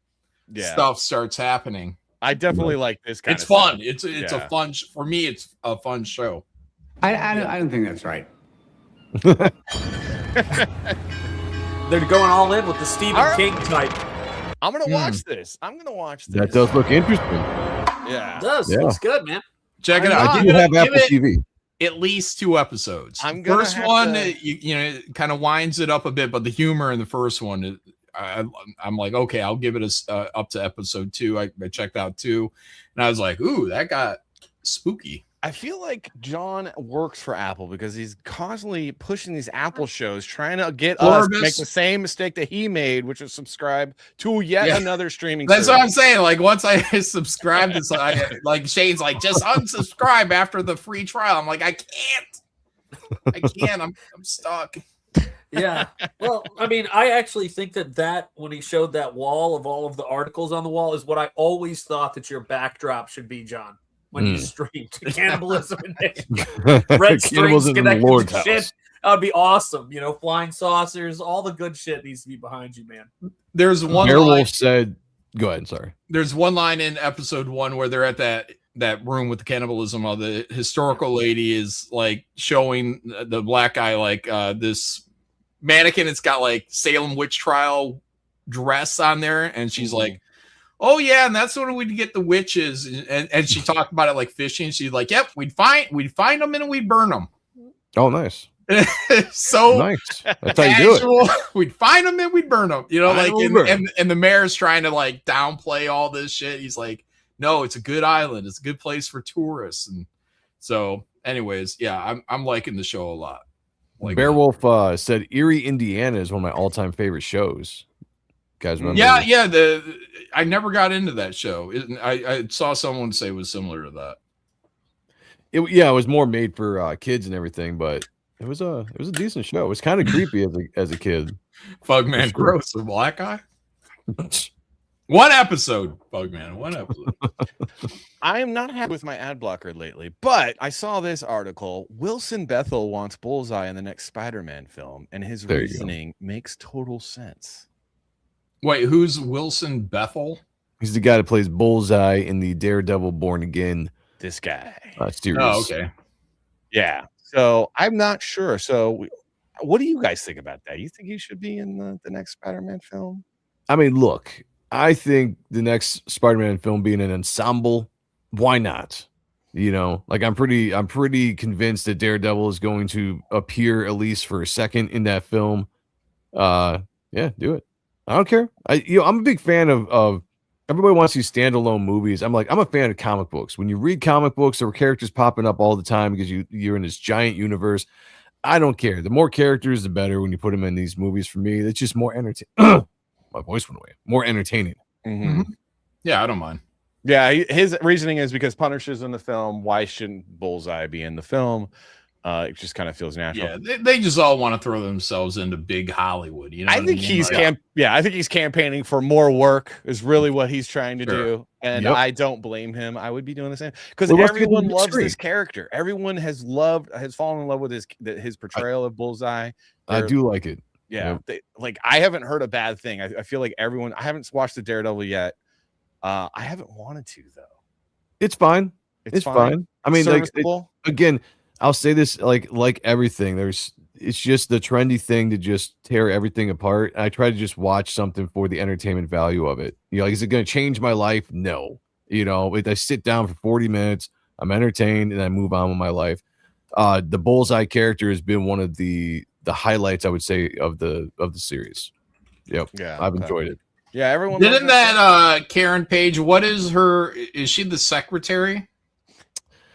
stuff starts happening. I definitely like this kind it's of fun. stuff. It's a fun for me. It's a fun show. I don't think that's right. They're going all in with the Stephen King type. I'm gonna watch this. I'm gonna watch this. That does look interesting. Yeah, It does. Yeah. Looks good, man. Check it out. I do have Apple TV. At least 2 episodes. I'm gonna first have one, to- you know, it kind of winds it up a bit, but the humor in the first one, I'm like, okay, I'll give it up to episode 2. I checked out 2, and I was like, ooh, that got spooky. I feel like John works for Apple because he's constantly pushing these Apple shows, trying to get us to make the same mistake that he made, which was subscribe to yet another streaming That's service. what I'm saying. Like once I subscribed to like Shane's like, just unsubscribe after the free trial. I'm like, I can't. I'm stuck. Yeah. Well, I mean, I actually think that when he showed that wall of all of the articles on the wall is what I always thought that your backdrop should be, John. When you streamed cannibalism and red strings Cannibalism in the connected Lord's to house. shit. That would be awesome. You know, flying saucers, all the good shit needs to be behind you, man. There's one line, Werewolf said, go ahead, sorry. there's one line in episode 1 where they're at that room with the cannibalism. Of the historical lady is like showing the black guy like this mannequin. It's got like Salem witch trial dress on there, and she's like, oh yeah, and that's when we'd get the witches, and she talked about it like fishing. She's like, yep, we'd find them and we'd burn them. Oh, nice. So nice. That's how you do it. We'd find them and we'd burn them. You know, Find like them and burn and the mayor's trying to like downplay all this shit. He's like, no, it's a good island. It's a good place for tourists. And so, anyways, yeah, I'm liking the show a lot. Like, Bearwolf said Erie, Indiana is one of my all-time favorite shows. Guys remember? yeah. I never got into that show. I saw someone say it was similar to that. It was more made for kids and everything, but it was a decent show. It was kind of creepy as a kid. Bugman gross, a black guy. One episode, Bugman. One episode. I am not happy with my ad blocker lately, but I saw this article. Wilson Bethel wants Bullseye in the next Spider-Man film, and his reasoning makes total sense. Wait, who's Wilson Bethel? He's the guy that plays Bullseye in the Daredevil Born Again. This guy. Series. Oh, okay. Yeah. So I'm not sure. So what do you guys think about that? You think he should be in the next Spider-Man film? I mean, look, I think the next Spider-Man film being an ensemble, why not? You know, like I'm pretty convinced that Daredevil is going to appear at least for a second in that film. Yeah, do it. I don't care. I'm a big fan of everybody wants these standalone movies. I'm a fan of comic books. When you read comic books, there are characters popping up all the time because you're in this giant universe. I don't care. The more characters, the better. When you put them in these movies, for me, it's just more entertaining. My voice went away. More entertaining. Mm-hmm. Yeah, I don't mind. Yeah, his reasoning is because Punisher's in the film. Why shouldn't Bullseye be in the film? It just kind of feels natural. Yeah, they just all want to throw themselves into big Hollywood. You know, I think he's I think he's campaigning for more work is really what he's trying to do, and I don't blame him. I would be doing the same because everyone loves this character. Everyone has fallen in love with his portrayal of Bullseye. I do like it. Yeah, I haven't heard a bad thing. I feel like everyone. I haven't watched the Daredevil yet. I haven't wanted to though. It's fine. It's fine. I mean, again, I'll say this like everything. It's just the trendy thing to just tear everything apart. I try to just watch something for the entertainment value of it. You know, is it going to change my life? No. You know, I sit down for 40 minutes, I'm entertained, and I move on with my life. The Bullseye character has been one of the highlights, I would say, of the series. Yep. Yeah, I've enjoyed it. Yeah, everyone. Didn't that Karen Page? What is her? Is she the secretary?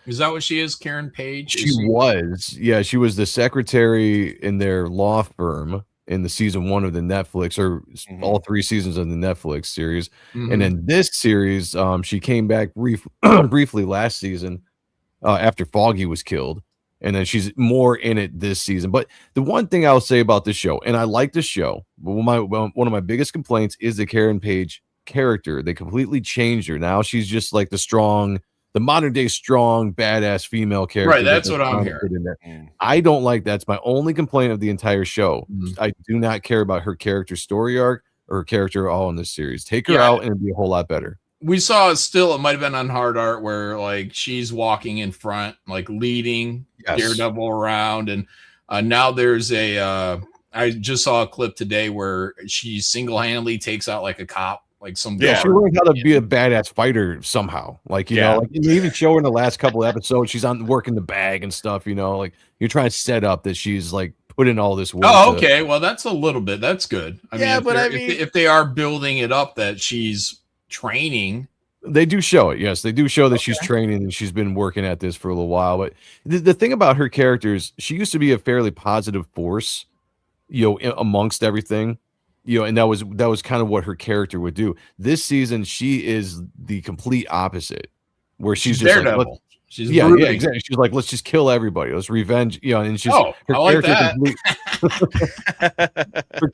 Is that what she is, Karen Page? She was the secretary in their law firm in the season 1 of the Netflix, or all 3 seasons of the Netflix series. And in this series, she came back briefly last season after Foggy was killed. And then she's more in it this season. But the one thing I'll say about this show, and I like the show, but one of my biggest complaints is the Karen Page character. They completely changed her. Now she's just like the modern day strong, badass female character. Right, that's what I'm hearing. I don't like that's my only complaint of the entire show. I do not care about her character story arc or her character at all in this series. Take her out and it'd be a whole lot better. We saw it might have been on Hard Art where like she's walking in front, like leading Daredevil around, and now there's I just saw a clip today where she single-handedly takes out like a cop, like some she learned how to be a badass fighter somehow. Like you know, like you even show her in the last couple of episodes, she's on working the bag and stuff. You know, like you're trying to set up that she's like put in all this work. Oh, okay. Well, that's a little bit. That's good. I mean, but if they are building it up that she's training, they do show it. Yes, they do show that she's training and she's been working at this for a little while. But the thing about her characters, she used to be a fairly positive force, you know, amongst everything, you know, and that was kind of what her character would do. This season, she is the complete opposite, where she's just Daredevil. like, she's exactly. She's like, let's just kill everybody. Let's revenge, you know. And she's her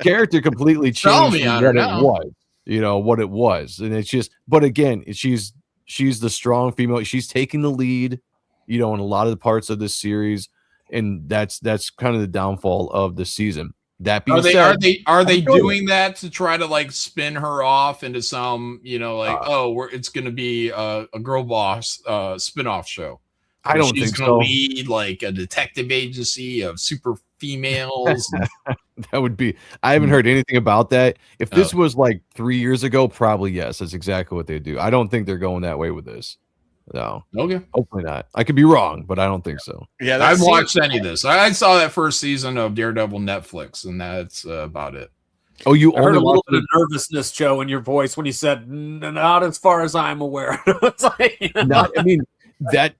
character completely changed from what it was. You know what it was, and it's just. But again, she's the strong female. She's taking the lead, you know, in a lot of the parts of this series, and that's kind of the downfall of the season. That being said, are they doing that to try to like spin her off into some, you know, like it's going to be a girl boss spin-off show? I don't think so. Lead like a detective agency of super females. That would be. I haven't heard anything about that. If this was like 3 years ago, probably yes. That's exactly what they do. I don't think they're going that way with this. No. Okay. Hopefully not. I could be wrong, but I don't think so. Yeah, I haven't watched any of this. I saw that first season of Daredevil Netflix, and that's about it. Oh, you heard a little bit of nervousness, Joe, in your voice when you said, "Not as far as I'm aware." It's like, you know. Not. I mean that.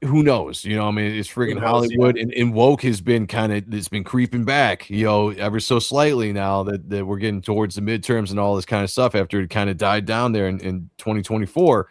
Who knows? You know, I mean, it's friggin' Hollywood, and woke has been it's been creeping back, you know, ever so slightly now that we're getting towards the midterms and all this kind of stuff after it kind of died down there in 2024.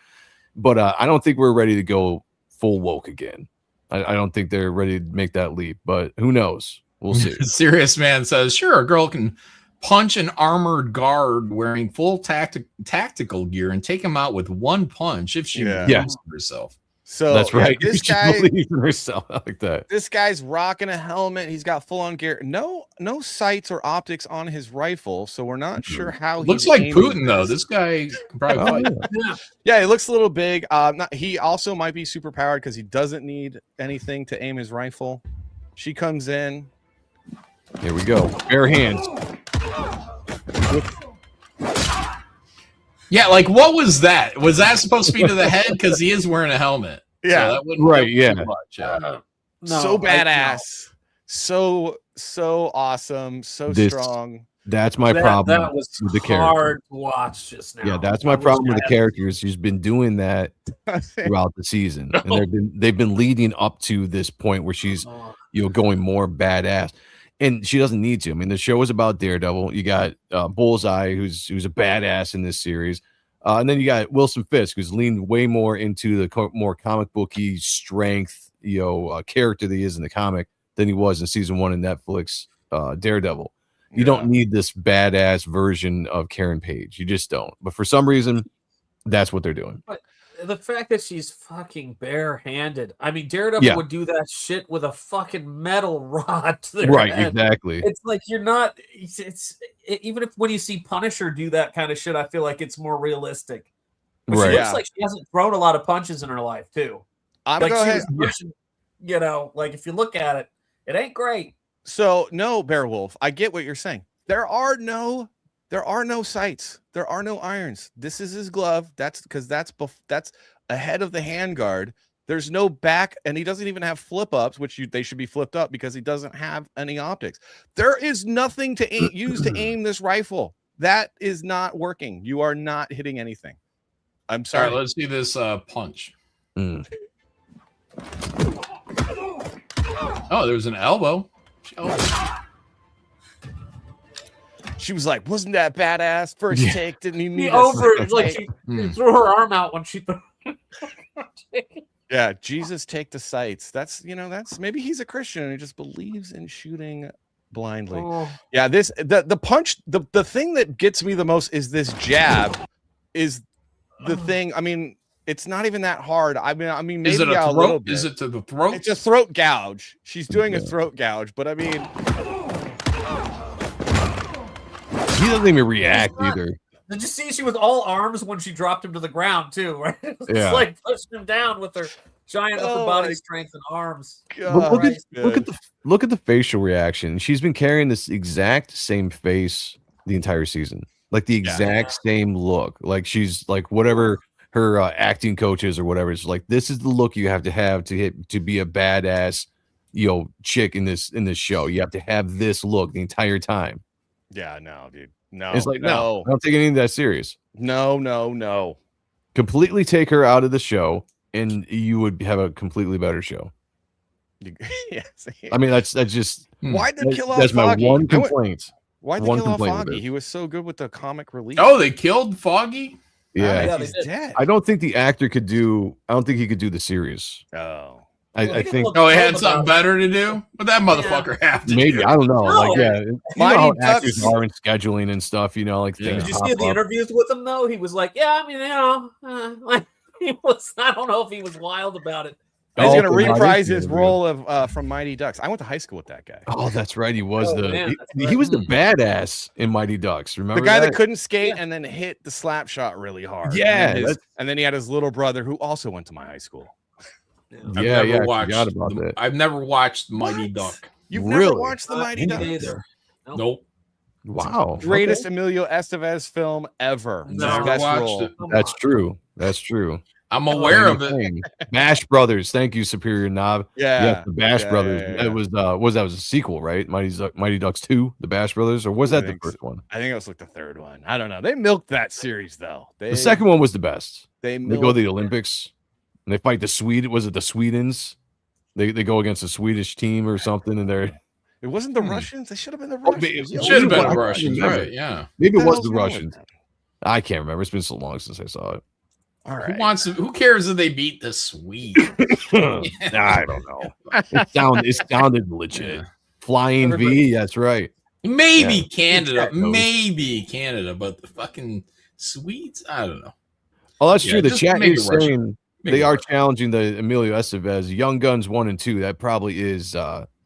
But I don't think we're ready to go full woke again. I don't think they're ready to make that leap, but who knows? We'll see. Serious Man says, sure, a girl can punch an armored guard wearing full tactical gear and take him out with one punch if she believes in herself. So that's right. This guy believes in herself. I like that. This guy's rocking a helmet. He's got full on gear. No sights or optics on his rifle, so we're not sure how. Looks like Putin though. This guy can probably fight. Yeah, he looks a little big. He also might be super powered because he doesn't need anything to aim his rifle. She comes in. Here we go. Bare hands. Yeah, like what was that? Was that supposed to be to the head? Because he is wearing a helmet. Yeah, so that wouldn't yeah. So badass, so awesome, so strong. That's my problem. That was with the character. hard to watch just now. Yeah, that's my problem with the characters. She's been doing that throughout the season, and they've been leading up to this point where she's going more badass. And she doesn't need to. I mean, the show is about Daredevil. You got Bullseye, who's a badass in this series. And then you got Wilson Fisk, who's leaned way more into the more comic booky strength, character that he is in the comic than he was in season 1 in Netflix Daredevil. You don't need this badass version of Karen Page. You just don't. But for some reason, that's what they're doing. But the fact that she's fucking barehanded. I mean, Daredevil would do that shit with a fucking metal rod to their Right, head. exactly. It's like you're not. Even if when you see Punisher do that kind of shit, I feel like it's more realistic. But Right. she looks like she hasn't thrown a lot of punches in her life too. I'm like go she ahead. was pushing, like if you look at it, it ain't great. So no, Beowulf, I get what you're saying. There are no sights. There are no irons. This is his glove. That's because that's ahead of the handguard. There's no back, and he doesn't even have flip ups, which they should be flipped up because he doesn't have any optics. There is nothing to use to aim this rifle. That is not working. You are not hitting anything. I'm sorry. All right, let's see this punch. Oh, there's an elbow. She was like, "Wasn't that badass? First take, didn't he need she threw her arm out when she threw. Yeah, Jesus take the sights. That's maybe he's a Christian and he just believes in shooting blindly. Yeah, the punch, the thing that gets me the most is this jab is the thing. I mean, it's not even that hard. I mean, maybe is it a little throat? bit. Is it to the throat? It's a throat gouge. She's doing a throat gouge, but I mean, he doesn't even react either. Did you see she was all arms when she dropped him to the ground too? Right? It's Yeah. like pushing him down with her giant upper body strength and arms. But look at the facial reaction. She's been carrying this exact same face the entire season, like the exact same look. Like she's like whatever her acting coach is or whatever. It's like this is the look you have to be a badass, chick in this show. You have to have this look the entire time. yeah, no, dude, no. It's like no, I don't take anything that serious. No. Completely take her out of the show, and you would have a completely better show. Yes. I mean, that's just Why'd they kill off that's my Foggy? one complaint. Why'd they One kill off complaint with Foggy? it. He was so good with the comic relief. Oh, they killed Foggy? Yeah, he's dead. I don't think the actor could do. I don't think he could do the series. Oh, I think. Oh, he had something better to do. But that motherfucker have to. Maybe do. I don't know. Like, yeah, you know how Mighty actors Ducks. are in scheduling and stuff. Like things. Did you pop see the up. interviews with him though? He was like, "Yeah, I mean, like he was. I don't know if he was wild about it." He's Oh, gonna for Mighty reprise Ducks. his role of from Mighty Ducks. I went to high school with that guy. Oh, that's right. He was man, he was the badass in Mighty Ducks. Remember The guy that that couldn't skate and then hit the slap shot really hard. Yeah, and then he had his little brother who also went to my high school. I've Yeah, never I watched forgot about that. I've never watched Mighty Duck. You've Really? never watched the Mighty Ducks? Either. Nope. Wow, Greatest okay. Emilio Estevez film ever. His Never best watched role. it. That's true. That's true. I'm aware of it. Thing. Bash Brothers. Thank you, Superior Knob. Yeah, Yes, the Bash yeah, Brothers. yeah, yeah. It was a sequel, right? Mighty Ducks 2, the Bash Brothers, or was I that the think first one? I think it was like the third one. I don't know. They milked that series though. The second one was the best. They They go to the Olympics and they fight the Swede. Was it the Swedens? They go against a Swedish team or something, and they're It wasn't the Russians. They should have been the Oh, Russians. It should have been I the can't Russians, remember. right? Yeah. Maybe What it the was hell's the wrong with Russians. them? I can't remember. It's been so long since I saw it. All right. Who cares if they beat the Swede? I don't know. It sounded legit. Flying V, that's right. Maybe Yeah. Canada, Knows. maybe Canada, but the fucking Swedes, I don't know. Oh, that's Yeah, true. The just chat make is it Russian. saying Make they it are Russian. challenging the Emilio Estevez Young Guns 1 and 2. That probably is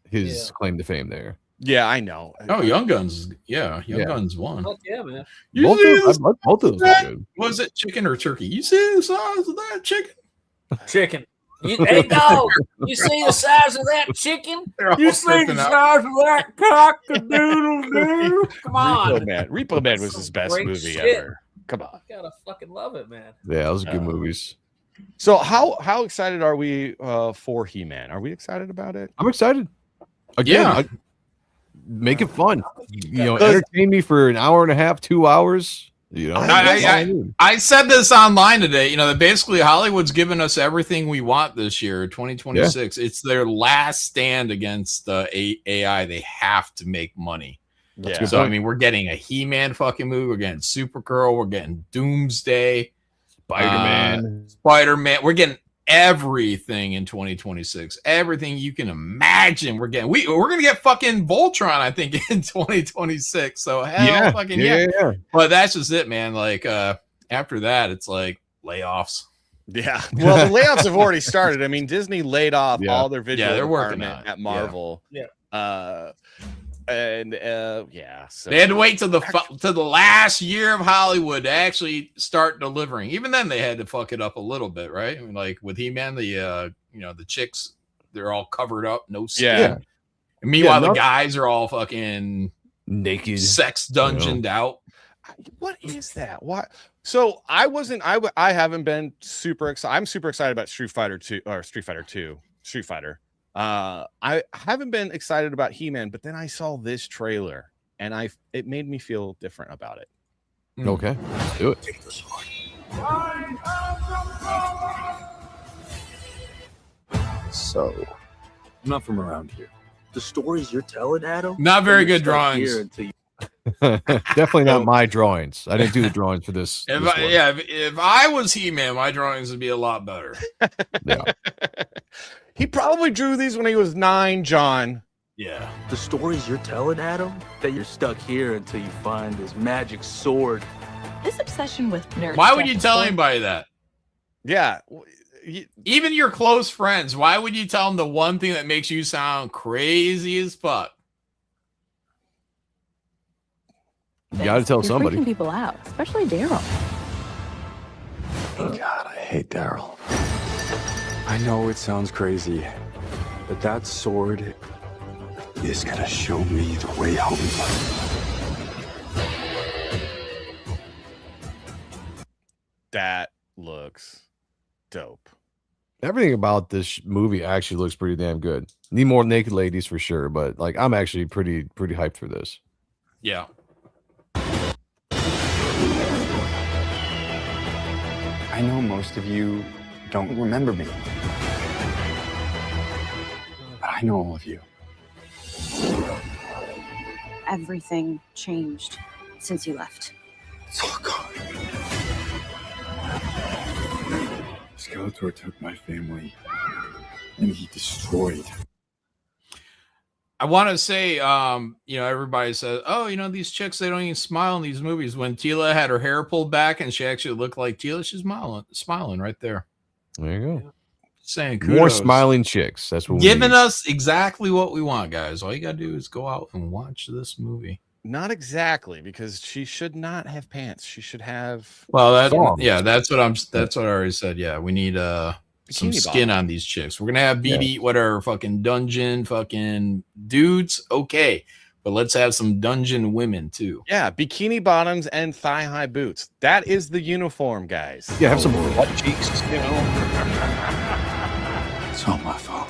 his claim to fame there. Yeah, I know. Oh, Young Guns, Young Yeah. Guns won. Fuck yeah, man. You Both see of, this- both of those are good. Was it chicken or turkey? You see the size of that chicken? Chicken. Hey, dog, you see the size of that chicken? They're all You see the flipping out. size of that cock-a-doodle-doo? Come on. Repo Man was his best Great movie shit. ever. Come on. I gotta fucking love it, man. Yeah, those are good movies. So how excited are we for He-Man? Are we excited about it? I'm excited. Again, Yeah. make it fun. Entertain me for an hour and a half, 2 hours. That's all I need. I said this online today, that basically Hollywood's given us everything we want this year, 2026. It's their last stand against AI. They have to make money. Yeah. So I mean, we're getting a He-Man fucking movie. We're getting Supergirl. We're getting Doomsday, Spider-Man. Spider-Man. We're getting everything in 2026. Everything you can imagine. We're getting. We're gonna get fucking Voltron, I think, in 2026. So hell, fucking yeah. But that's just it, man. Like after that, it's like layoffs. Yeah. Well, the layoffs have already started. I mean, Disney laid off all their visual they're working department on it. at Marvel. Yeah. So They had to wait till the last year of Hollywood to actually start delivering. Even then, they had to fuck it up a little bit, right? I mean, like with He-Man, the chicks, they're all covered up, no skin. Yeah. And meanwhile, the guys are all fucking naked, sex dungeoned out. What is that? Why? So I haven't been super excited. I'm super excited about Street Fighter 2. I haven't been excited about He-Man, but then I saw this trailer and it made me feel different about it. Okay, let's do it. Take the sword. So, I'm not from around here. The stories you're telling, Adam, Not very you're good stuck drawings. here until you Definitely not my drawings. I didn't do the drawings for this. If I was He-Man, my drawings would be a lot better. Yeah. He probably drew these when he was 9, John. Yeah. The stories you're telling, Adam, that you're stuck here until you find this magic sword. This obsession with nerds. Why would you tell anybody that? Yeah. Even your close friends, why would you tell them the one thing that makes you sound crazy as fuck? You gotta tell You're somebody. freaking people out, especially Daryl. God, I hate Daryl. I know it sounds crazy, but that sword is gonna show me the way home. That looks dope. Everything about this movie actually looks pretty damn good. Need more naked ladies for sure, but like I'm actually pretty hyped for this. Yeah. I know most of you don't remember me, but I know all of you. Everything changed since you left. It's all gone. Skeletor took my family, and he destroyed. I want to say, everybody says, oh, these chicks, they don't even smile in these movies. When Tila had her hair pulled back and she actually looked like Tila, she's smiling right there. There you go. Saying kudos. More smiling chicks. That's what Giving we need. us exactly what we want, guys. All you got to do is go out and watch this movie. Not exactly, because she should not have pants. She should have. Well, that's what I already said. Yeah, we need some Bikini skin bottom. on these chicks. We're gonna have BD whatever fucking dungeon fucking dudes, okay, but let's have some dungeon women too. Yeah, bikini bottoms and thigh-high boots. That is the uniform, guys. Yeah, have some butt cheeks, It's all my fault.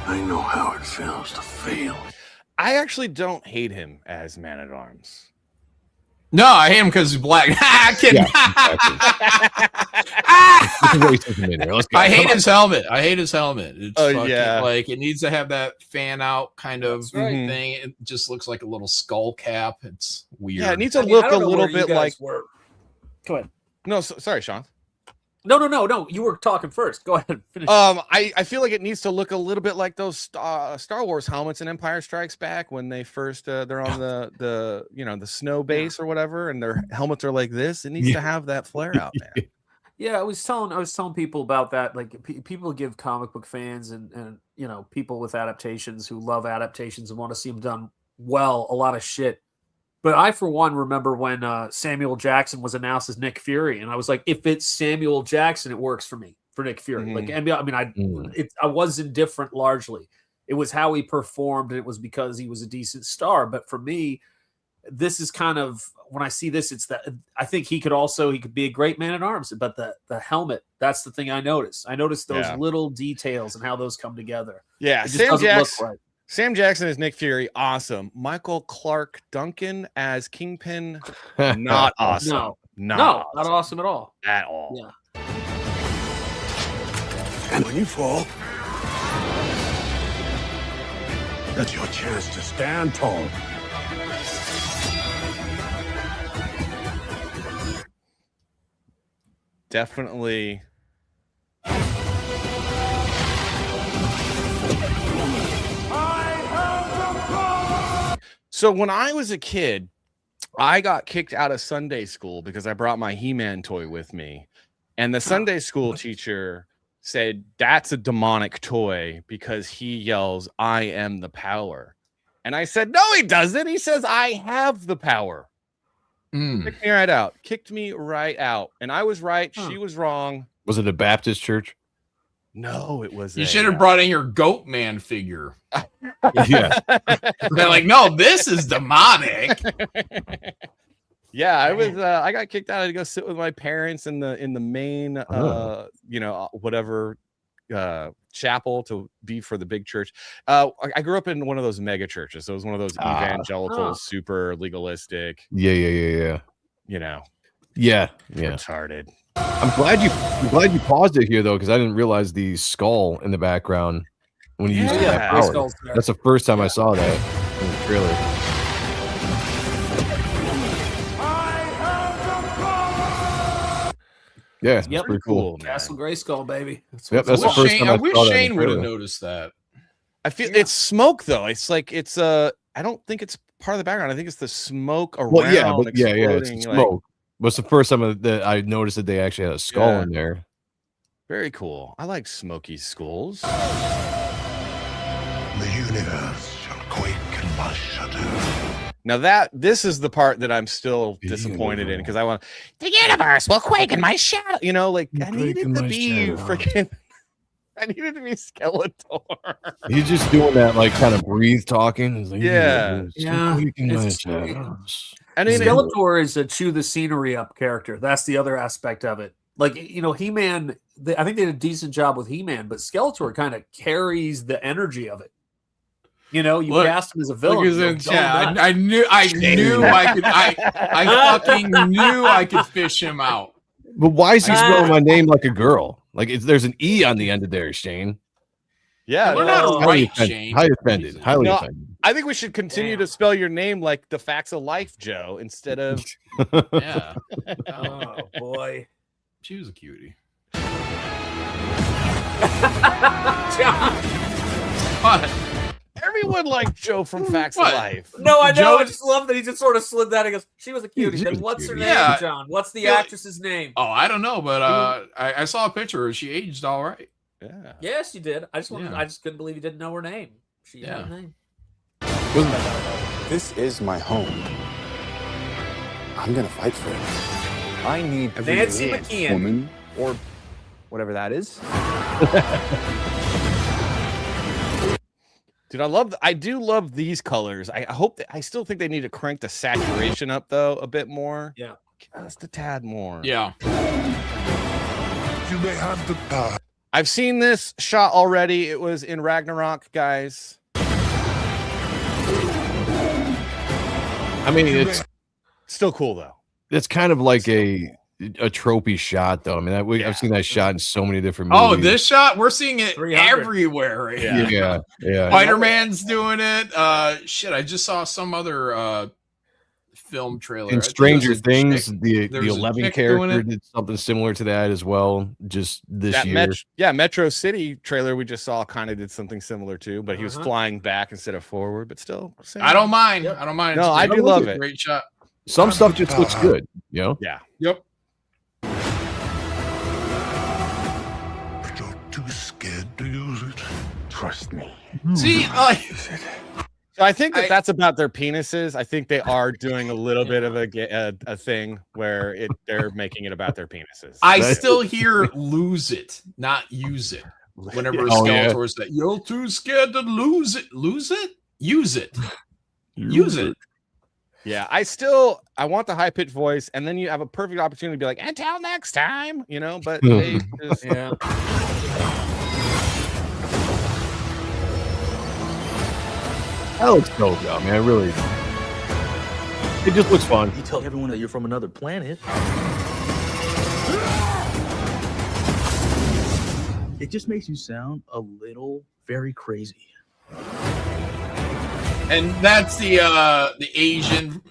I know how it feels to fail. I actually don't hate him as Man-at-Arms. No, I hate him because he's black. I'm kidding. I hate his helmet. I hate his helmet. It's like it needs to have that fan out kind of thing. It just looks like a little skull cap. It's weird. Yeah, it needs to look a little bit like. Go ahead. No, sorry, Sean. No. You were talking first. Go ahead. Finish. I feel like it needs to look a little bit like those Star Wars helmets in Empire Strikes Back when they first they're on the snow base or whatever, and their helmets are like this. It needs to have that flare out, man. Yeah, I was telling people about that. Like people give comic book fans and people with adaptations who love adaptations and want to see them done well a lot of shit. But I, for one, remember when Samuel Jackson was announced as Nick Fury, and I was like, if it's Samuel Jackson, it works for me, for Nick Fury. Mm-hmm. I was indifferent largely. It was how he performed, and it was because he was a decent star. But for me, this is kind of, when I see this, it's that I think he could be a great Man-at-Arms. But the helmet, that's the thing I noticed. I noticed those little details and how those come together. Yeah, it just doesn't look right. Sam Jackson as Nick Fury, awesome. Michael Clark Duncan as Kingpin, not awesome. Not awesome at all. At all. Yeah. And when you fall, that's your chance to stand tall. Definitely. So when I was a kid, I got kicked out of Sunday school because I brought my He-Man toy with me. And the Sunday school teacher said, that's a demonic toy because he yells, I am the power. And I said, no, he doesn't. He says, I have the power. Kicked me right out. Kicked me right out. And I was right. She was wrong. Was it a Baptist church? No, it was. You should have brought in your Goat Man figure. Yeah. They're like, no, this is demonic. Yeah, I was. I got kicked out. I had to go sit with my parents in the main, whatever chapel to be for the big church. I grew up in one of those mega churches. So it was one of those evangelical, super legalistic. Yeah. You know. Yeah. Retarded. I'm glad you paused it here though, because I didn't realize the skull in the background when you used that power. That's the first time I saw that in the trailer. Yeah, Yep. pretty cool. Castle Grayskull, baby. That's the first time I I wish saw that in Shane the would have trailer. noticed that. I feel it's smoke though. It's like it's I don't think it's part of the background. I think it's the smoke around. Well, yeah, but it's exploding, the like- smoke. But it's the first time that I noticed that they actually had a skull in there. Very cool. I like smoky skulls. The universe shall quake and must shudder. Now this is the part that I'm still disappointed in because I want the universe will quake in my shadow. You know, like I needed to be freaking. I needed to be Skeletor. He's just doing that like kind of breathe talking. He's like, Yeah. I mean, Skeletor is a chew the scenery up character. That's the other aspect of it. Like, you know, He-Man, I think they did a decent job with He-Man, but Skeletor kind of carries the energy of it. You know, you cast him as a villain. I knew I could. I fucking knew I could fish him out. But why is he spelling my name like a girl? Like there's an E on the end of there, Shane. Yeah, we're not Highly right, Shane. Highly offended. Highly No, offended. I think we should continue to spell your name like the facts of life, Joe, instead of Yeah. Oh boy, she was a cutie. What? Everyone liked Joe from Facts What? of Life. No, I know. Joe- I just love that he just sort of slid that. He goes, "She was a cutie." She Then was a what's her cutie. name, Yeah. John? What's the Yeah. actress's name? Oh, I don't know, but I saw a picture. She aged all right. Yeah. Yes, you did. I just wanted. Yeah. I just couldn't believe you didn't know her name. She had Yeah. her name. This is my home. I'm gonna fight for it. I need every Nancy man, McKeon. woman, or whatever that is. Dude, I do love these colors. I hope that I still think they need to crank the saturation up though a bit more. Yeah. Just a tad more. Yeah. You may have the power. I've seen this shot already. It was in Ragnarok, guys. I mean, it's Still cool though. kind of like a tropey shot, though. I mean, I've seen that shot in so many different Oh, movies. this shot, we're seeing it 300. everywhere. Right Yeah. now. Yeah. Spider-Man's doing it. Shit, I just saw some other film trailer. In I think Stranger there's a Things, chick- the there's a 11 chick doing character it. did something similar to that as well, just this year. Metro City trailer we just saw kind of did something similar too, but he was flying back instead of forward, but still. Same. I don't mind. I don't mind. No, It's I great. do love it. Great shot. Some stuff just looks good, you know? Yeah. Yep. But you're too scared to use it. Trust me. See, like, So I think that's about their penises. I think they are doing a little bit of a thing where they're making it about their penises. I still hear "lose it," not "use it." Whenever Skeletor's that, you're too scared to lose it. Lose it? Use it. Use it. Yeah, I want the high pitched voice, and then you have a perfect opportunity to be like, until next time, you know, but they just, Yeah. That looks dope, though, man. Really. It just looks fun. You tell everyone that you're from another planet. It just makes you sound a little very crazy. And that's the Asian,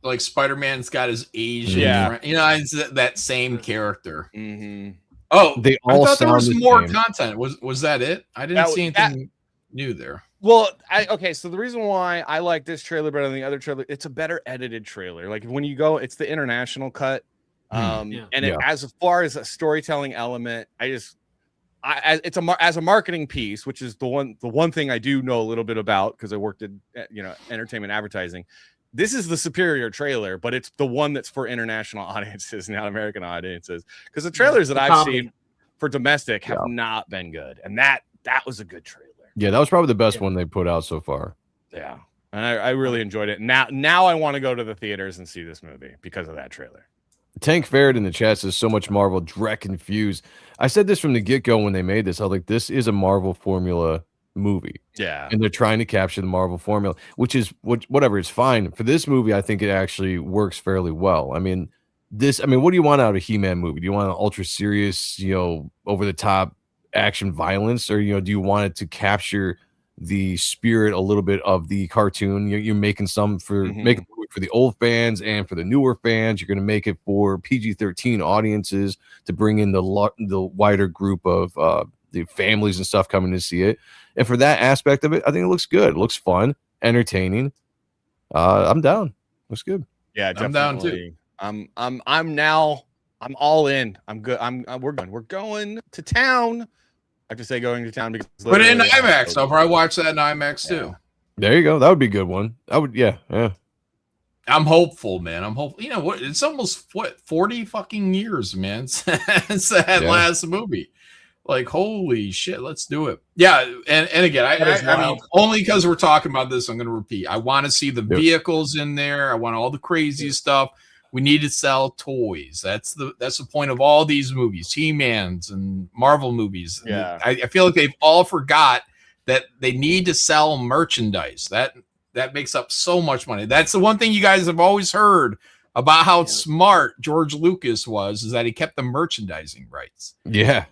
like Spider-Man's got his Asian friend. It's that same character. Mm-hmm. Oh, They I all thought there was sound the more same. content. Was that it? I didn't see anything new there. Well, okay, so the reason why I like this trailer better than the other trailer, it's a better edited trailer. Like when you go, it's the international cut. As far as a storytelling element, it's a marketing piece, which is the one thing I do know a little bit about because I worked in entertainment advertising. This is the superior trailer, but it's the one that's for international audiences, not American audiences. Because the trailers that I've seen for domestic have not been good, and that was a good trailer. Yeah, that was probably the best one they put out so far. Yeah, and I really enjoyed it. Now I want to go to the theaters and see this movie because of that trailer. Tank Ferret in the chat says so much Marvel, Drek confused. I said this from the get-go when they made this. I was like, this is a Marvel formula movie. Yeah. And they're trying to capture the Marvel formula, which is whatever, it's fine. For this movie, I think it actually works fairly well. I mean, what do you want out of a He-Man movie? Do you want an ultra serious, over the top action violence, or do you want it to capture the spirit a little bit of the cartoon? You're making some for making for the old fans and for the newer fans. You're going to make it for PG-13 audiences to bring in the wider group of the families and stuff coming to see it. And for that aspect of it, I think it looks good. It looks fun, entertaining. I'm down. Looks good. Yeah, I'm down too. I'm all in. I'm good. We're going to town. I have to say going to town because put it in IMAX. I'll probably watch that in IMAX too. There you go. That would be a good one. Yeah. I'm hopeful, man. I'm hopeful. You know what? It's almost 40 fucking years, man, since that last movie. Like, holy shit, let's do it. Yeah, and again, I mean, only because we're talking about this, I'm going to repeat. I want to see the vehicles in there. I want all the crazy stuff. We need to sell toys. That's the point of all these movies, He-Mans and Marvel movies. Yeah, I feel like they've all forgot that they need to sell merchandise. That makes up so much money. That's the one thing you guys have always heard about how smart George Lucas was, is that he kept the merchandising rights. Yeah.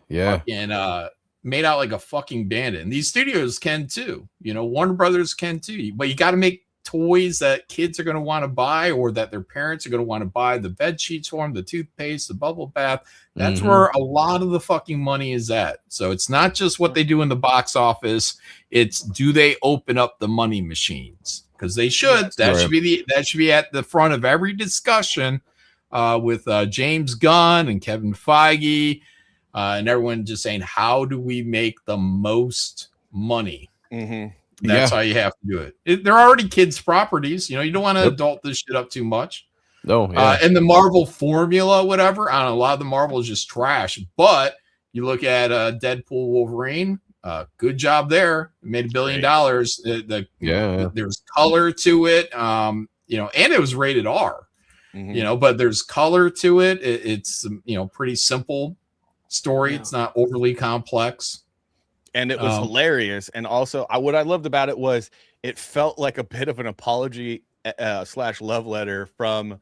And made out like a fucking bandit. And these studios can too. Warner Brothers can too. But you got to make toys that kids are going to want to buy, or that their parents are going to want to buy the bed sheets for them, the toothpaste, the bubble bath. That's where a lot of the fucking money is at. So it's not just what they do in the box office. It's, do they open up the money machines? Because they should. That should be at the front of every discussion with James Gunn and Kevin Feige and everyone just saying, how do we make the most money? That's how you have to do it. They're already kids' properties. You don't want to adult this shit up too much. No. And the Marvel formula, whatever, I don't know, a lot of the Marvel is just trash. But you look at Deadpool, Wolverine, good job there. It made $1 billion. There's color to it. And it was rated R. But there's color to it. It's pretty simple story. It's not overly complex. And it was hilarious. And also, what I loved about it was it felt like a bit of an apology / love letter from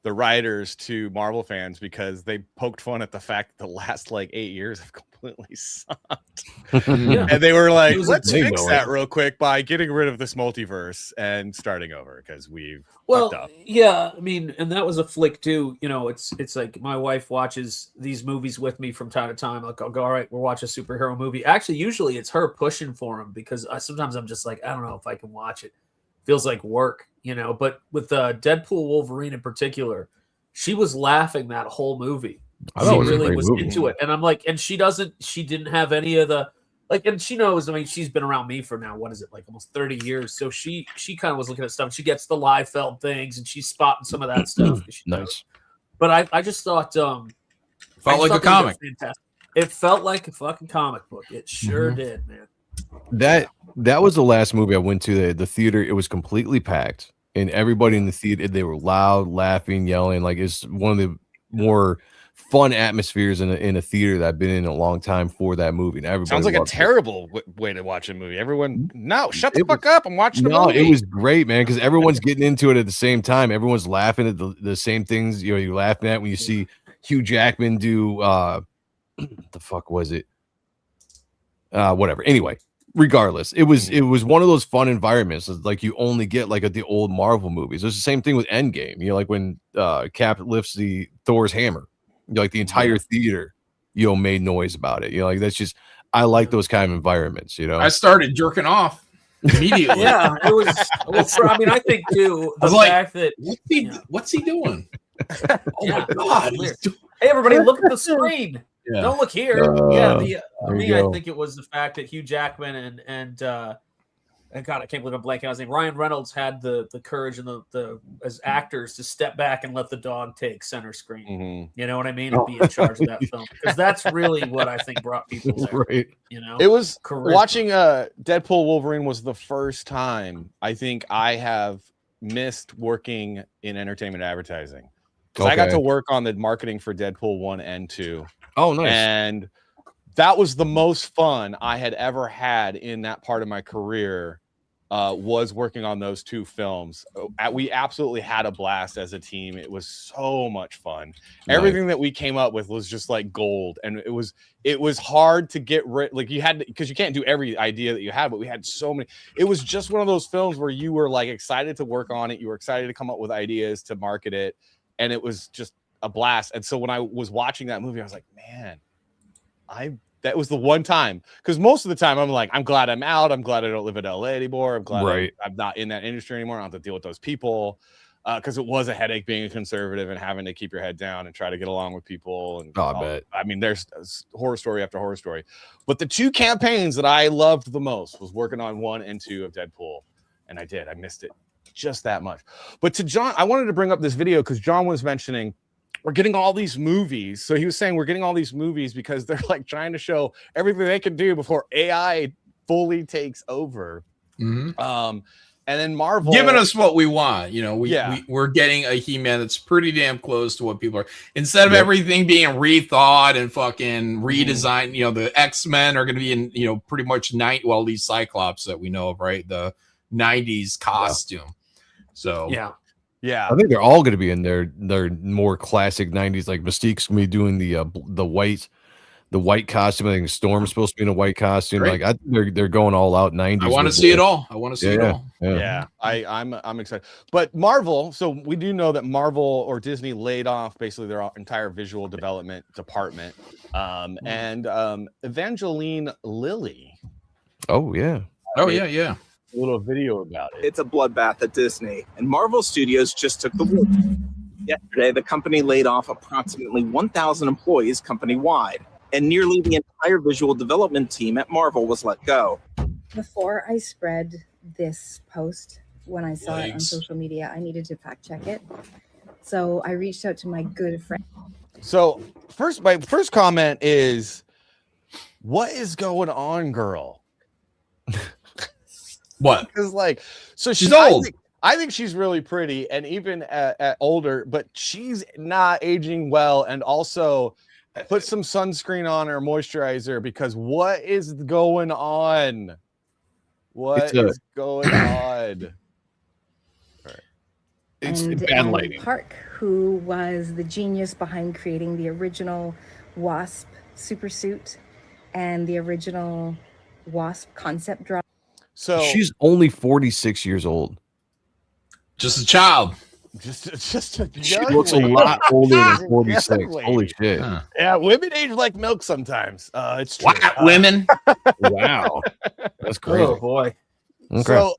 the writers to Marvel fans, because they poked fun at the fact that the last 8 years have completely sucked. And they were like, let's fix that real quick by getting rid of this multiverse and starting over, because we've fucked up. Yeah, I mean, and that was a flick too. It's like my wife watches these movies with me from time to time. Like, I'll go, all right, we'll watch a superhero movie. Actually, usually it's her pushing for them, because sometimes I'm just like, I don't know if I can watch it. Feels like work, But with Deadpool, Wolverine in particular, she was laughing that whole movie. She really was into it. And I'm like, and she didn't have any of the, and she knows, I mean, she's been around me for now, what is it, almost 30 years. So she kind of was looking at stuff. She gets the Liefeld things, and she's spotting some of that stuff. Nice. But I just thought, felt like a comic. It felt like a fucking comic book. It sure did, man. That was the last movie I went to. The theater, it was completely packed, and everybody in the theater, they were loud, laughing, yelling. Like, it's one of the more fun atmospheres in a theater that I've been in a long time for that movie. And everybody sounds like a terrible way to watch a movie. Everyone, shut the fuck up! I'm watching the movie. It was great, man, because everyone's getting into it at the same time. Everyone's laughing at the same things. You're laughing at when you see Hugh Jackman do what the fuck was it? Whatever. Anyway. regardless, it was one of those fun environments. It's like you only get like at the old Marvel movies. It's the same thing with Endgame. You know, like when Cap lifts the Thor's hammer, you know, like the entire theater, you know, made noise about it. You know, like that's just I like those kind of environments. You know, I started jerking off immediately. Yeah, it was. I mean, I think too I the was fact that what's he doing? Oh yeah, my God! weird. Hey, everybody, look at the screen. Yeah. Don't look here. For me, I think it was the fact that Hugh Jackman and God, I can't believe I'm blanking on his name. Ryan Reynolds had the courage and the as actors to step back and let the dog take center screen. You know what I mean? And be in charge of that film, because that's really what I think brought people there. Right. You know, It was charisma. watching Deadpool Wolverine was the first time I think I have missed working in entertainment advertising. I got to work on the marketing for Deadpool 1 and 2. Oh, nice. And that was the most fun I had ever had in that part of my career, was working on those two films. We absolutely had a blast as a team. It was so much fun. Nice. Everything that we came up with was just like gold. And it was hard to get rid, like you had to, because you can't do every idea that you had, but we had so many. It was just one of those films where you were like excited to work on it. You were excited to come up with ideas to market it. And it was just a blast. And so when I was watching that movie, I was like, man, that was the one time, because most of the time I'm like, I'm glad I'm out. I'm glad I don't live in LA anymore. I'm glad I'm not in that industry anymore. I don't have to deal with those people, because it was a headache being a conservative and having to keep your head down and try to get along with people. And I mean, there's horror story after horror story. But the two campaigns that I loved the most was working on 1 and 2 of Deadpool. And I missed it just that much. But to John, I wanted to bring up this video because John was mentioning we're getting all these movies. So he was saying we're getting all these movies because they're like trying to show everything they can do before AI fully takes over. And then Marvel giving us what we want. You know, we're getting a He-Man that's pretty damn close to what people are. Instead of everything being rethought and fucking redesigned, you know, the X-Men are going to be in, you know, pretty much these Cyclops that we know of, right? The 90s costume. So yeah, I think they're all going to be in their more classic 90s. Like Mystique's going to be doing the white costume. I think Storm's supposed to be in a white costume. Great. Like I think they're going all out 90s. I want to see it all. I want to see it all. Yeah, I'm excited. But Marvel, so we do know that Marvel or Disney laid off basically their entire visual development department. And Evangeline Lilly. Oh yeah. Yeah. A little video about it. It's a bloodbath at Disney, and Marvel Studios just took the win. Yesterday, the company laid off approximately 1,000 employees company-wide, and nearly the entire visual development team at Marvel was let go. Before I spread this post, when I saw it on social media, I needed to fact check it. So I reached out to my good friend. So my first comment is, what is going on, girl? What? Because like, so she's old. I think she's really pretty, and even at older, but she's not aging well. And also, put some sunscreen on or moisturizer, because what is going on? What is going on? It's and bad lighting. Park, who was the genius behind creating the original Wasp supersuit and the original Wasp concept drawing. So she's only 46 years old. Just a child. Just a she looks a lot older than 46. Holy shit. Yeah, women age like milk sometimes. It's true. Women. Wow. That's great. Oh boy. Okay. So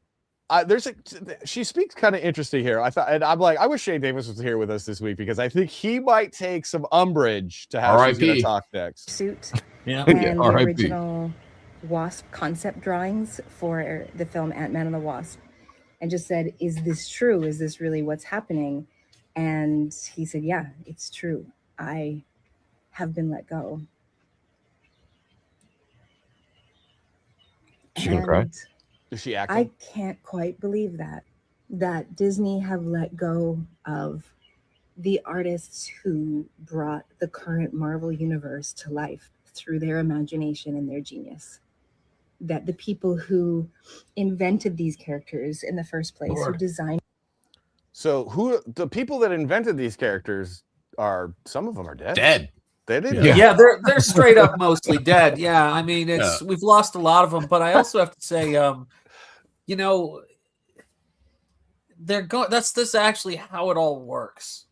she speaks kind of interesting here. I thought, and I'm like, I wish Shane Davis was here with us this week, because I think he might take some umbrage to how she's going to talk next. Suit. Yeah. And the original Wasp concept drawings for the film Ant-Man and the Wasp, and just said, is this true? Is this really what's happening? And he said, yeah, it's true. I have been let go. She's gonna cry? Is she acting? I can't quite believe that Disney have let go of the artists who brought the current Marvel universe to life through their imagination and their genius. That the people who invented these characters in the first place, who designed. So the people that invented these characters some of them are dead. They didn't. Yeah, they're straight up mostly dead. Yeah, I mean, we've lost a lot of them, but I also have to say, you know, that's actually how it all works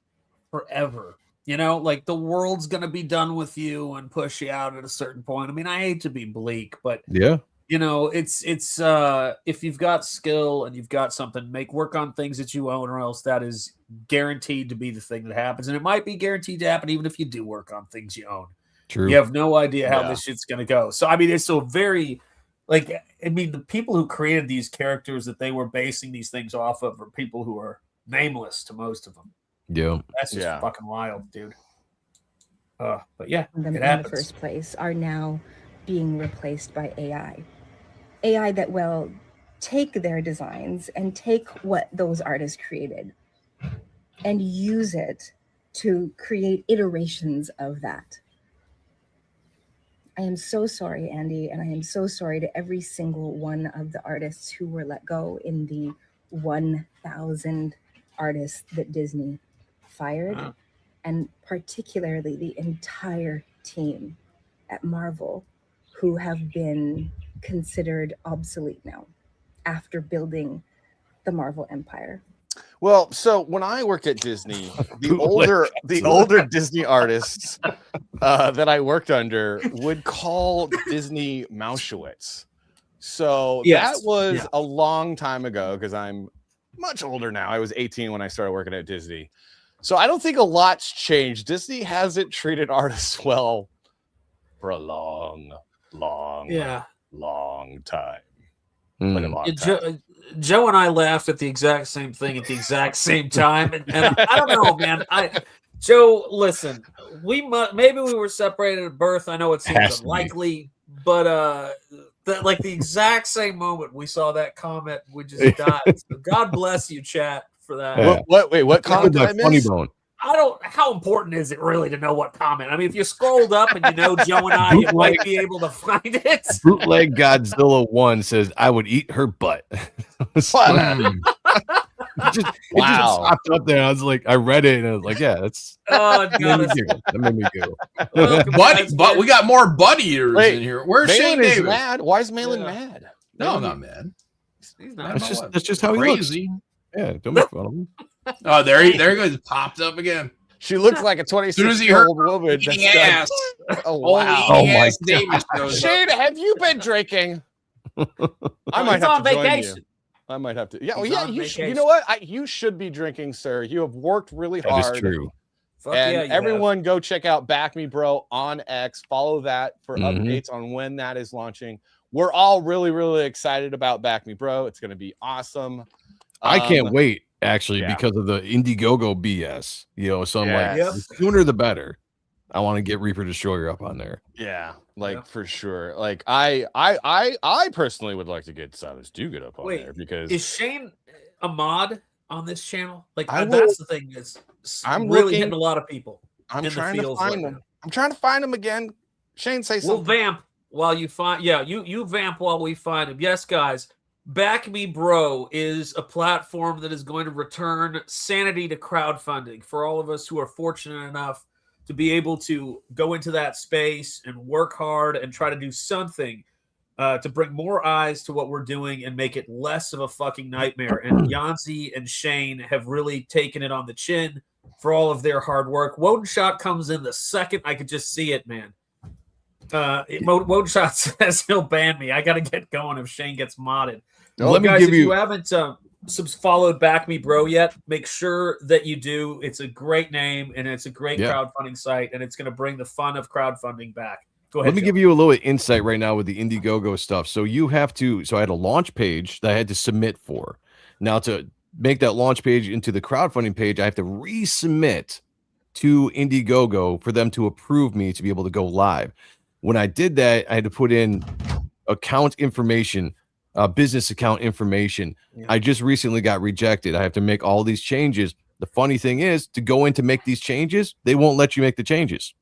forever. You know, like the world's gonna be done with you and push you out at a certain point. I mean, I hate to be bleak, but yeah, you know, it's if you've got skill and you've got something, work on things that you own, or else that is guaranteed to be the thing that happens. And it might be guaranteed to happen even if you do work on things you own. True. You have no idea how this shit's gonna go. So I mean, it's so very like, I mean, the people who created these characters that they were basing these things off of are people who are nameless to most of them. Yeah. That's just fucking wild, dude. But yeah, them it in happens. the first place are now being replaced by AI. AI that will take their designs and take what those artists created and use it to create iterations of that. I am so sorry, Andy, and I am so sorry to every single one of the artists who were let go in the 1,000 artists that Disney fired, and particularly the entire team at Marvel who have been considered obsolete now after building the Marvel empire. Well, so when I worked at Disney, the older Disney artists that I worked under would call Disney Mauschwitz. So that was a long time ago because I'm much older now. I was 18 when I started working at Disney. So I don't think a lot's changed. Disney hasn't treated artists well for a long time. Like a long time. Joe and I laughed at the exact same thing at the exact same time, and I don't know, man. Joe, listen, maybe we were separated at birth. I know it seems unlikely, but like the exact same moment we saw that comment, we just died. So God bless you, chat, for that. What comment did I miss? Funny bone. How important is it really to know what comment? I mean, if you scrolled up and you know Joe and I, you might be able to find it. Bootleg Godzilla 1 says, I would eat her butt. It just popped up there. I was like, I read it and I was like, yeah, that's that made me giggle. But we got more butt eaters in here. Where's Shane Davis? Mad? Why is Malin mad? No, I'm not mad. He's not. That's just how he looks. Yeah, don't make fun of him. Oh, there he goes. Popped up again. She looks like a 26-year-old woman. Ass. Oh wow! Oh my God. Shane, have you been drinking? I might have to join you. I might have to. Yeah, well, yeah. You know what? You should be drinking, sir. You have worked really hard. That is true. And everyone, go check out Back Me Bro on X. Follow that for updates on when that is launching. We're all really, really excited about Back Me Bro. It's going to be awesome. I can't wait, actually, because of the Indiegogo BS. You know, so I'm like, the sooner the better. I want to get Reaper Destroyer up on there. Yeah, for sure. Like I personally would like to get Silas Dugan up on there because is Shane a mod on this channel? Like that's the thing is I'm really hitting a lot of people. I'm trying to find him. I'm trying to find him again. Shane, say something. We'll vamp while you find. Yeah, you vamp while we find him. Yes, guys. Back Me Bro is a platform that is going to return sanity to crowdfunding for all of us who are fortunate enough to be able to go into that space and work hard and try to do something to bring more eyes to what we're doing and make it less of a fucking nightmare. And Yanzi and Shane have really taken it on the chin for all of their hard work. Wodenshot comes in the second I could just see it, man. Wodenshot says he'll ban me. I got to get going if Shane gets modded. Let me guys, give if you. You haven't followed Back Me Bro yet, make sure that you do. It's a great name and it's a great crowdfunding site, and it's going to bring the fun of crowdfunding back. Go ahead. Let me give you a little insight right now with the Indiegogo stuff. So you have to. So I had a launch page that I had to submit for. Now to make that launch page into the crowdfunding page, I have to resubmit to Indiegogo for them to approve me to be able to go live. When I did that, I had to put in account information. Business account information. I just recently got rejected. I have to make all these changes. The funny thing is, to go in to make these changes, they won't let you make the changes.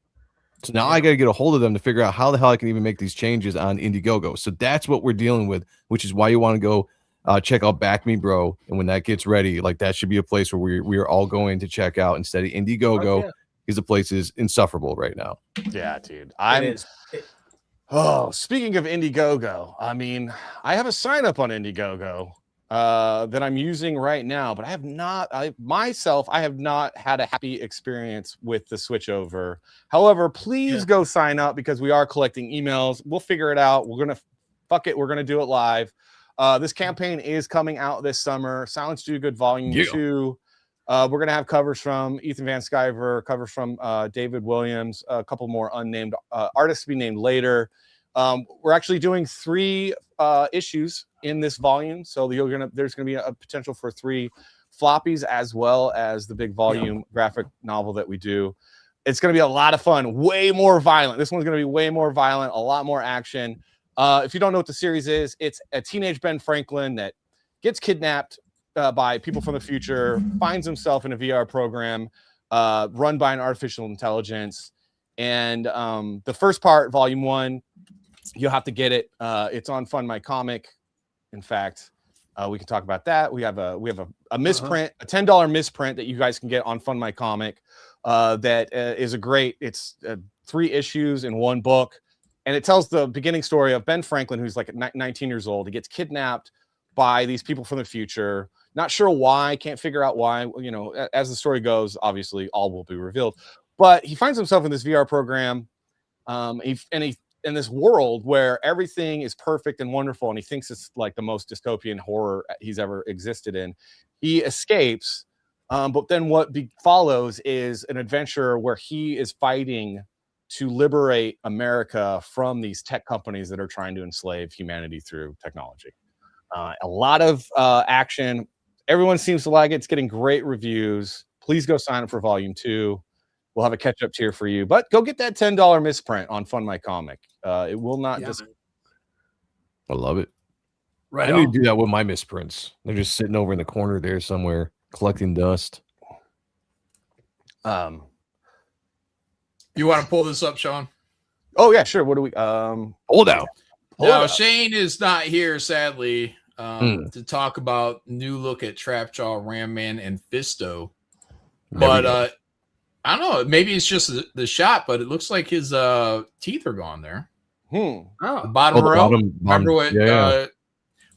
So now I got to get a hold of them to figure out how the hell I can even make these changes on Indiegogo. So that's what we're dealing with, which is why you want to go check out Back Me Bro. And when that gets ready, like that should be a place where we are all going to check out instead of Indiegogo. because the place is insufferable right now. Yeah, dude. Oh, speaking of Indiegogo, I mean, I have a sign up on Indiegogo that I'm using right now, but I have not had a happy experience with the switch over. However, please go sign up because we are collecting emails. We'll figure it out. We're gonna We're gonna do it live. This campaign is coming out this summer. Silence Do Good Volume 2. We're going to have covers from Ethan Van Sciver, covers from David Williams, a couple more unnamed artists to be named later. We're actually doing 3 issues in this volume. So there's going to be a potential for 3 floppies as well as the big volume graphic novel that we do. It's going to be a lot of fun, way more violent. This one's going to be way more violent, a lot more action. If you don't know what the series is, it's a teenage Ben Franklin that gets kidnapped by people from the future, finds himself in a VR program run by an artificial intelligence. And the first part, volume 1, you'll have to get it. It's on Fund My Comic. In fact, we can talk about that. We have a misprint, a $10 misprint that you guys can get on Fund My Comic. That is it's 3 issues in 1 book. And it tells the beginning story of Ben Franklin, who's like 19 years old. He gets kidnapped by these people from the future. Not sure why, can't figure out why. You know, as the story goes, obviously all will be revealed. But he finds himself in this VR program, in this world where everything is perfect and wonderful, and he thinks it's like the most dystopian horror he's ever existed in. He escapes, but then what follows is an adventure where he is fighting to liberate America from these tech companies that are trying to enslave humanity through technology. A lot of action. Everyone seems to like it. It's getting great reviews. Please go sign up for volume 2. We'll have a catch-up tier for you. But go get that $10 misprint on Fund My Comic. It will not I love it. Right. I need to do that with my misprints. They're just sitting over in the corner there somewhere, collecting dust. You want to pull this up, Sean? Oh, yeah, sure. What do we... Hold out. Now, Shane is not here, sadly, to talk about new look at Trapjaw, Ram Man, and Fisto. But I don't know. Maybe it's just the shot, but it looks like his teeth are gone there. Oh, the bottom row. Remember what? Yeah.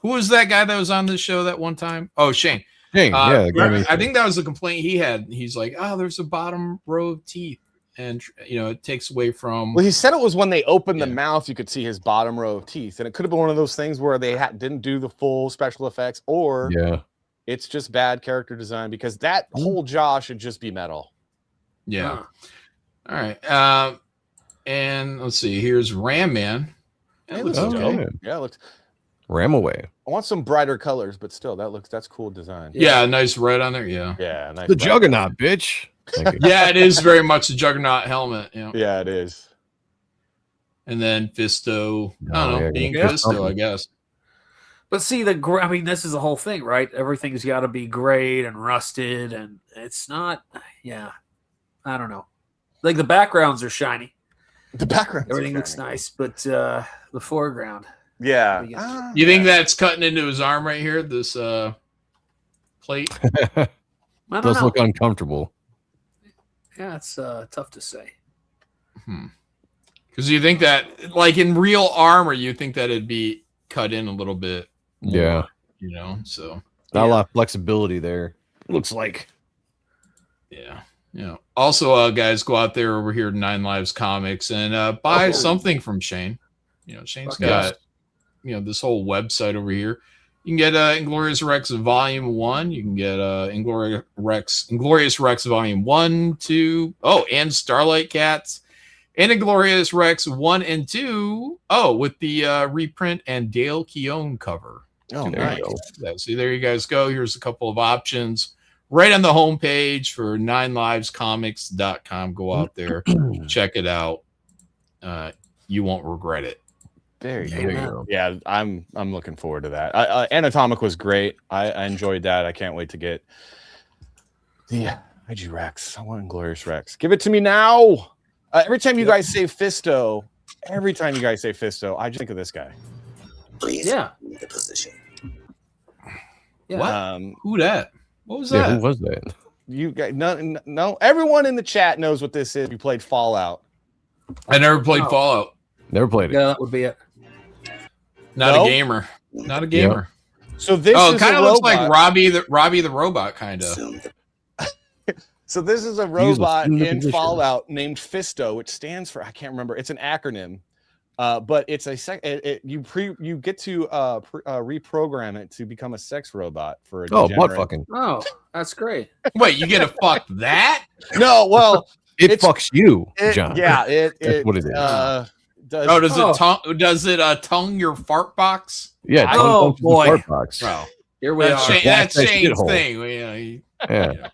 Who was that guy that was on this show that one time? Oh, Shane. Shane, I think that was the complaint he had. He's like, "Oh, there's a bottom row of teeth." And it takes away from. Well, he said it was when they opened the mouth, you could see his bottom row of teeth, and it could have been one of those things where they didn't do the full special effects, or it's just bad character design because that whole jaw should just be metal. Yeah. All right. And let's see. Here's Ram Man. It looks okay. Yeah, it looks. Ram away. I want some brighter colors, but still, that's cool design. Yeah, nice red on there. Yeah. Yeah, nice. The Juggernaut, bitch. Yeah, it is very much a Juggernaut helmet. Yeah, it is. And then Fisto, I don't know, being Fisto, I guess. But see, I mean, this is the whole thing, right? Everything's got to be grayed and rusted, and it's not. Yeah, I don't know. Like the backgrounds are shiny. The background, everything looks nice, but the foreground. Yeah. You think that's cutting into his arm right here? This plate. Does look uncomfortable. Yeah, it's tough to say. Because you think that, like in real armor, you think that it'd be cut in a little bit more, so not a lot of flexibility there. Looks like. Yeah. Also, guys, go out there over here to 9 Lives Comics and buy something from Shane. Shane's got this whole website over here. You can get Inglorious Rex Volume 1. You can get Inglorious Rex Volume 1, 2, and Starlight Cats. And Inglorious Rex 1 and 2. Oh, with the reprint and Dale Keown cover. Oh, nice. So there you guys go. Here's a couple of options right on the homepage for 9livescomics.com. Go out there, check it out. You won't regret it. There you go. Yeah, I'm looking forward to that. Anatomic was great. I enjoyed that. I can't wait to get the IG Rex. I want Inglorious Rex. Give it to me now. Every time you guys say Fisto, I just think of this guy. Please. Yeah. The position. Yeah. What? Who that? What was that? Who was that? You guys, no, everyone in the chat knows what this is. You played Fallout. I never played Fallout. Never played it. Yeah, that would be it. Not No? a gamer. Not a gamer. So this Oh, it is kind a of looks like robot. Robbie the robot, kind of. So this is a robot in Fallout named Fisto, which stands for, I can't remember. It's an acronym, but it's you get to reprogram it to become a sex robot for a butt degenerate. fucking. Oh, that's great. Wait, you get to fuck that? No, well, It fucks you, John. Yeah, That's what it is. Does it tongue your fart box? Yeah. Oh boy. Fart box. Well, Here we are. That's that Shane's shithole. thing. Yeah.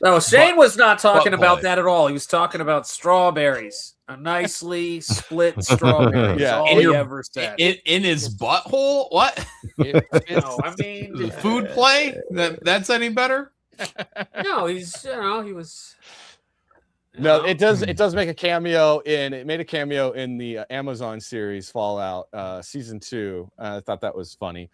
No, Shane was not talking butt about play. that at all. He was talking about strawberries. A nicely split strawberry. Yeah. All In he your- ever said. In his butthole? What? No, I mean, The food play? That's any better? no, he was. No, it does make a cameo it made a cameo in the Amazon series Fallout season 2. I thought that was funny.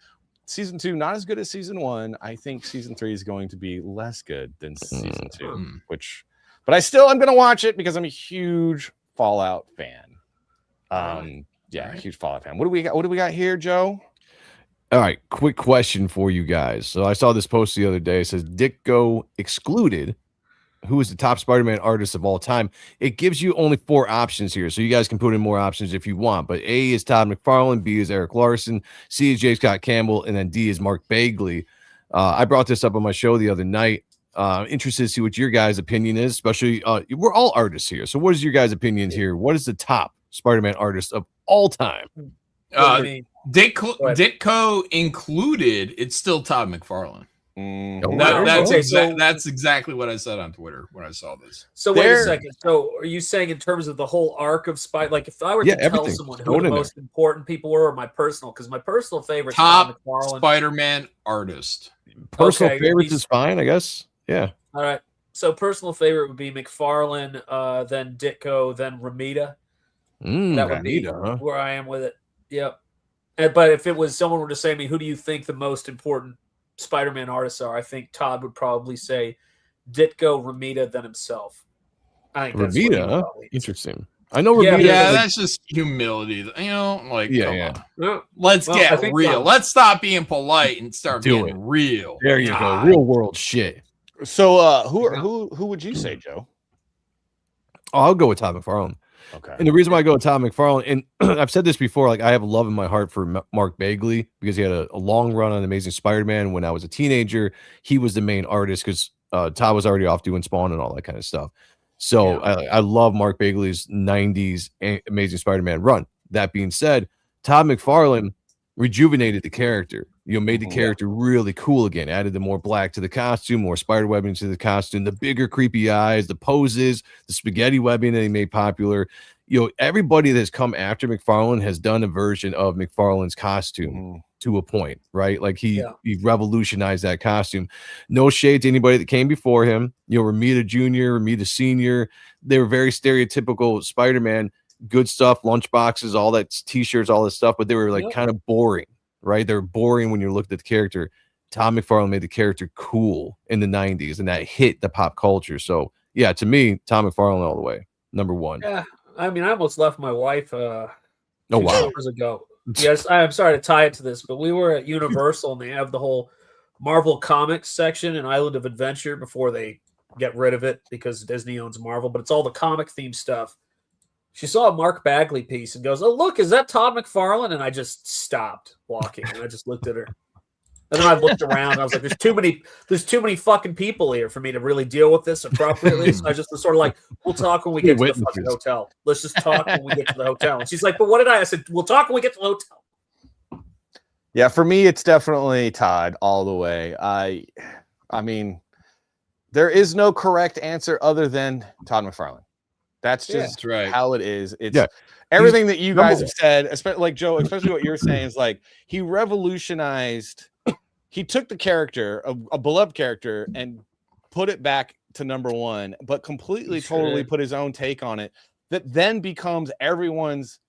Season 2 not as good as season 1. I think season 3 is going to be less good than season 2, but I'm going to watch it because I'm a huge Fallout fan. Huge Fallout fan. What do we got here, Joe? All right, quick question for you guys. So I saw this post the other day. It says Ditko excluded. Who is the top Spider-Man artist of all time? It gives you only 4 options here, so you guys can put in more options if you want. But A is Todd McFarlane, B is Eric Larson, C is J. Scott Campbell, and then D is Mark Bagley. I brought this up on my show the other night. Interested to see what your guys' opinion is, especially we're all artists here. So what is your guys' opinion here? What is the top Spider-Man artist of all time? Ditko included, it's still Todd McFarlane. That's exactly what I said on Twitter when I saw this. So wait a second. So are you saying in terms of the whole arc of like if I were to tell someone who the most important people were, or my personal, because my personal favorite top Spider-Man artist. Personal favorites is fine, I guess. Yeah. All right. So personal favorite would be McFarlane, then Ditko, then Ramita. That would be where I am with it. Yep. But if it was someone were to say to me, who do you think the most important Spider-Man artists are? I think Todd would probably say Ditko, Ramita, then himself. I think that's Ramita, huh? Interesting. I know Ramita. Ramita. Yeah, that's just humility. Come on. Let's Well, get real. Let's stop being polite and start getting real. There you go. Real world shit. So who would you say, Joe? Oh, I'll go with Todd McFarlane. Okay. And the reason why I go with Todd McFarlane, and I've said this before, like I have love in my heart for Mark Bagley because he had a long run on Amazing Spider-Man when I was a teenager. He was the main artist because Todd was already off doing Spawn and all that kind of stuff. So I love Mark Bagley's 90s Amazing Spider-Man run. That being said, Todd McFarlane rejuvenated the character, made the character really cool again, added the more black to the costume, more spider webbing to the costume, the bigger creepy eyes, the poses, the spaghetti webbing that he made popular. Everybody that's come after McFarlane has done a version of McFarlane's costume to a point, right? Like he revolutionized that costume. No shade to anybody that came before him. Ramita Jr., Ramita Sr., they were very stereotypical Spider-Man. Good stuff, lunchboxes, all that, t-shirts, all this stuff, but they were like kind of boring, right? They're boring when you looked at the character. Tom McFarlane made the character cool in the 90s, and that hit the pop culture. So yeah, to me, Tom McFarlane all the way, number 1. Yeah, I mean, I almost left my wife 2 wow. summers ago. Yes, I'm sorry to tie it to this, but we were at Universal and they have the whole Marvel Comics section in Island of Adventure before they get rid of it because Disney owns Marvel, but it's all the comic themed stuff. She saw a Mark Bagley piece and goes, "Oh, look, is that Todd McFarlane?" And I just stopped walking and I just looked at her. And then I looked around. And I was like, there's too many fucking people here for me to really deal with this appropriately. So I just was sort of like, we'll talk when we get to the fucking hotel. Let's just talk when we get to the hotel. And she's like, but what did I said, we'll talk when we get to the hotel. Yeah, for me, it's definitely Todd all the way. I mean, there is no correct answer other than Todd McFarlane. That's just how it is. It's everything that you guys have said, especially like Joe, especially what you're saying is like he revolutionized. He took the character, a beloved character, and put it back to number 1, but completely, totally put his own take on it. That then becomes everyone's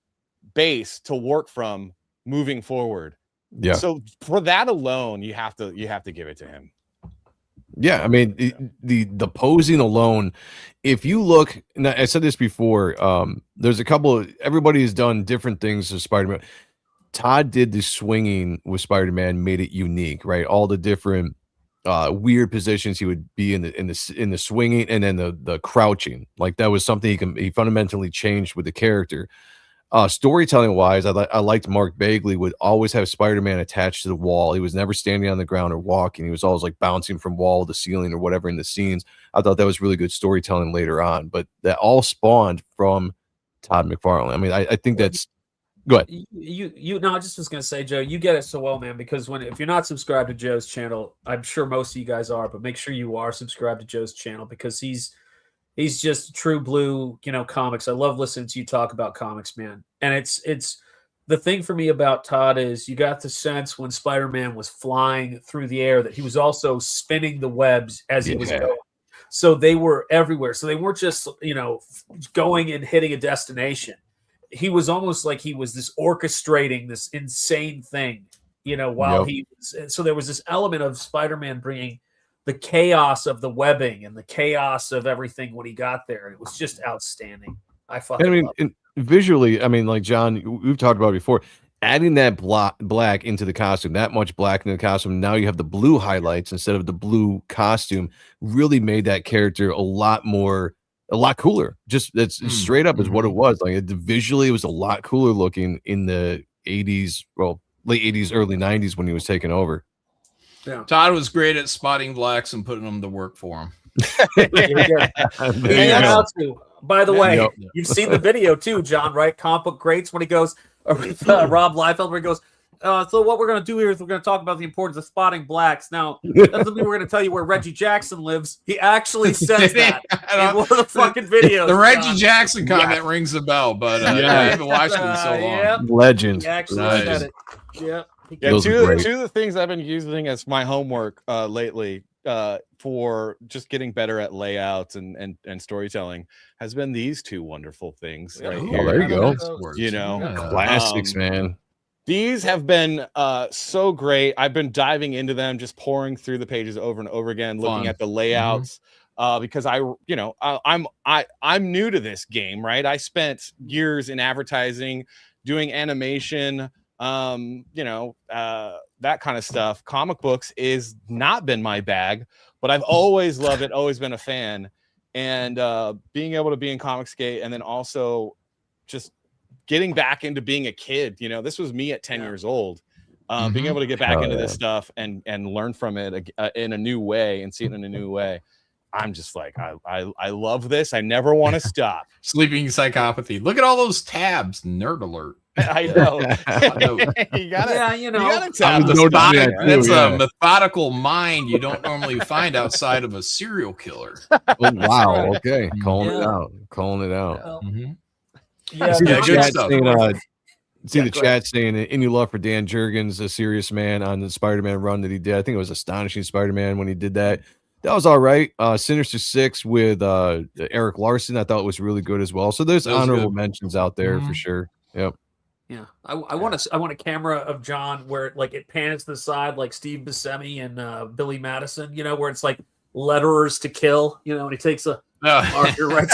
base to work from moving forward. Yeah. So for that alone, you have to give it to him. Yeah, I mean the posing alone. If you look, and I said this before, there's a couple. Everybody has done different things with Spider-Man. Todd did the swinging with Spider-Man, made it unique, right? All the different weird positions he would be in the swinging, and then the crouching. Like that was something he fundamentally changed with the character. Storytelling wise, I liked Mark Bagley would always have Spider-Man attached to the wall. He was never standing on the ground or walking. He was always like bouncing from wall to ceiling or whatever in the scenes. I thought that was really good storytelling later on, but that all spawned from Todd McFarlane. I mean, I think that's go ahead. You no, I just was gonna say, Joe, you get it so well, man, because if you're not subscribed to Joe's channel, I'm sure most of you guys are, but make sure you are subscribed to Joe's channel because he's just true blue, comics. I love listening to you talk about comics, man. And it's the thing for me about Todd is you got the sense when Spider-Man was flying through the air that he was also spinning the webs as he was going. So they were everywhere. So they weren't just, going and hitting a destination. He was almost like he was this orchestrating this insane thing, while he was. So there was this element of Spider-Man bringing the chaos of the webbing and the chaos of everything when he got there. It was just outstanding. I mean, visually, I mean, like John, we've talked about it before, adding that black into the costume, that much black in the costume. Now you have the blue highlights instead of the blue costume, really made that character a lot cooler. Just that's straight up is what it was. Like visually, it was a lot cooler looking in the 80s, well, late 80s, early 90s when he was taking over. Yeah. Todd was great at spotting blacks and putting them to work for him. By the way, you've seen the video too, John, right? Comic Book Greats when he goes with Rob Liefeld, where he goes, so what we're going to do here is we're going to talk about the importance of spotting blacks. Now, that doesn't mean we're going to tell you where Reggie Jackson lives. He actually says that in one of the fucking videos. The Reggie Jackson comment rings a bell, but I haven't watched it in so long. Yep. Legend. He actually said it. Yep. Yeah, two of the things I've been using as my homework lately for just getting better at layouts and storytelling has been these two wonderful things right here. Oh, there you go. Classics, man. These have been so great. I've been diving into them, just pouring through the pages over and over again, looking at the layouts. Because I'm new to this game, right? I spent years in advertising, doing animation, that kind of stuff. Comic books is not been my bag, but I've always loved it, always been a fan. And being able to be in Comicsgate and then also just getting back into being a kid, this was me at 10 years old. Being able to get back into this stuff and learn from it in a new way and see it in a new way. I'm just like, I love this. I never want to stop. Sleeping psychopathy. Look at all those tabs. Nerd alert. I know. You gotta tab that's a methodical mind you don't normally find outside of a serial killer. Oh, wow. Okay. Calling it out. Yeah, See the chat saying any love for Dan Jurgens, a serious man on the Spider-Man run that he did. I think it was Astonishing Spider-Man when he did that. That was all right. Sinister Six with Eric Larson, I thought was really good as well. So there's honorable mentions out there for sure. Yep. Yeah, I want a camera of John where it pans to the side like Steve Buscemi and Billy Madison, where it's like letterers to kill, and he takes a marker right.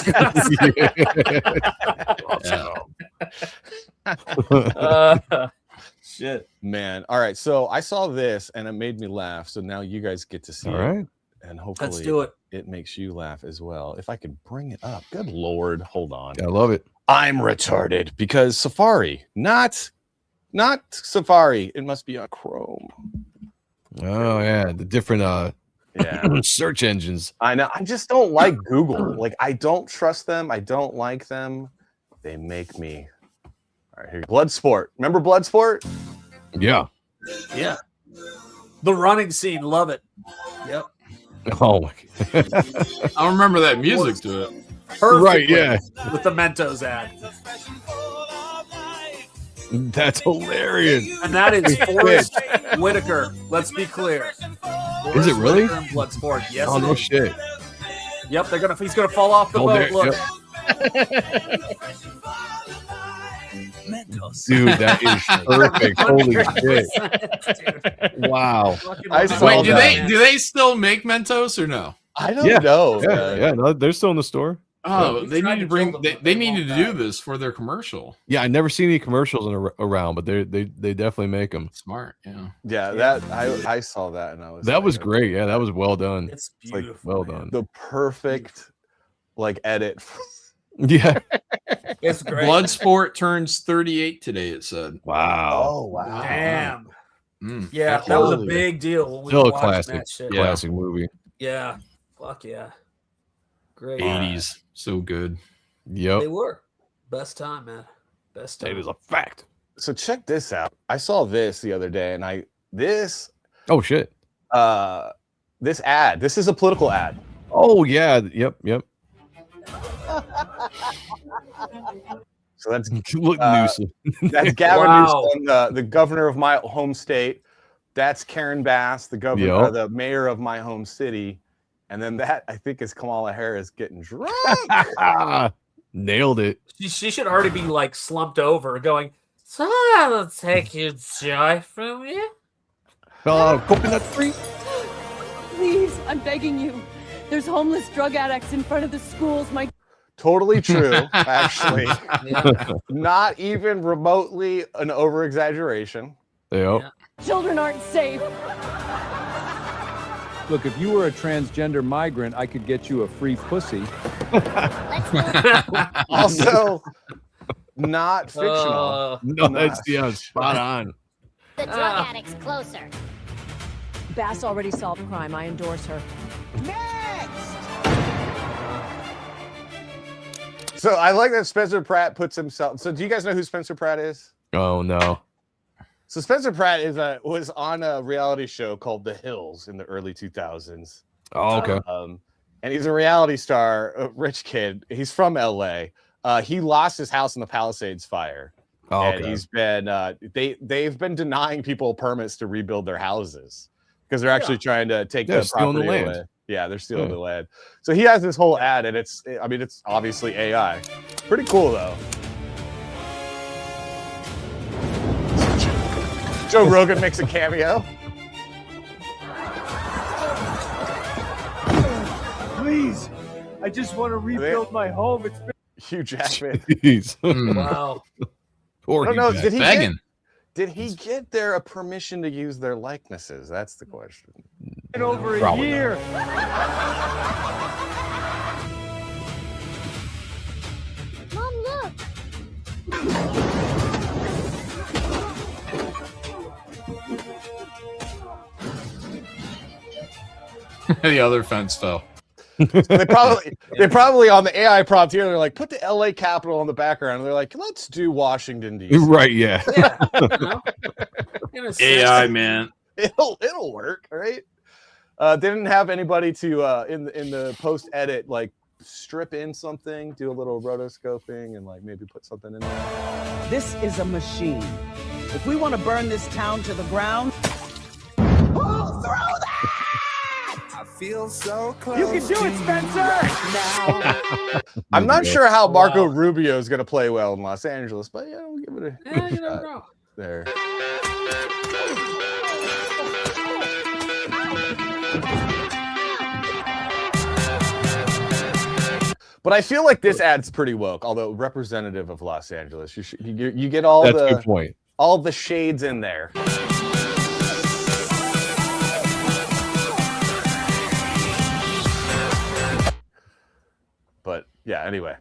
Shit, man. All right, so I saw this and it made me laugh. So now you guys get to see it, and hopefully let's do it. It makes you laugh as well. If I could bring it up, good Lord, hold on. I love it. I'm retarded because Safari, not Safari. It must be on Chrome. Oh yeah, the different search engines. I know. I just don't like Google. Like I don't trust them. I don't like them. They make me. All right, here. Bloodsport. Remember Bloodsport? Yeah. Yeah. The running scene. Love it. Yep. Oh my God. I remember that music to it. Perfectly right, yeah. With the Mentos ad. That's hilarious. And that is Forrest Whitaker. Let's be clear. Is it really? Bloodsport. Yes. Oh no shit. Yep, he's gonna fall off the boat. Look. Mentos. Dude, that is perfect. Holy shit! Wow. Wait, do they still make Mentos or no? I don't know. Yeah, no, they're still in the store. Oh, Yeah. they need to bring. They needed to do this for their commercial. Yeah, I never seen any commercials around, but they definitely make them. Smart, yeah. Yeah, that I saw that and I was. That was great. Yeah, that was well done. It's like beautiful. well done. The perfect like edit. Yeah. It's great. Bloodsport turns 38 today. It said. Wow. Oh wow. Damn. Mm. Yeah, that was a big deal when we Still were a watching classic, that shit. classic movie. Yeah. Fuck yeah. Great. 80s, so good. Yep. They were. Best time, man. Best time. It is a fact. So check this out. I saw this the other day, and Oh shit. This ad. This is a political ad. Oh yeah. Yep. So that's Look, Newsom. That's Gavin Wow. Newsom, the governor of my home state. That's Karen Bass, the governor, Yep. the mayor of my home city. And then that I think is Kamala Harris getting drunk. Nailed it. She should already be like slumped over, going, "Someone will take your joy from you." Fell out of coconut tree. Please, I'm begging you. There's homeless drug addicts in front of the schools. My Totally true, actually. Not even remotely an over exaggeration. Yep. children aren't safe. Look, if you were a transgender migrant, I could get you a free pussy. Also, not fictional. No, that's spot on. The drug addict's closer. Bass already solved crime. I endorse her. So I like that Spencer Pratt puts himself. So do you guys know who Spencer Pratt is? Oh no. So Spencer Pratt was on a reality show called The Hills in the early 2000s. Oh, okay. And he's a reality star, a rich kid. He's from LA. He lost his house in the Palisades fire. Oh, and okay. he's been they've been denying people permits to rebuild their houses because they're actually trying to take the stealing the property land. away. Yeah, they're stealing the land. So he has this whole ad, and it's obviously AI. Pretty cool though. Joe Rogan makes a cameo. Please, I just want to rebuild my home. It's been Hugh Jackman. Jeez. Wow. Poor I don't know. Hugh Jackman. Did he get their permission to use their likenesses? That's the question. over a Probably year. Mom, look. The other fence fell. they probably on the AI prompt here. They're like, put the LA Capitol in the background. And they're like, let's do Washington D.C. Right? Yeah. AI man. It'll work, right? They didn't have anybody to in the post edit like strip in something, do a little rotoscoping, and like maybe put something in there. This is a machine. If we want to burn this town to the ground, pull through that! I feel so close. You can do it, Spencer. I'm not sure how Marco Rubio is going to play well in Los Angeles, but yeah, we'll give it a you never know. there. But I feel like this ad's pretty woke, although representative of Los Angeles. You get all That's a the good point. all the shades in there. But yeah, anyway,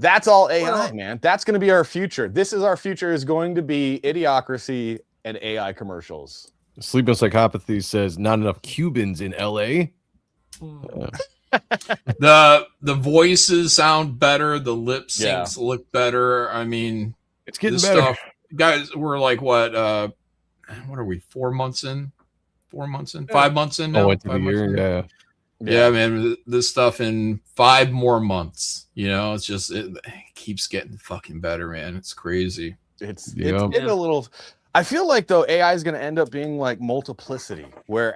that's all AI, man. That's going to be our future. This is our future. Is going to be idiocracy and AI commercials. Sleeping Psychopathy says not enough Cubans in LA. The voices sound better. The lip syncs look better. I mean, it's getting this better. stuff, guys. We're like what are we? 4 months in? 4 months in? 5 months in now? Oh, into the 5 months year, in? yeah. Yeah, man, this stuff in 5 more months. You know, it's just it keeps getting fucking better, man. It's crazy. It's getting a little. I feel like though AI is going to end up being like multiplicity, where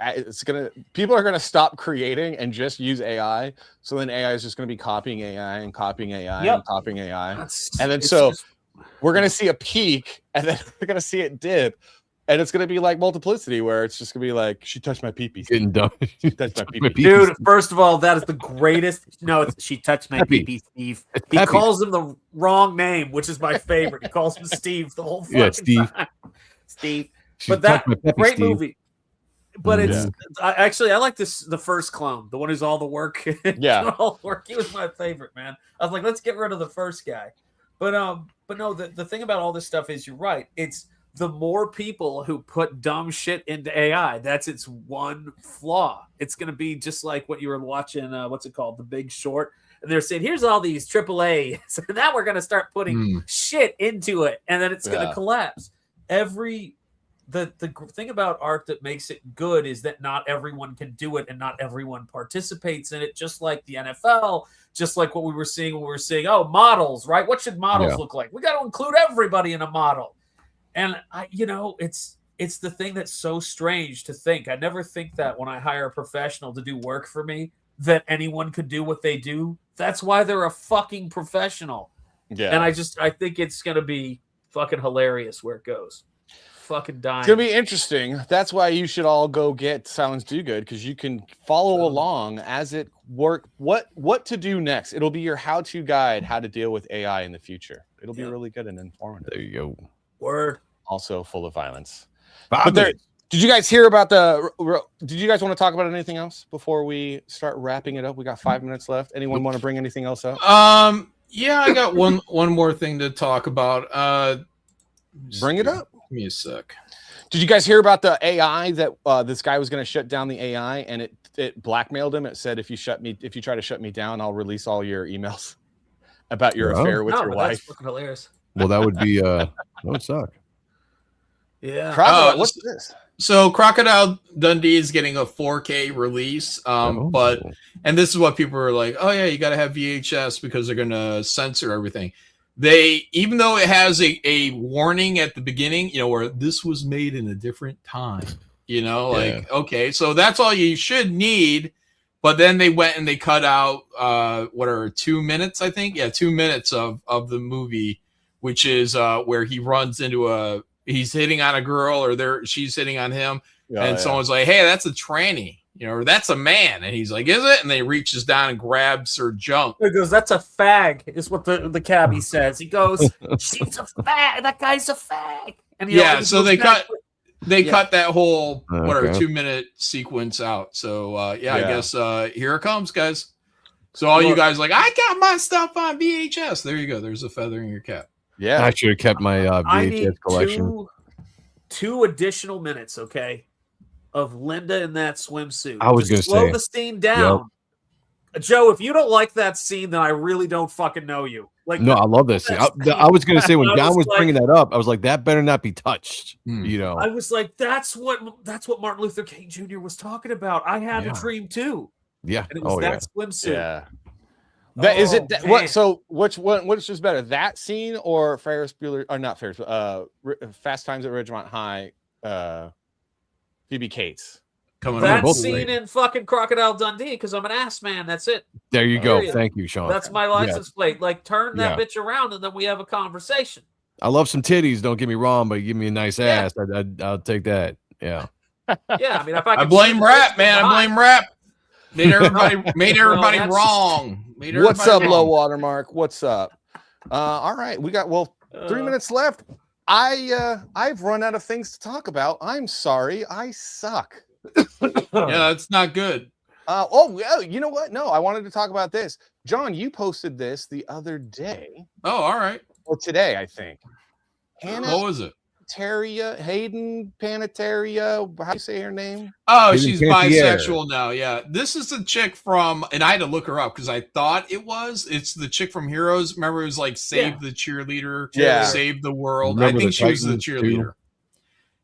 people are going to stop creating and just use AI. So then AI is just going to be copying AI and copying AI and copying AI, and then we're gonna see a peak, and then we're gonna see it dip, and it's gonna be like Multiplicity, where it's just gonna be like, she touched my pee-pee. Getting done. She touched my pee-pee. Dude, first of all, that is the greatest. No, it's she touched my pee-pee, Steve. He Peppy. calls him the wrong name, which is my favorite. He calls him Steve the whole fucking Steve. time. Steve. She But that touched my peppy, great Steve. movie. But it's actually I like the first clone, the one who's all the work. Yeah. all the work. He was my favorite, man. I was like, let's get rid of the first guy. But no, the thing about all this stuff is you're right. It's the more people who put dumb shit into AI, that's its one flaw. It's going to be just like what you were watching, what's it called? The Big Short. And they're saying, here's all these AAA. So now we're going to start putting shit into it. And then it's going to collapse. The thing about art that makes it good is that not everyone can do it and not everyone participates in it, just like the NFL, just like what we were seeing when we were saying, oh, models, right? What should models look like? We got to include everybody in a model. And it's the thing that's so strange to think. I never think that when I hire a professional to do work for me, that anyone could do what they do. That's why they're a fucking professional. Yeah. And I think it's going to be fucking hilarious where it goes. Fucking dying. It's gonna be interesting. That's why you should all go get Silence Do Good, because you can follow along as it work. What to do next? It'll be your how-to guide, how to deal with AI in the future. It'll be really good and informative. There you go. Word. Also full of violence. But did you guys hear about did you guys want to talk about anything else before we start wrapping it up? We got 5 minutes left. Anyone want to bring anything else up? Yeah, I got one more thing to talk about. Bring it up. Give me a sec. Did you guys hear about the AI that this guy was going to shut down the AI, and it blackmailed him? It said, if you try to shut me down, I'll release all your emails about your affair with your wife. That's fucking hilarious. Well, that would be that would suck. Yeah. Crocodile, what's this? So Crocodile Dundee is getting a 4K release, and this is what people are like, oh yeah, you got to have VHS because they're going to censor everything. Even though it has a warning at the beginning, where this was made in a different time, okay, so that's all you should need. But then they went and they cut out 2 minutes, I think. Yeah, 2 minutes of the movie, which is where he runs into he's hitting on a girl, or she's hitting on him, and someone's like, hey, that's a tranny. Or that's a man. And he's like, is it? And then he reaches down and grabs her junk. He goes, that's a fag, is what the cabbie says. He goes, she's a fag. That guy's a fag. And so they cut that whole 2 minute sequence out. So I guess here it comes, guys. So all you guys like, I got my stuff on VHS. There you go. There's a feather in your cap. Yeah. I should have kept my I need VHS collection. two additional minutes, okay, of Linda in that swimsuit. I was going to slow say, the scene down. Yep. Joe, if you don't like that scene, then I really don't fucking know you. Like, no, I love this scene. I was going to say, when John was bringing that up, I was like, that better not be touched. I was like, that's what Martin Luther King Jr. was talking about. I had a dream too. Yeah. And it was that swimsuit. Yeah. Is it what? So which is better, that scene or Ferris Bueller? Or not Ferris? Fast Times at Ridgemont High. Phoebe Cates. That scene in fucking Crocodile Dundee, because I'm an ass man. That's it. There you go. Thank you, Sean. That's my license plate. Like, turn that bitch around, and then we have a conversation. I love some titties. Don't get me wrong, but give me a nice ass. I'll take that. Yeah. Yeah. I mean, if I blame rap, man. I blame rap. Made everybody wrong. What's up, Low Watermark? What's up? All right, we got 3 minutes left. I've run out of things to talk about. I'm sorry, I suck. Yeah, that's not good. You know what? No, I wanted to talk about this. John, you posted this the other day. Oh, all right. Or today, I think. What was it? Hayden Panettiere. How do you say her name? Oh, Hayden she's Panettiere. bisexual now. Yeah, this is the chick from, and I had to look her up because I thought it's the chick from Heroes. Remember, it was like Save the Cheerleader, Save the World. Remember I think the she was the Titans, cheerleader. too?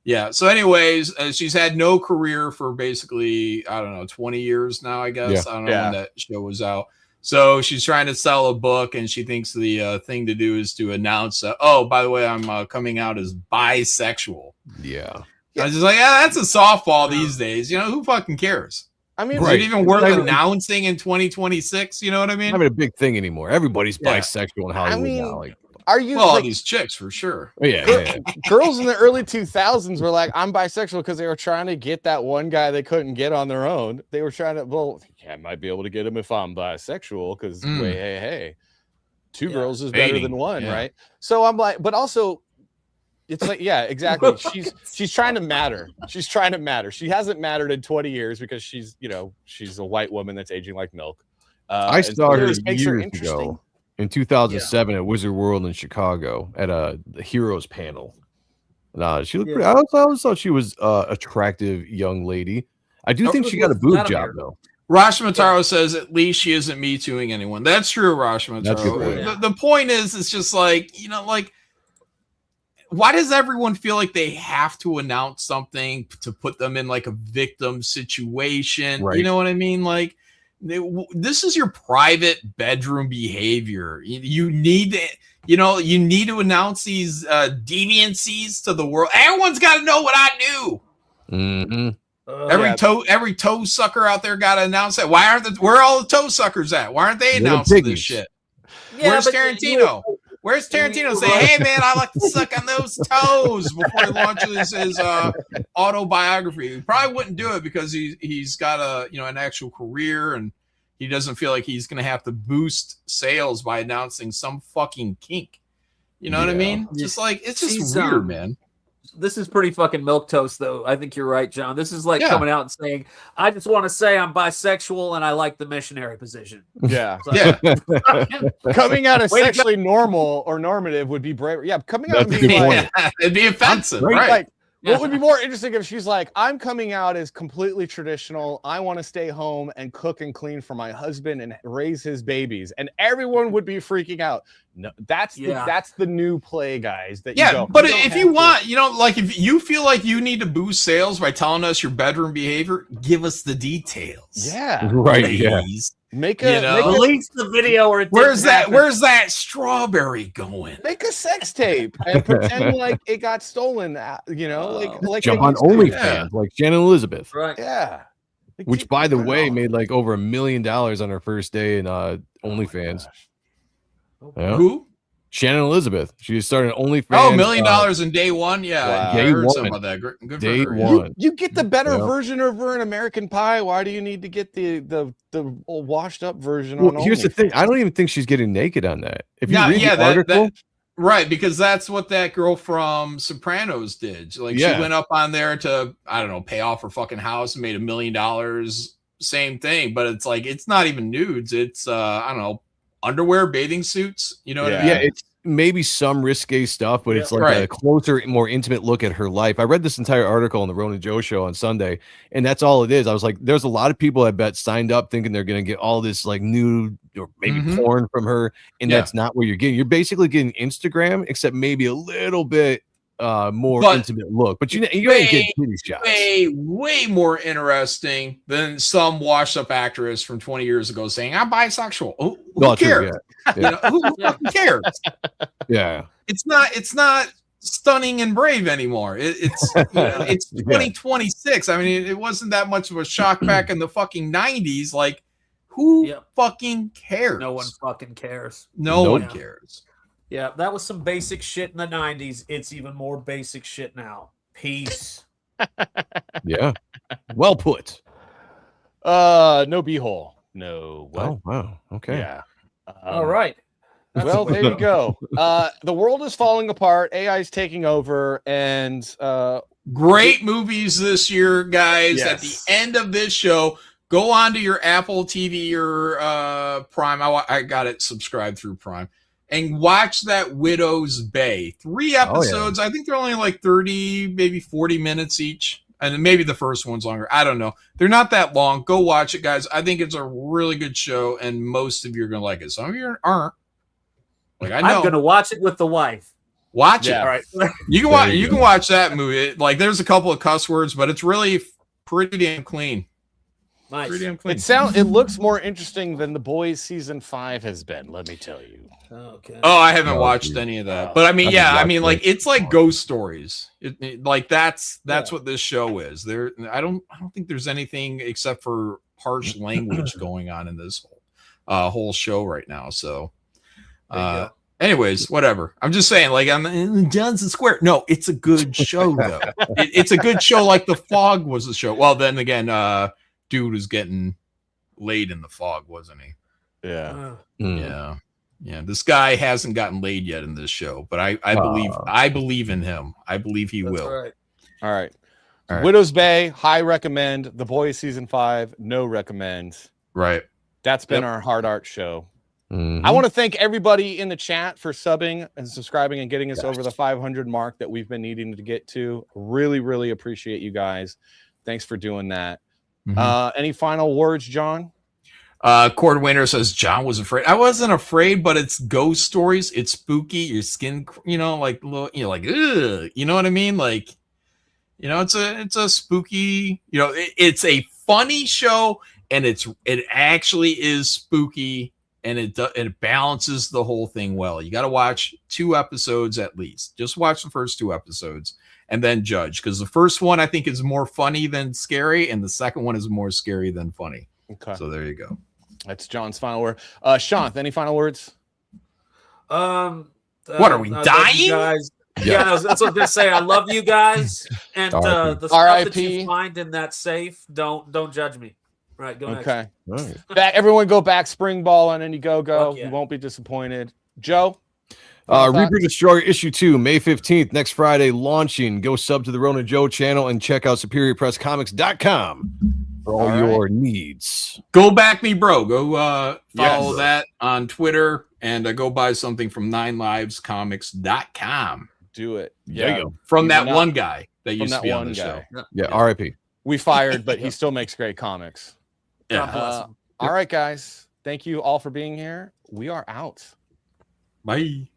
Yeah. So, anyways, she's had no career for basically 20 years now. I guess I don't know when that show was out. So she's trying to sell a book, and she thinks the thing to do is to announce, oh, by the way, I'm coming out as bisexual. Yeah. I was just like, that's a softball these days. Who fucking cares? I mean, is it even worth announcing in 2026? You know what I mean? Not even a big thing anymore. Everybody's bisexual in Hollywood now. Like, Are you well, like, these chicks for sure? Oh, yeah. girls in the early 2000s were like, I'm bisexual because they were trying to get that one guy they couldn't get on their own. They were trying to, well, yeah, I might be able to get him if I'm bisexual because hey, two girls is better than one, right? So I'm like, but also it's like, yeah, exactly. She's trying to matter. She's trying to matter. She hasn't mattered in 20 years because she's a white woman that's aging like milk. I saw her makes her years interesting. ago in 2007 at Wizard World in Chicago at the Heroes panel. She looked pretty. I always thought she was attractive young lady. I do think she got a boob job though. Rashmataro says at least she isn't me tooing anyone. That's true, Rashmataro. The point is, it's just like, why does everyone feel like they have to announce something to put them in like a victim situation? Right. You know what I mean? Like, this is your private bedroom behavior. You need to, you need to announce these deviancies to the world. Everyone's got to know what I knew. Mm-hmm. Every toe sucker out there got to announce that. Where are all the toe suckers at? Why aren't they announcing this shit? Where's Tarantino? Where's Tarantino saying, "Hey man, I like to suck on those toes" before he launches his autobiography? He probably wouldn't do it because he's got an actual career and he doesn't feel like he's gonna have to boost sales by announcing some fucking kink. You know what I mean? Just like it's just weird, man. This is pretty fucking milquetoast, though. I think you're right, John. This is like coming out and saying, "I just want to say I'm bisexual and I like the missionary position." Yeah, So, coming out as sexually normal or normative would be brave. Yeah, coming out and being like, it'd be offensive, right? Like, what would be more interesting if she's like, I'm coming out as completely traditional. I want to stay home and cook and clean for my husband and raise his babies, and everyone would be freaking out. No, that's the new play, guys. But if you want, like if you feel like you need to boost sales by telling us your bedroom behavior, give us the details. Yeah, right. Ladies. Make release the video or where's that strawberry going? Make a sex tape and pretend like it got stolen. Like jump on OnlyFans like Shannon Elizabeth. Right. Yeah. Which, by the way, made like over $1 million on her first day in OnlyFans. Who? Shannon Elizabeth. She started OnlyFans. $1 million in day one. Yeah, wow. I heard some of that. Good day for her. one. You get the better version of her in American Pie. Why do you need to get the old washed up version? Well, on here's the thing. OnlyFans? I don't even think she's getting naked on that. If you read the article, right, because that's what that girl from Sopranos did. Like she went up on there to, I don't know, pay off her fucking house and made $1 million. Same thing, but it's like it's not even nudes. It's I don't know, underwear, bathing suits. You know what I mean? Yeah, it's maybe some risque stuff, but it's like a closer, more intimate look at her life. I read this entire article on the Ronan Joe show on Sunday, and that's all it is. I was like, there's a lot of people I bet signed up thinking they're going to get all this like nude or maybe porn from her, and that's not what you're getting. You're basically getting Instagram, except maybe a little bit more intimate look, but you ain't getting titty shots. Way more interesting than some washed up actress from 20 years ago saying I'm bisexual. Who cares? Who cares? Yeah, it's not stunning and brave anymore. It's 2026. I mean, it wasn't that much of a shock back in the fucking 90s. Like, who fucking cares? No one fucking cares. No one cares. Yeah, that was some basic shit in the 90s. It's even more basic shit now. Peace. Yeah. Well put. No beehole. No. What? Oh, wow. Okay. Yeah. All right. Well, there you go. The world is falling apart. AI is taking over, and great movies this year, guys. Yes. At the end of this show, go on to your Apple TV or Prime. I got it subscribed through Prime. And watch that Widow's Bay. 3 episodes. I think they're only like 30, maybe 40 minutes each. And maybe the first one's longer. I don't know. They're not that long. Go watch it, guys. I think it's a really good show, and most of you are going to like it. Some of you aren't. Like I know. I'm going to watch it with the wife. Watch it. All right. You can watch that movie. Like there's a couple of cuss words, but it's really pretty damn clean. Nice. Pretty damn clean. It looks more interesting than The Boys season 5 has been, let me tell you. Okay. Oh, I haven't watched any of that. But I mean, like it's like ghost stories. Like that's what this show is. I don't think there's anything except for harsh language going on in this whole show right now. So Anyways, whatever. I'm just saying, like, I'm in Johnson Square. No, it's a good show, though. It's a good show, like The Fog was a show. Well, then again, dude was getting laid in The Fog, wasn't he? Yeah. Yeah. This guy hasn't gotten laid yet in this show, but I believe in him. I believe he will. Right. All right. All right. Widow's Bay, high recommend. The Boys season 5, no recommend. Right. That's been our Hard Art show. Mhm. I want to thank everybody in the chat for subbing and subscribing and getting us over the 500 mark that we've been needing to get to. Really, really appreciate you guys. Thanks for doing that. Any final words, John? Cord Winter says John was afraid. I wasn't afraid, but it's ghost stories. It's spooky. Your skin, like like, ugh, you know what I mean? Like, it's a spooky. It's a funny show, and it actually is spooky. And it balances the whole thing well. You got to watch 2 episodes at least. Just watch the first 2 episodes and then judge. Because the first one I think is more funny than scary, and the second one is more scary than funny. Okay. So there you go. That's John's final word. Shanth, any final words? What are we dying? Guys. Yeah, that's what I was gonna say. I love you guys, and the stuff that you find in that safe, don't judge me. Right, go next. Okay. Right. Everyone go back spring ball on Indiegogo. You won't be disappointed. Joe? Reaper Destroyer issue 2, May 15th, next Friday, launching. Go sub to the Rona Joe channel and check out superiorpresscomics.com for all your needs. Go back me, bro. Go follow that on Twitter and go buy something from 9livescomics.com. Do it. There you go. From that one guy that used to be on the show. Yeah, RIP. We fired, but he still makes great comics. Yeah. All right, guys. Thank you all for being here. We are out. Bye.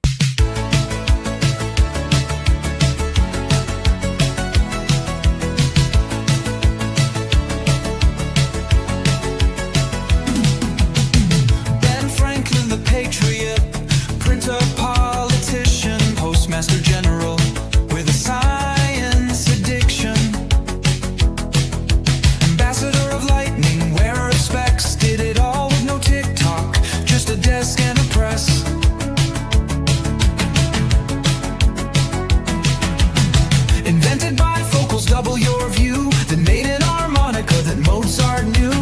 Ben Franklin, the patriot, printer, politician, postmaster general with a science addiction. Ambassador of lightning, wearer of specs, did it all with no TikTok, just a desk and a press. Invented bifocals, double your view, that made an harmonica that Mozart knew.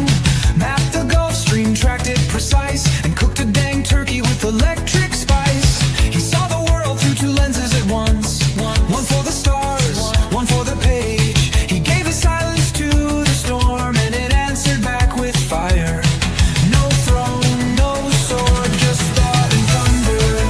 Mapped the Gulf Stream, tracked it precise, and cooked a dang turkey with electric spice. He saw the world through 2 lenses at once, one for the stars, one for the page. He gave his silence to the storm, and it answered back with fire. No throne, no sword, just thought and thunder.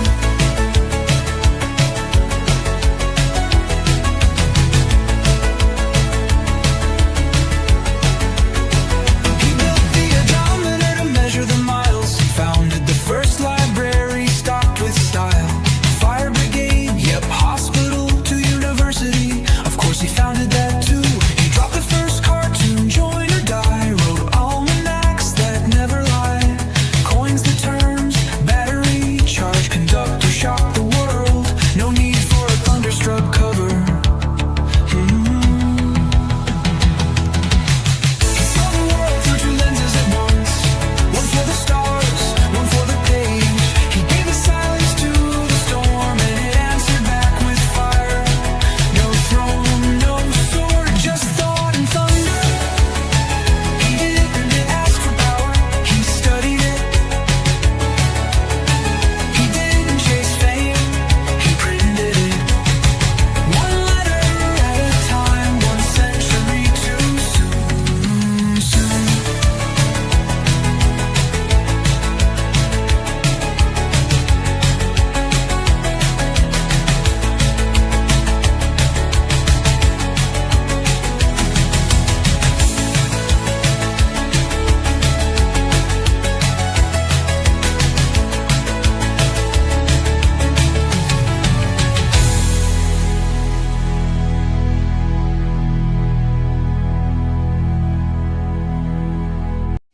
He built the odometer to measure the miles, founded the first library stocked with style. Fire brigade, yep, hospital to university, of course he founded that too. He dropped the first cartoon, join or die, wrote almanacs that never lie. Coins the terms, battery, charge, conductor, shock the world. No need for a thunderstruck cover. He saw the world through 2 lenses at once, one for the stars, one for the page. He gave his silence to the storm, and it answered back with fire. No throne, no sword, just thought and thunder. He didn't ask for power, he studied it. He didn't chase fame, he printed it. One letter at a time, 1 century too soon.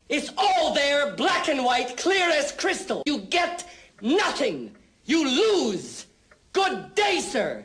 It's all there, black and white, clear as crystal. You get nothing. You lose. Good day, sir.